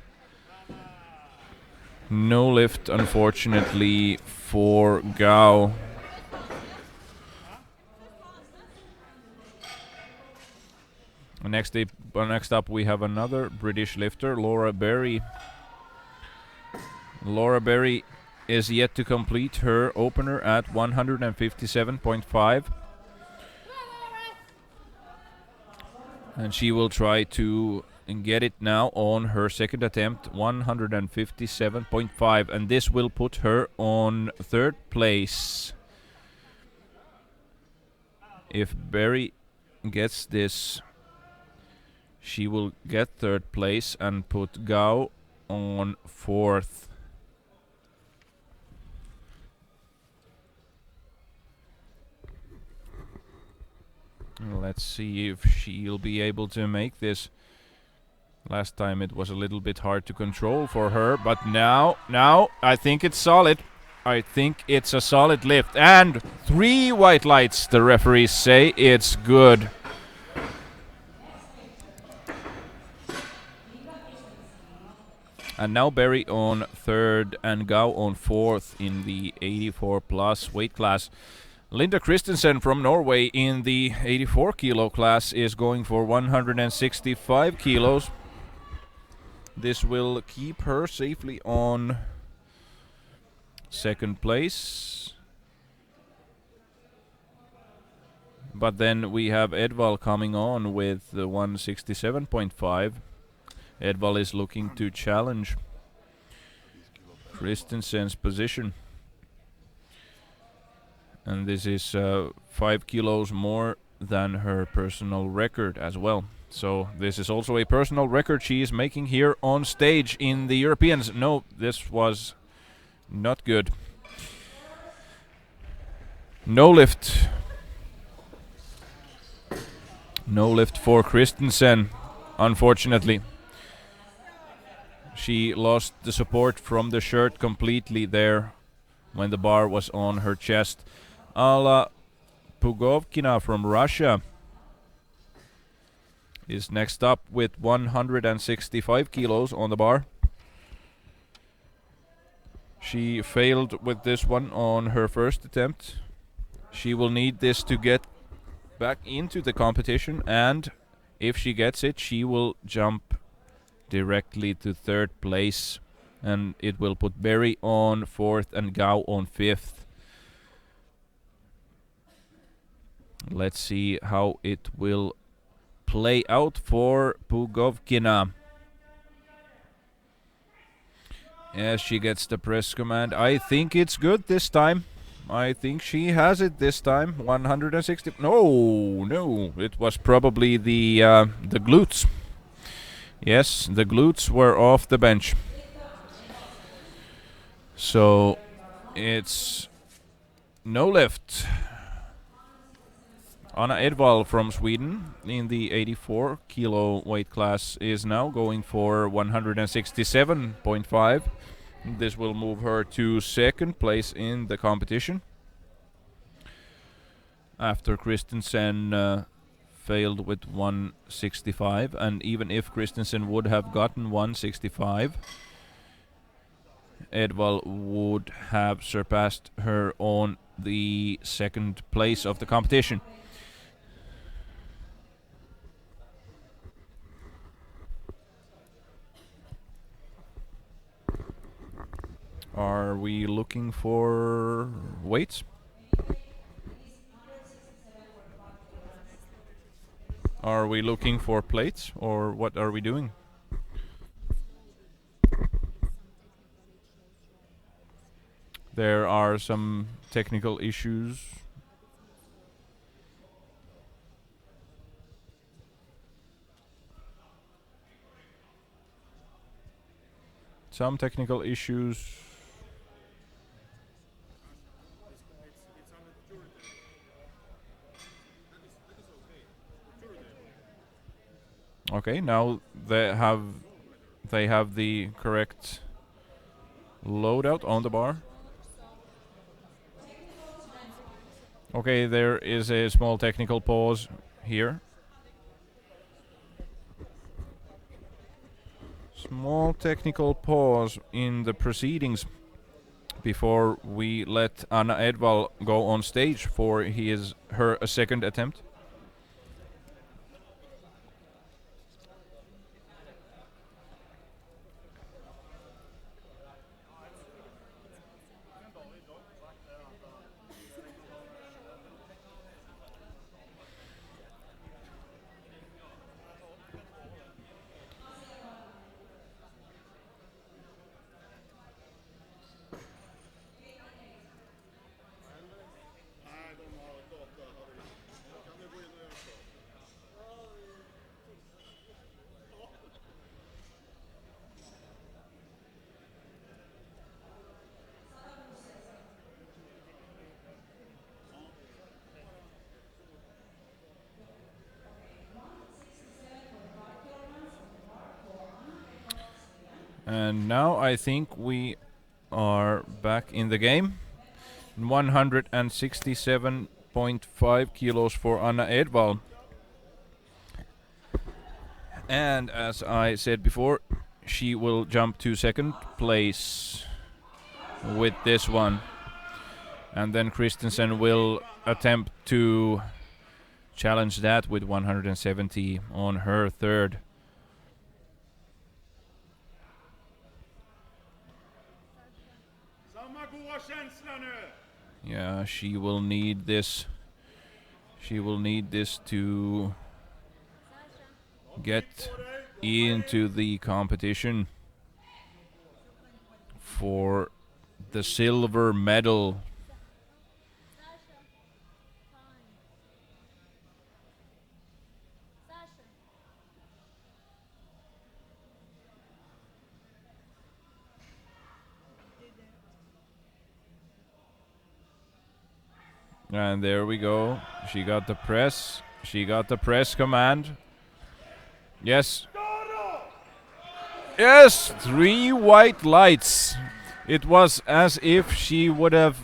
No lift, unfortunately, for Gao. Next up, we have another British lifter, Laura Berry. Laura Berry is yet to complete her opener at 157.5. And she will try to get it now on her second attempt, 157.5. And this will put her on third place. If Berry gets this, she will get third place and put Gao on fourth. Let's see if she'll be able to make this. Last time it was a little bit hard to control for her, but now I think it's solid. I think it's a solid lift. And 3 white lights, the referees say. It's good. And now Berry on third and Gao on fourth in the 84 plus weight class. Linda Christensen from Norway in the 84 kilo class is going for 165 kilos. This will keep her safely on second place. But then we have Edvald coming on with the 167.5. Edvald is looking to challenge Christensen's position. And this is 5 kilos more than her personal record as well. So this is also a personal record she is making here on stage in the Europeans. No, this was not good. No lift. No lift for Christensen, unfortunately. She lost the support from the shirt completely there when the bar was on her chest. Alla Pugovkina from Russia is next up with 165 kilos on the bar. She failed with this one on her first attempt. She will need this to get back into the competition, and if she gets it, she will jump directly to third place, and it will put Berry on fourth and Gao on fifth. Let's see how it will play out for Pugovkina. Yes, she gets the press command. I think it's good this time. I think she has it this time. 160. No, it was probably the glutes. Yes, the glutes were off the bench. So it's no lift. Anna Edvall from Sweden in the 84 kilo weight class is now going for 167.5. This will move her to second place in the competition. After Christensen failed with 165, and even if Christensen would have gotten 165, Edvall would have surpassed her on the second place of the competition. Are we looking for weights? Are we looking for plates, or what are we doing? There are some technical issues. Some technical issues. Okay, now they have the correct loadout on the bar. Okay, there is a small technical pause here. Small technical pause in the proceedings before we let Anna Edvall go on stage for her second attempt. And now I think we are back in the game. 167.5 kilos for Anna Edvall. And as I said before, she will jump to second place with this one. And then Christensen will attempt to challenge that with 170 on her third. Yeah, she will need this. She will need this to get into the competition for the silver medal. And there we go. She got the press. She got the press command. Yes. Yes! 3 white lights. It was as if she would have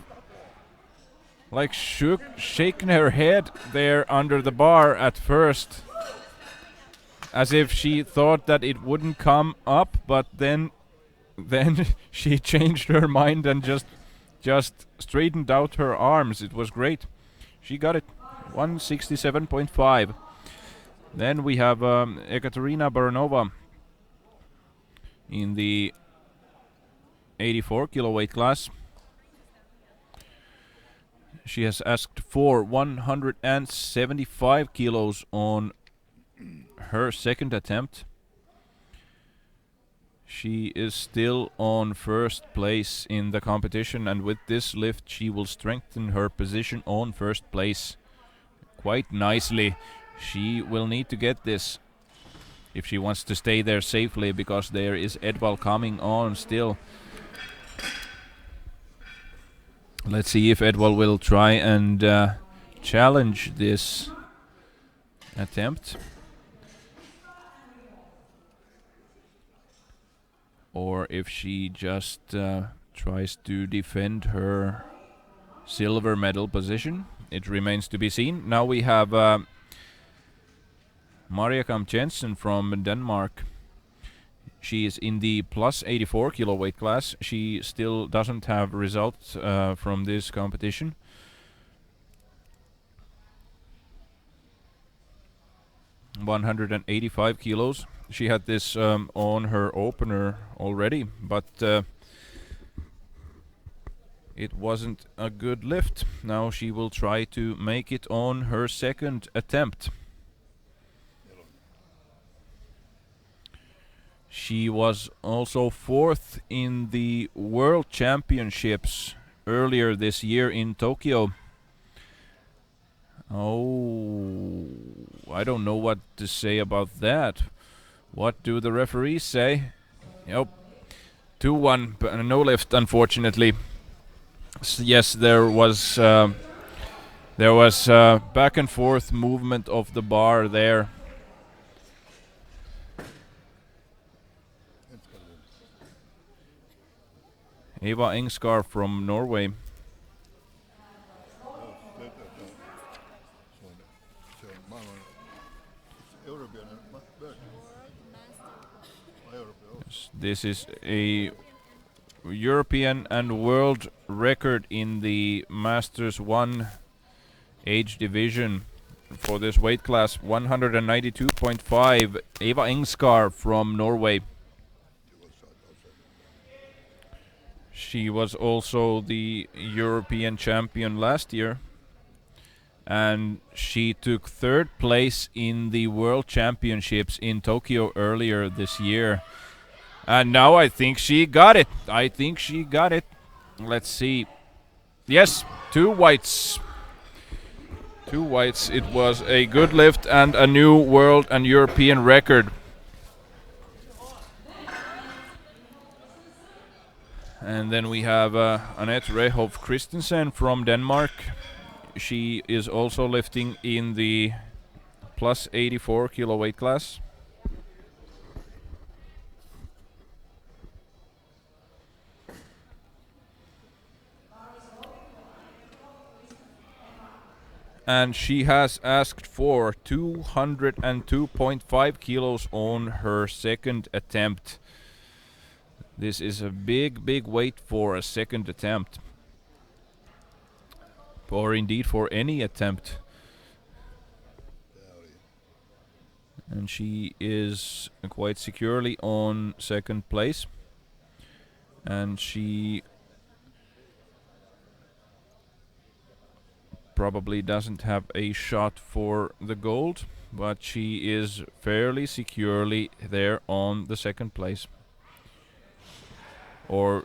shaken her head there under the bar at first. As if she thought that it wouldn't come up, but then she changed her mind and just straightened out her arms. It was great. She got it. 167.5. Then we have Ekaterina Baranova in the 84 kilo weight class. She has asked for 175 kilos on her second attempt. She is still on first place in the competition, and with this lift she will strengthen her position on first place quite nicely. She will need to get this if she wants to stay there safely, because there is Edvald coming on still. Let's see if Edvald will try and challenge this attempt, or if she just tries to defend her silver medal position. It remains to be seen. Now we have Maria Kamp Jensen from Denmark. She is in the plus 84 kilo weight class. She still doesn't have results from this competition. ...185 kilos. She had this on her opener already, but it wasn't a good lift. Now she will try to make it on her second attempt. She was also fourth in the World Championships earlier this year in Tokyo. Oh, I don't know what to say about that. What do the referees say? Yep, 2-1, but no lift, unfortunately. Yes, there was back and forth movement of the bar there. Eva Engskar from Norway. This is a European and world record in the Masters 1 age division for this weight class. 192.5. Eva Engskar from Norway. She was also the European champion last year, and she took third place in the World Championships in Tokyo earlier this year. And now I think she got it. Let's see. Yes, 2 whites. 2 whites. It was a good lift and a new world and European record. And then we have Annette Rehov Christensen from Denmark. She is also lifting in the plus 84 kilo weight class. And she has asked for 202.5 kilos on her second attempt. This is a big weight for a second attempt. Or indeed for any attempt. And she is quite securely on second place. And she probably doesn't have a shot for the gold, but she is fairly securely there on the second place. Or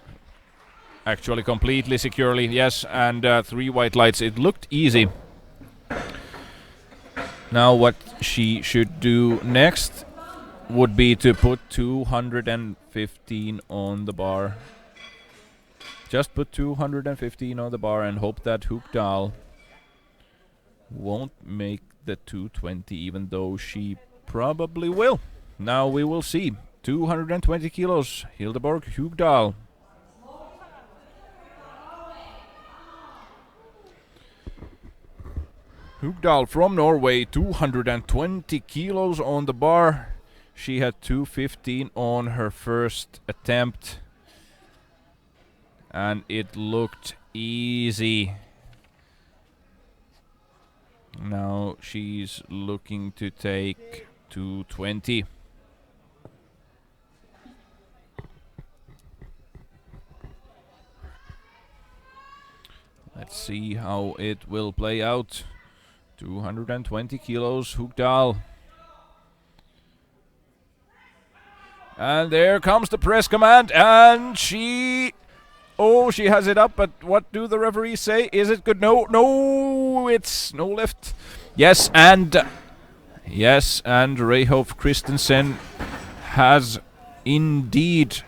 actually completely securely, yes, and 3 white lights. It looked easy. Now what she should do next would be to put 215 on the bar. Just put 215 on the bar and hope that Hookdal won't make the 220, even though she probably will. Now we will see. 220 kilos, Hildeborg Hookdal. Hookdal from Norway, 220 kilos on the bar. She had 215 on her first attempt. And it looked easy. Now she's looking to take 220. Let's see how it will play out. 220 kilos, Hookdal. And there comes the press command, and she has it up, but what do the referees say? Is it good? No, it's no lift. Yes, and Rehov Christensen has indeed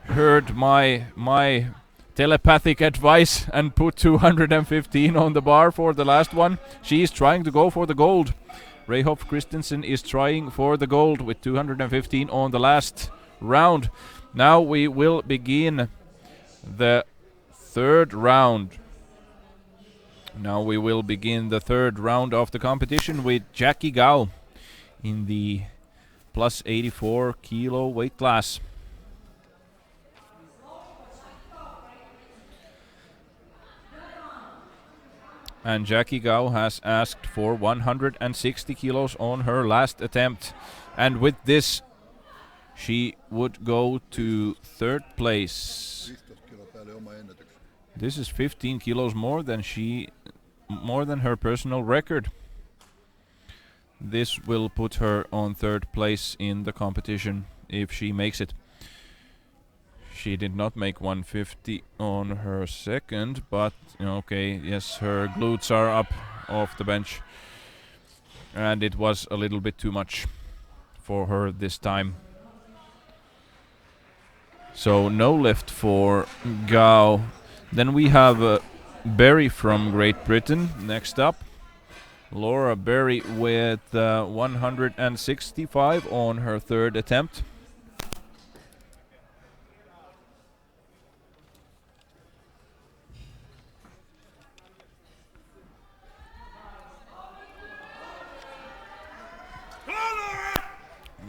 heard my telepathic advice and put 215 on the bar for the last one. She is trying to go for the gold. Rehov Christensen is trying for the gold with 215 on the last round. Now we will begin the third round. Now we will begin the third round of the competition with Jackie Gao in the plus 84 kilo weight class. And Jackie Gao has asked for 160 kilos on her last attempt. And with this, she would go to third place. This is 15 kilos more than her personal record. This will put her on third place in the competition if she makes it. She did not make 150 on her second, but okay, yes, her glutes are up off the bench. And it was a little bit too much for her this time. So no lift for Gao. Then we have Berry from Great Britain next up. Laura Berry with 165 on her third attempt.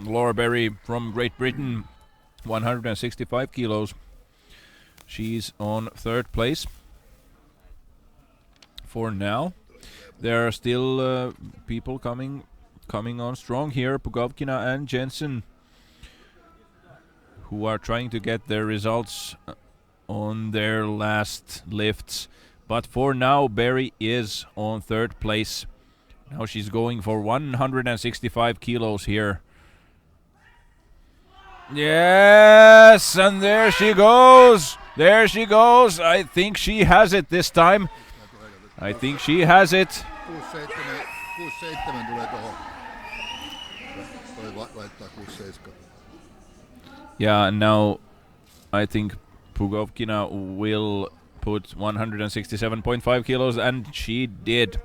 Laura Berry from Great Britain, 165 kilos. She's on third place for now. There are still people coming on strong here. Pugovkina and Jensen, who are trying to get their results on their last lifts. But for now, Berry is on third place. Now she's going for 165 kilos here. Yes, and there she goes. There she goes. I think she has it this time. I think she has it. 6-7 tulee tuohon. Toi laittaa 6-7. Yeah, now I think Pugovkina will put 167.5 kilos, and she did.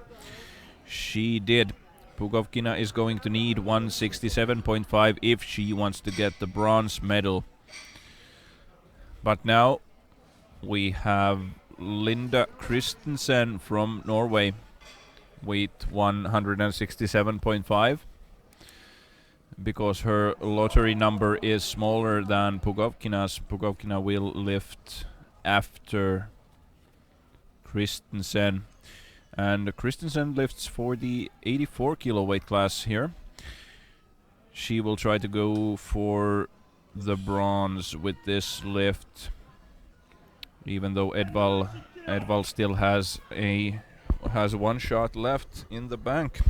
She did. Pugovkina is going to need 167.5 if she wants to get the bronze medal. But now we have Linda Christensen from Norway with 167.5 because her lottery number is smaller than Pugovkina's. Pugovkina will lift after Christensen. And Christensen lifts for the 84 kilo weight class here. She will try to go for the bronze with this lift, even though Edvald still has one shot left in the bank.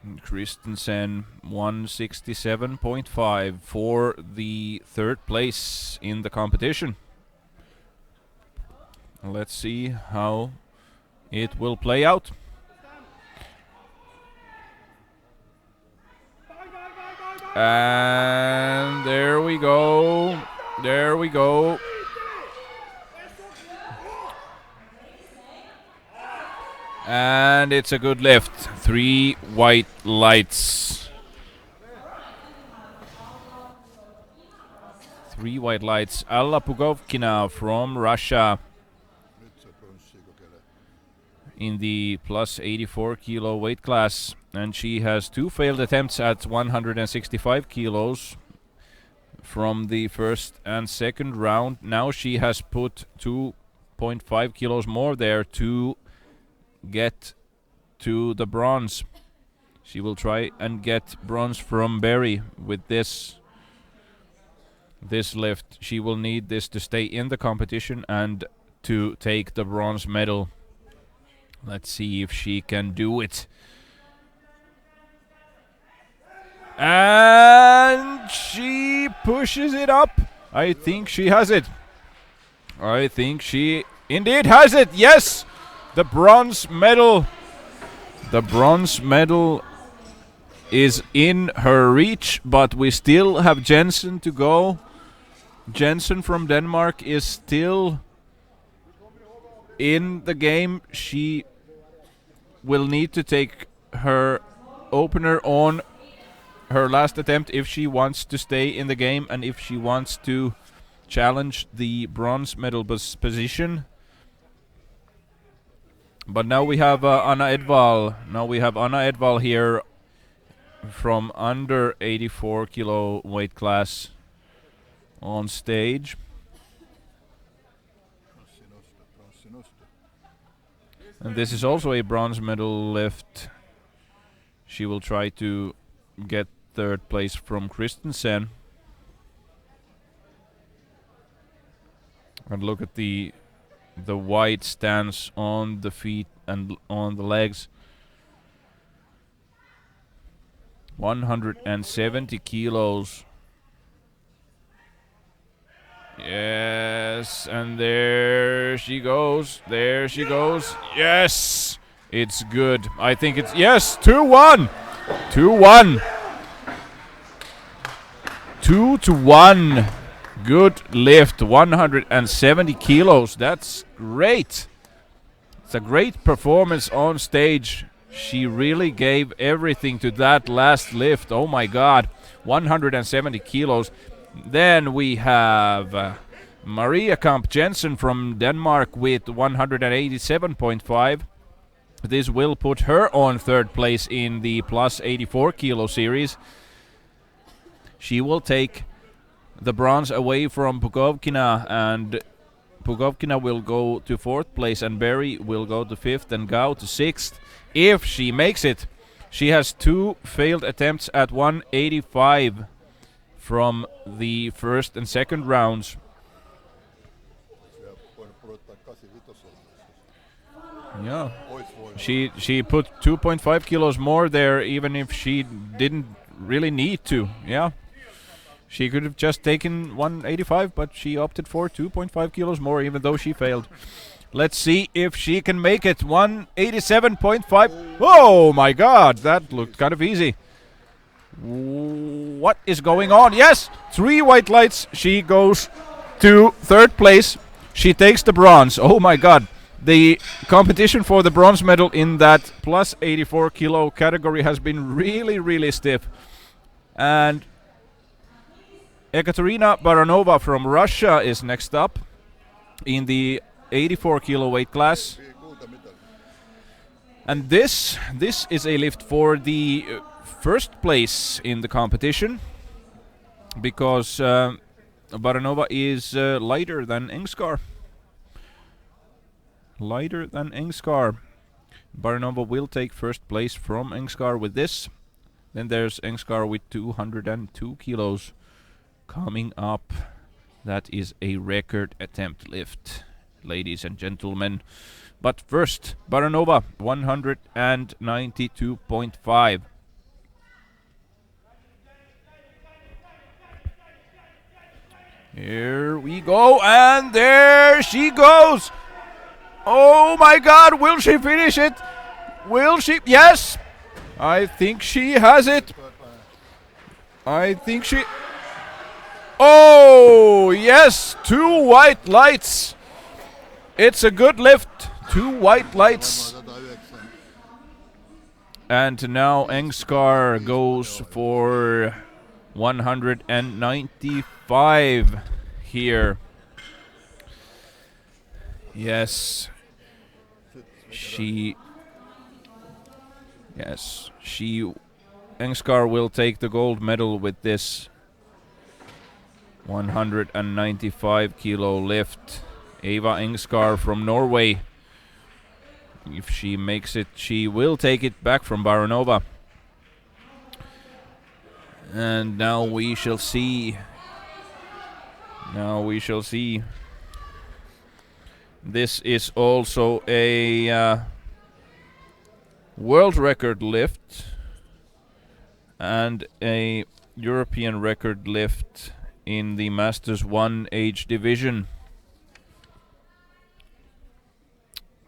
And Christensen 167.5 for the third place in the competition. Let's see how it will play out. And there we go. There we go. And it's a good lift. 3 white lights. 3 white lights. Alla Pugovkina from Russia in the plus 84 kilo weight class, and she has 2 failed attempts at 165 kilos from the first and second round. Now she has put 2.5 kilos more there to get to the bronze. She will try and get bronze from Berry with this lift. She will need this to stay in the competition and to take the bronze medal. Let's see if she can do it. And she pushes it up. I think she has it. I think she indeed has it. Yes! The bronze medal. The bronze medal is in her reach, but we still have Jensen to go. Jensen from Denmark is still in the game. She will need to take her opener on her last attempt if she wants to stay in the game and if she wants to challenge the bronze medal position. But now we have Anna Edvall. Now we have Anna Edvall here from under 84 kilo weight class on stage. And this is also a bronze medal lift. She will try to get third place from Christensen. And look at the wide stance on the feet and on the legs. 170 kilos. Yes, and there she goes. There she goes. Yes! It's good. I think it's... Yes! 2-1! 2-1. 2-1. Good lift. 170 kilos. That's great. It's a great performance on stage. She really gave everything to that last lift. Oh my God. 170 kilos. Then we have Maria Kamp Jensen from Denmark with 187.5. This will put her on third place in the plus 84 kilo series. She will take the bronze away from Pugovkina, and Pugovkina will go to fourth place, and Berry will go to fifth, and Gao to sixth. If she makes it, she has 2 failed attempts at 185 from the first and second rounds. Yeah, she put 2.5 kilos more there, even if she didn't really need to. Yeah, she could have just taken 185, but she opted for 2.5 kilos more, even though she failed. Let's see if she can make it. 187.5. Oh my God, that looked kind of easy. What is going on? Yes, 3 white lights. She goes to third place. She takes the bronze. Oh my God. The competition for the bronze medal in that plus 84 kilo category has been really, really stiff. And Ekaterina Baranova from Russia is next up in the 84 kilo weight class. And this is a lift for the first place in the competition, because Baranova is lighter than Engskar. Lighter than Engskar. Baranova will take first place from Engskar with this. Then there's Engskar with 202 kilos coming up. That is a record attempt lift, ladies and gentlemen. But first, Baranova, 192.5. Here we go, and there she goes. Oh my God, will she finish it? Will she? Yes! I think she has it. I think she... Oh, yes! 2 white lights. It's a good lift. 2 white lights. And now Engskar goes for 195 here. Yes. Engskar will take the gold medal with this 195 kilo lift. Eva Engskar from Norway. If she makes it, she will take it back from Baranova. And now we shall see. Now we shall see. This is also a world record lift. and a European record lift in the Masters 1 age division.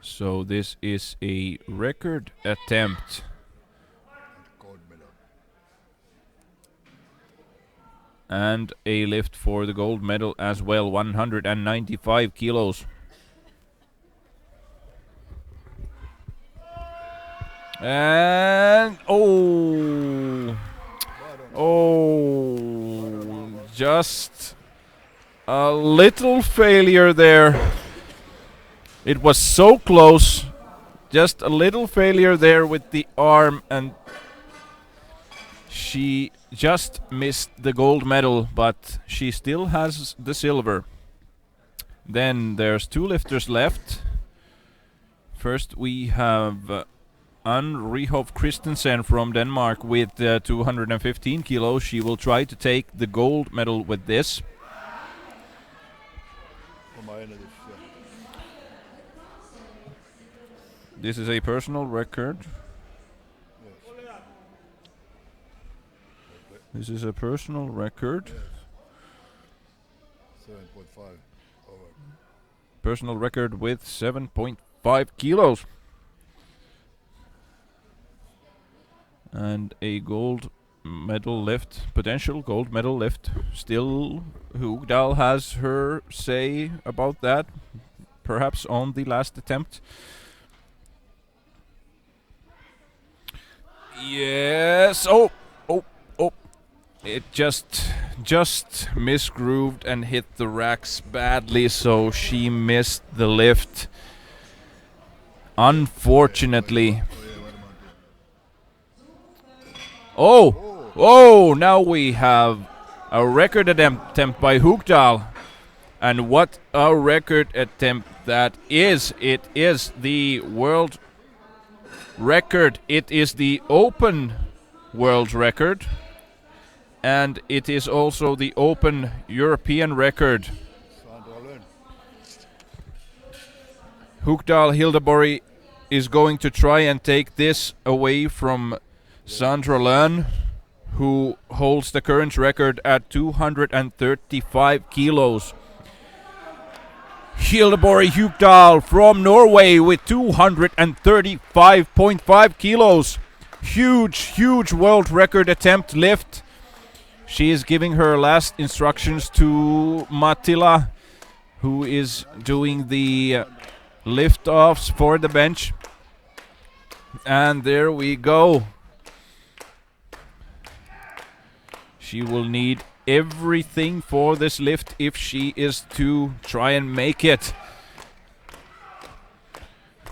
So this is a record attempt. Gold medal. And a lift for the gold medal as well, 195 kilos. And just a little failure there. It was so close. Just a little failure there with the arm, and she just missed the gold medal, but she still has the silver. Then there's 2 lifters left. First we have Ann Rihov Christensen from Denmark with 215 kilos. She will try to take the gold medal with this. Oma ennätys. This is a personal record. This is a personal record. 7.5 over. Personal record with 7.5 kilos. And a gold medal lift, potential gold medal lift. Still, Hugdal has her say about that, perhaps on the last attempt. Yes. Oh. It just misgrooved and hit the racks badly, so she missed the lift. Unfortunately. Now we have a record attempt by Hugdal. And what a record attempt that is. It is the world record. It is the open world record. And it is also the open European record. Hugdal Hildeborg is going to try and take this away from Sandra Löhn, who holds the current record at 235 kilos. Hildeborg Hugdal from Norway with 235.5 kilos. Huge world record attempt lift. She is giving her last instructions to Mattila, who is doing the lift-offs for the bench. And there we go. She will need everything for this lift if she is to try and make it.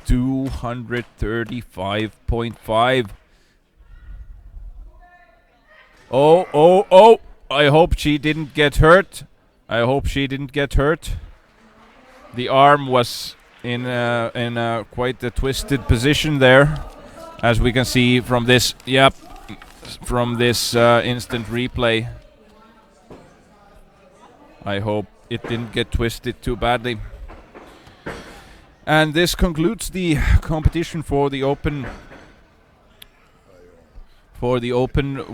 235.5. Oh. I hope she didn't get hurt. The arm was in quite a twisted position there, as we can see from this. Yep, from this instant replay. I hope it didn't get twisted too badly. And this concludes the competition for the open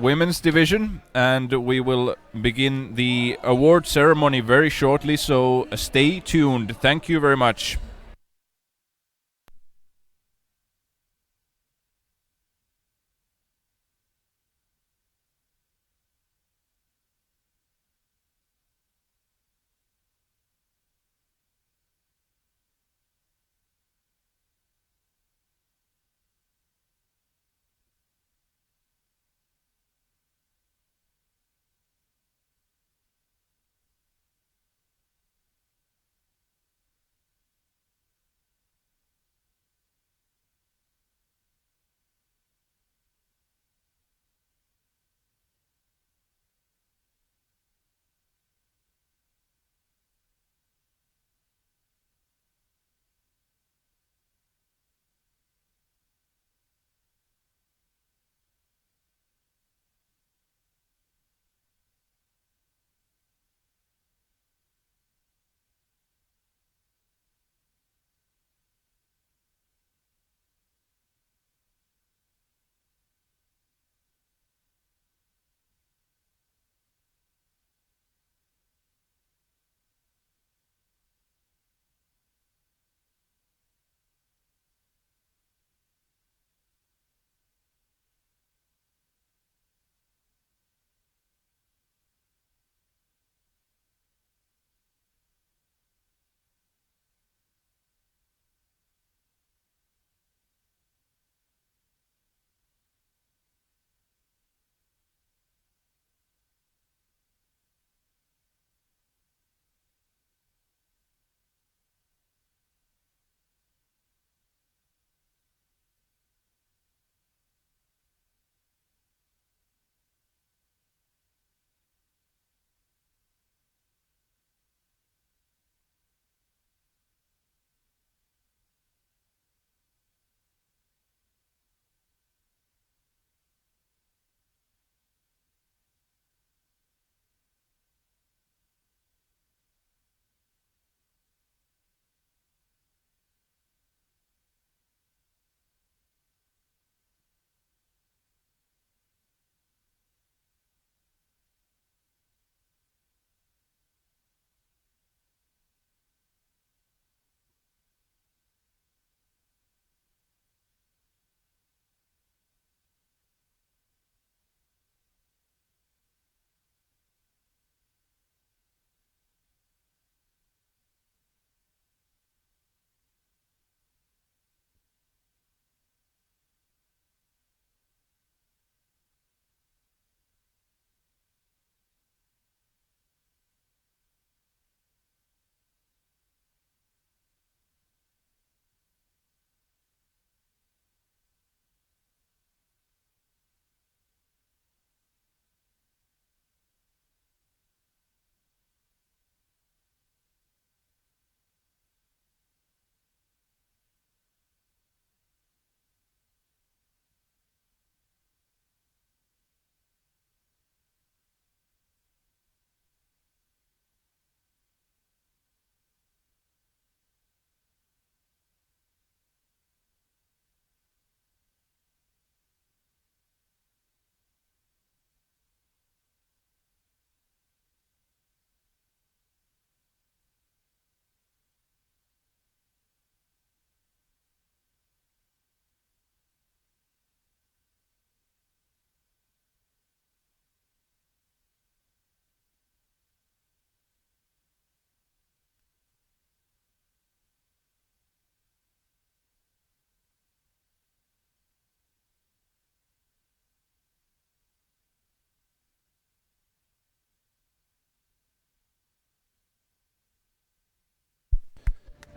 women's division, and we will begin the award ceremony very shortly, so stay tuned. Thank you very much.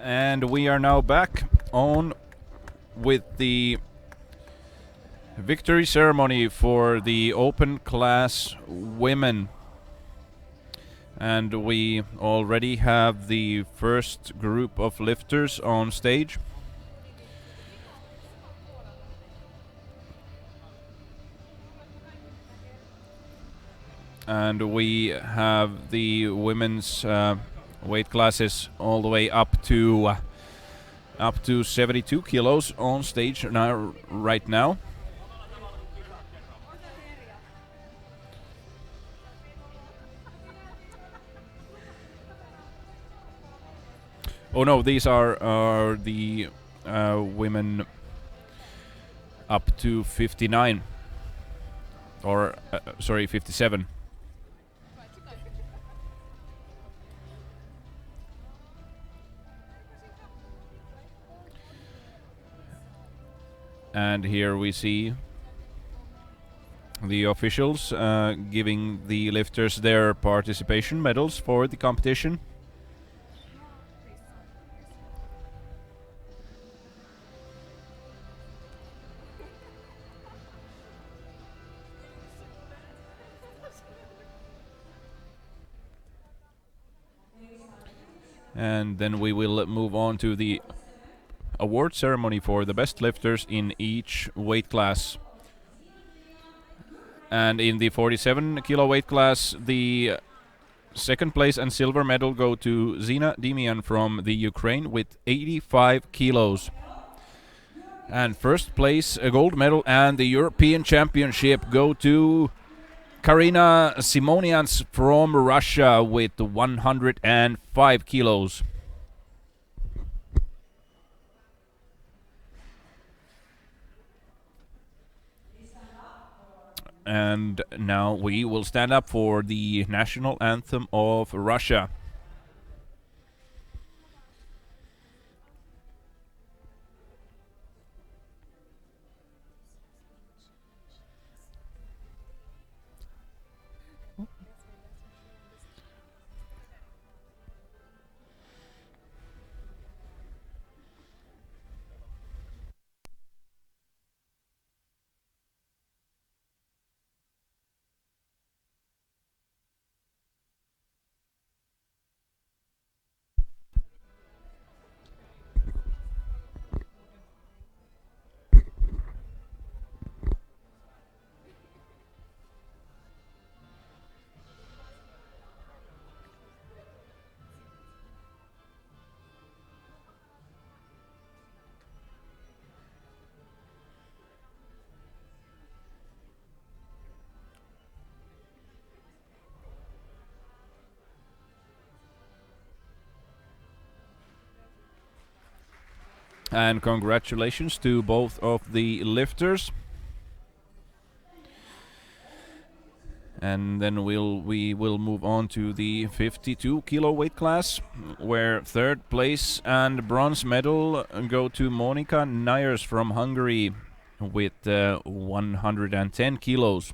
And we are now back on with the victory ceremony for the open class women. And we already have the first group of lifters on stage. And we have the women's weight classes all the way up to 72 kilos on stage right now. Oh no, these are the women up to 59. Or, sorry, 57. And here we see the officials giving the lifters their participation medals for the competition. And then we will move on to the award ceremony for the best lifters in each weight class. And in the 47 kilo weight class, the second place and silver medal go to Zina Dimian from the Ukraine with 85 kilos. And first place, a gold medal and the European Championship go to Karina Simonians from Russia with 105 kilos. And now we will stand up for the national anthem of Russia. And congratulations to both of the lifters. And then we will move on to the 52 kilo weight class, where third place and bronze medal go to Monika Nyers from Hungary with 110 kilos.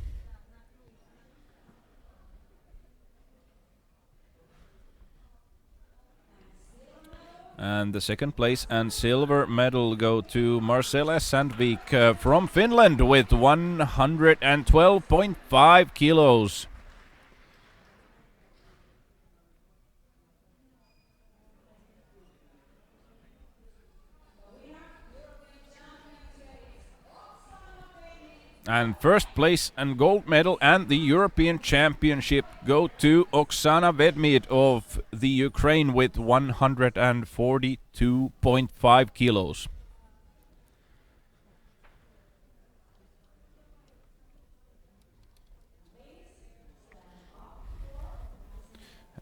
And the second place and silver medal go to Marcela Sandvik from Finland with 112.5 kilos. And first place and gold medal and the European Championship go to Oksana Vedmid of the Ukraine with 142.5 kilos.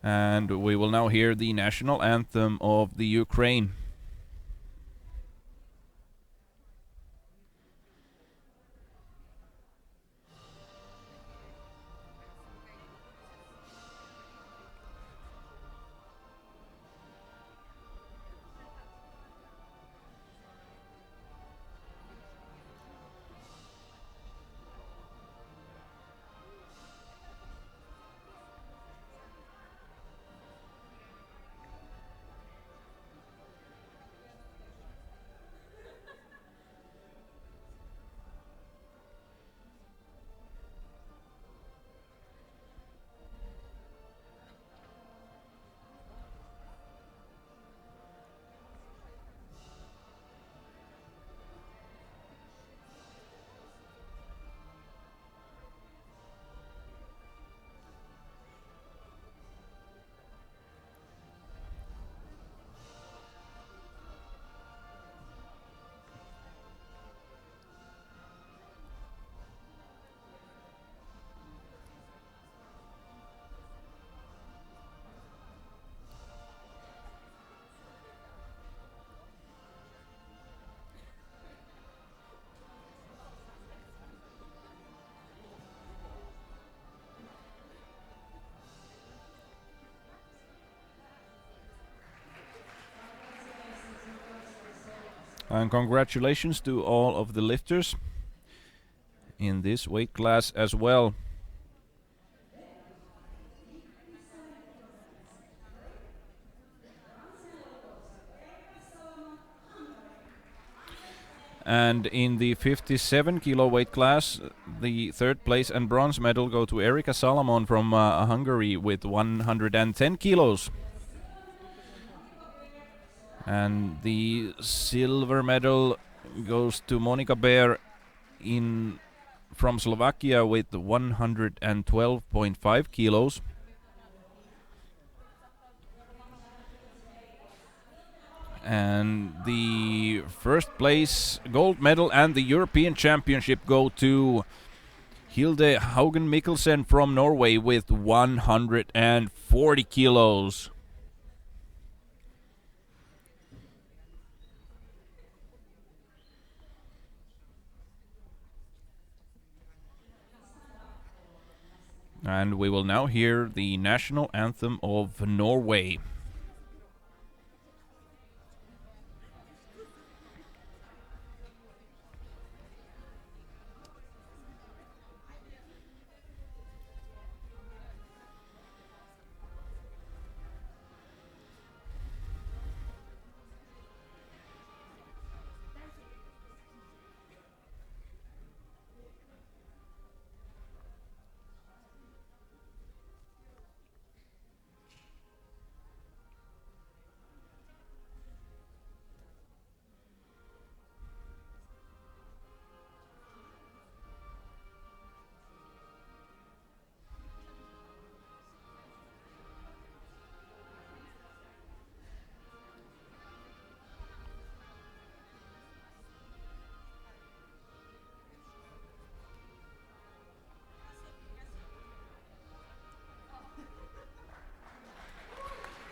And we will now hear the national anthem of the Ukraine. And congratulations to all of the lifters in this weight class as well. And in the 57 kilo weight class, the third place and bronze medal go to Erika Salomon from Hungary with 110 kilos. And the silver medal goes to Monika Beer from Slovakia with 112.5 kilos. And the first place gold medal and the European Championship go to Hilde Haugen Mikkelsen from Norway with 140 kilos. And we will now hear the national anthem of Norway.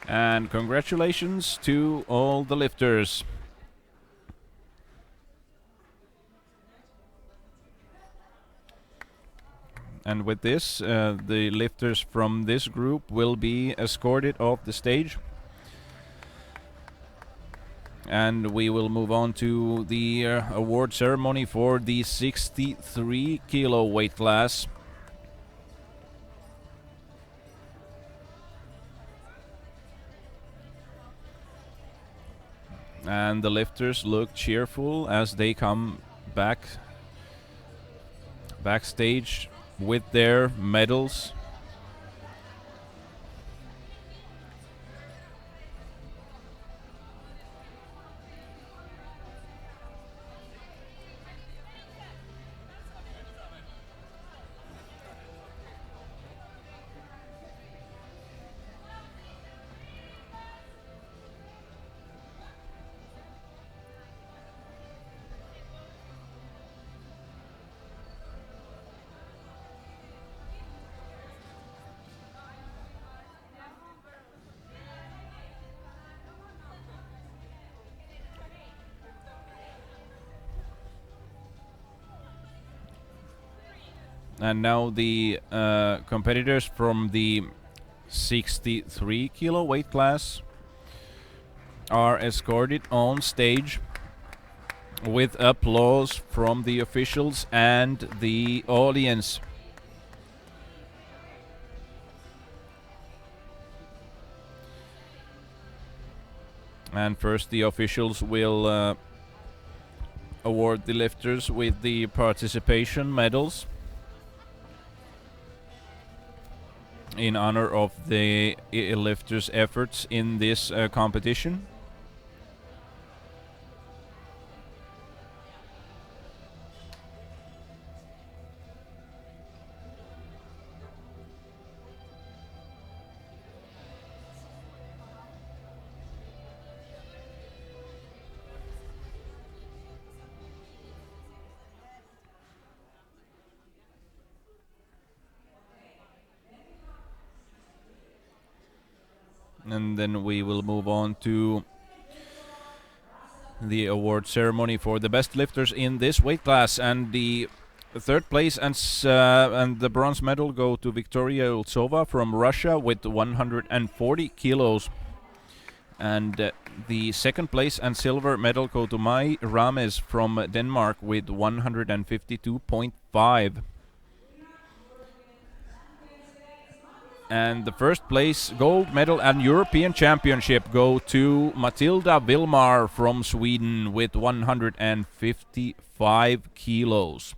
And congratulations to all the lifters. And with this, the lifters from this group will be escorted off the stage. And we will move on to the award ceremony for the 63 kilo weight class. And the lifters look cheerful as they come backstage with their medals. And now the competitors from the 63 kilo weight class are escorted on stage with applause from the officials and the audience. And first the officials will award the lifters with the participation medals in honor of the lifters' efforts in this competition. And then we will move on to the award ceremony for the best lifters in this weight class. And the third place and the bronze medal go to Victoria Ultsova from Russia with 140 kilos. And the second place and silver medal go to Mai Rames from Denmark with 152.5. And the first place gold medal and European Championship go to Matilda Vilmar from Sweden with 155 kilos.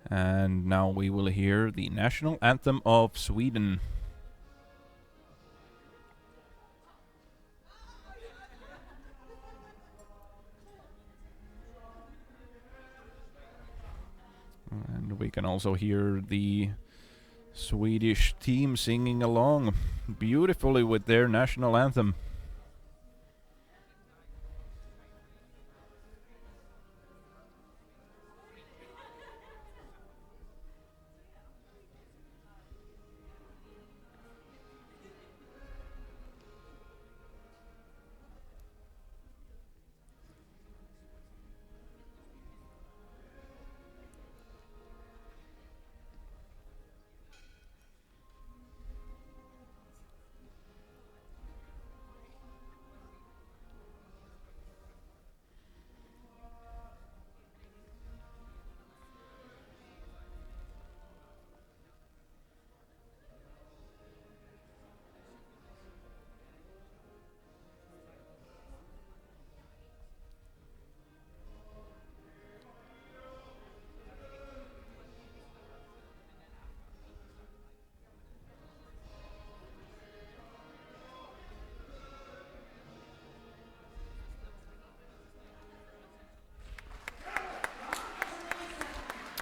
And now we will hear the national anthem of Sweden. And we can also hear the Swedish team singing along beautifully with their national anthem.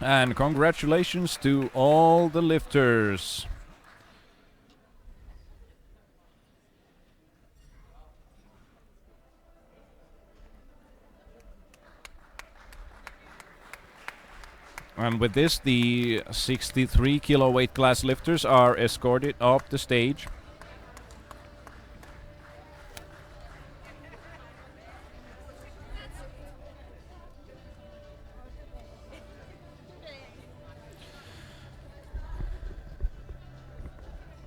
And congratulations to all the lifters. And with this, the 63 kilo weight class lifters are escorted off the stage.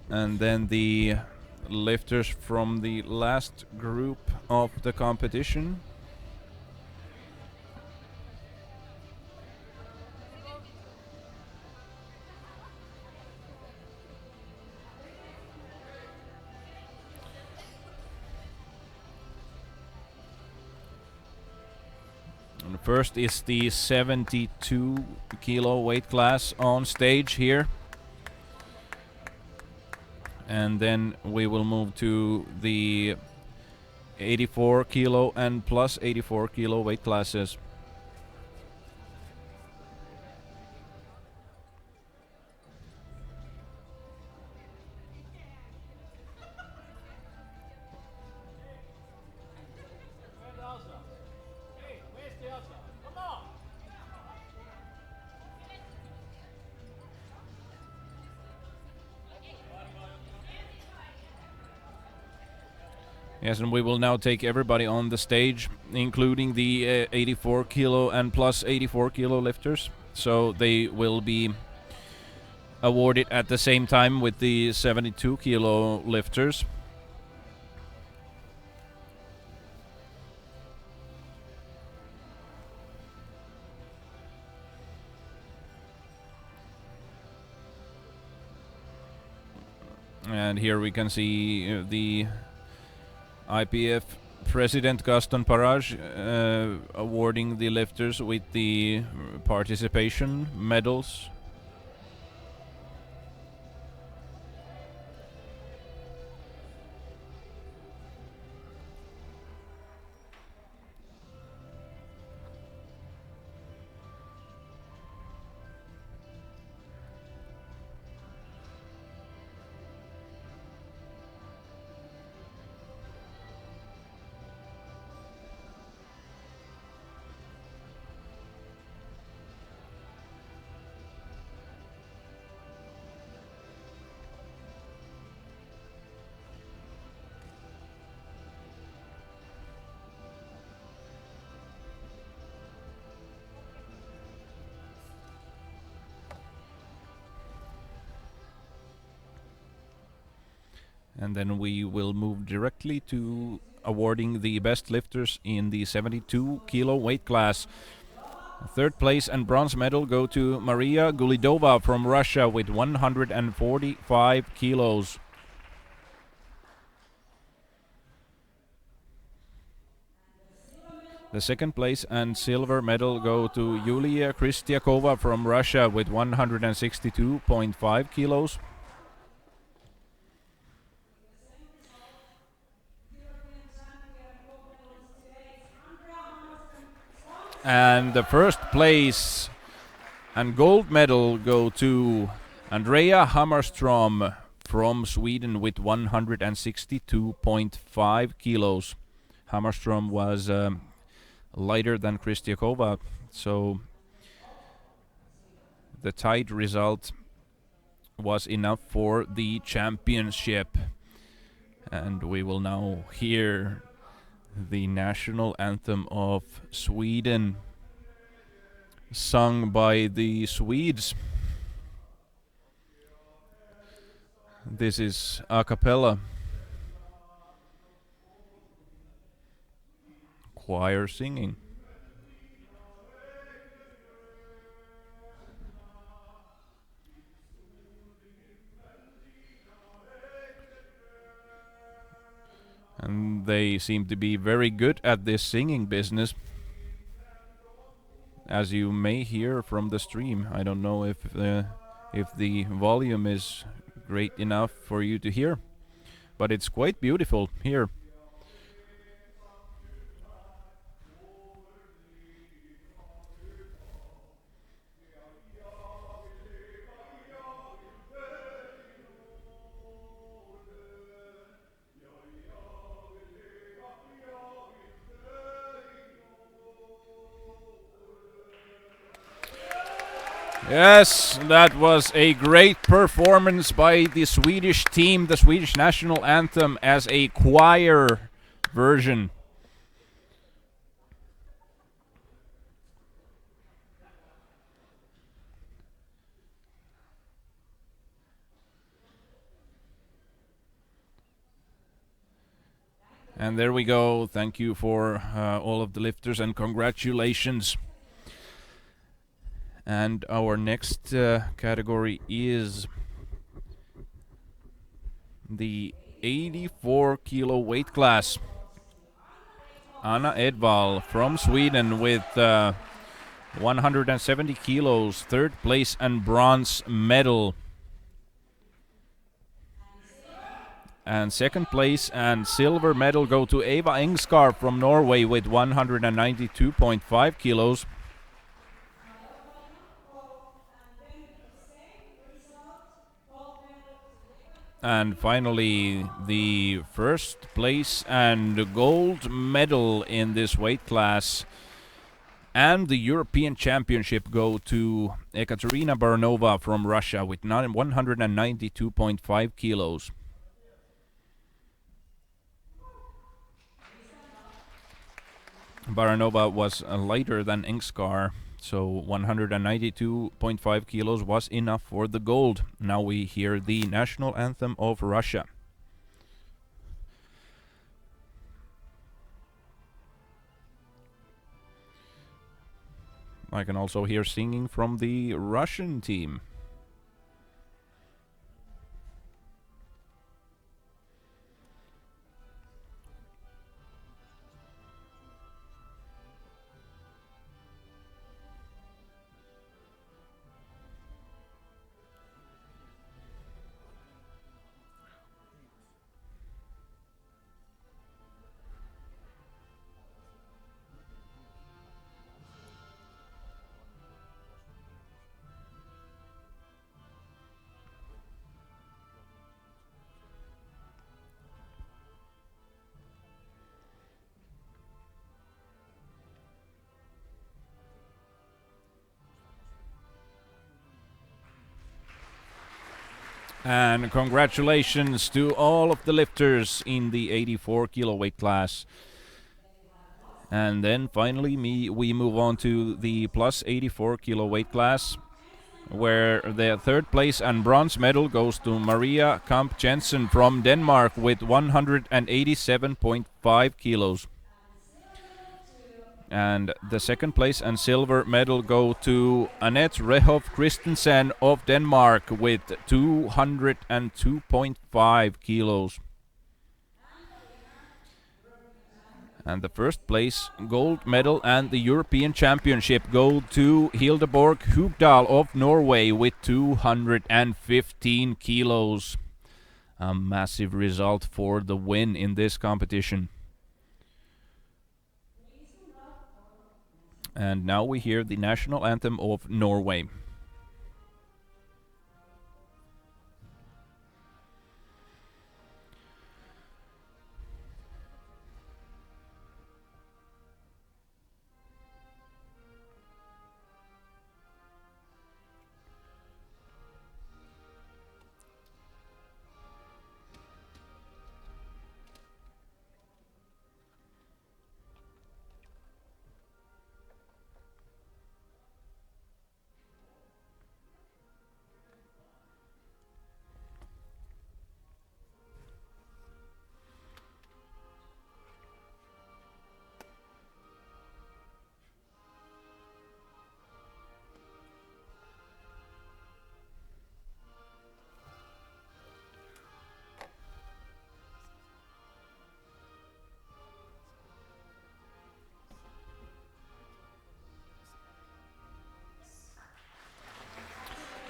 And then the lifters from the last group of the competition. And first is the 72 kilo weight class on stage here. And then we will move to the 84 kilo and plus 84 kilo weight classes. Yes, and we will now take everybody on the stage, including the 84 kilo and plus 84 kilo lifters. So they will be awarded at the same time with the 72 kilo lifters. And here we can see the IPF President Gaston Parage awarding the lifters with the participation medals. And then we will move directly to awarding the best lifters in the 72 kilo weight class. Third place and bronze medal go to Maria Gulidova from Russia with 145 kilos. The second place and silver medal go to Yulia Kristiakova from Russia with 162.5 kilos. And the first place and gold medal go to Andrea Hammarström from Sweden with 162.5 kilos. Hammarström was lighter than Kristiakova, so the tied result was enough for the championship. And we will now hear the national anthem of Sweden, sung by the Swedes. This is a cappella. Choir singing. And they seem to be very good at this singing business, as you may hear from the stream. I don't know if the volume is great enough for you to hear, but it's quite beautiful here. Yes, that was a great performance by the Swedish team, the Swedish national anthem as a choir version. And there we go. Thank you for all of the lifters and congratulations. And our next category is the 84 kilo weight class. Anna Edvall from Sweden with 170 kilos, third place and bronze medal. And second place and silver medal go to Eva Engskar from Norway with 192.5 kilos. And finally, the first place and gold medal in this weight class and the European Championship go to Ekaterina Baranova from Russia with 192.5 kilos. Baranova was lighter than Engskar, so 192.5 kilos was enough for the gold. Now we hear the national anthem of Russia. I can also hear singing from the Russian team. And congratulations to all of the lifters in the 84 kilo weight class. And then finally we move on to the plus 84 kilo weight class. where the third place and bronze medal goes to Maria Kamp Jensen from Denmark with 187.5 kilos. And the second place and silver medal go to Annette Rehov Christensen of Denmark with 202.5 kilos. And the first place gold medal and the European Championship go to Hildeborg Hugdal of Norway with 215 kilos. A massive result for the win in this competition. And now we hear the national anthem of Norway.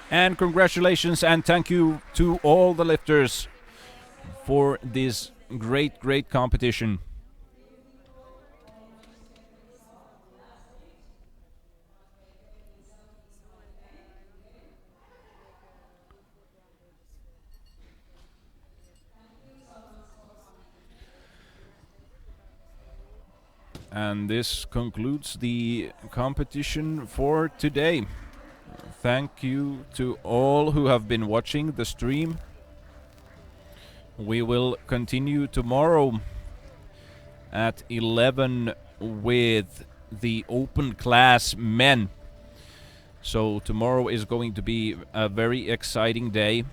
And congratulations and thank you to all the lifters for this great competition. And this concludes the competition for today. Thank you to all who have been watching the stream. We will continue tomorrow at 11 with the open class men. So tomorrow is going to be a very exciting day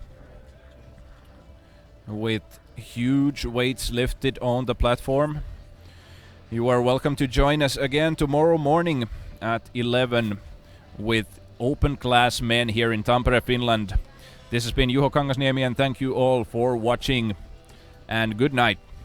with huge weights lifted on the platform. You are welcome to join us again tomorrow morning at 11 with open class men here in Tampere, Finland. This has been Juho Kangasniemi and thank you all for watching and good night.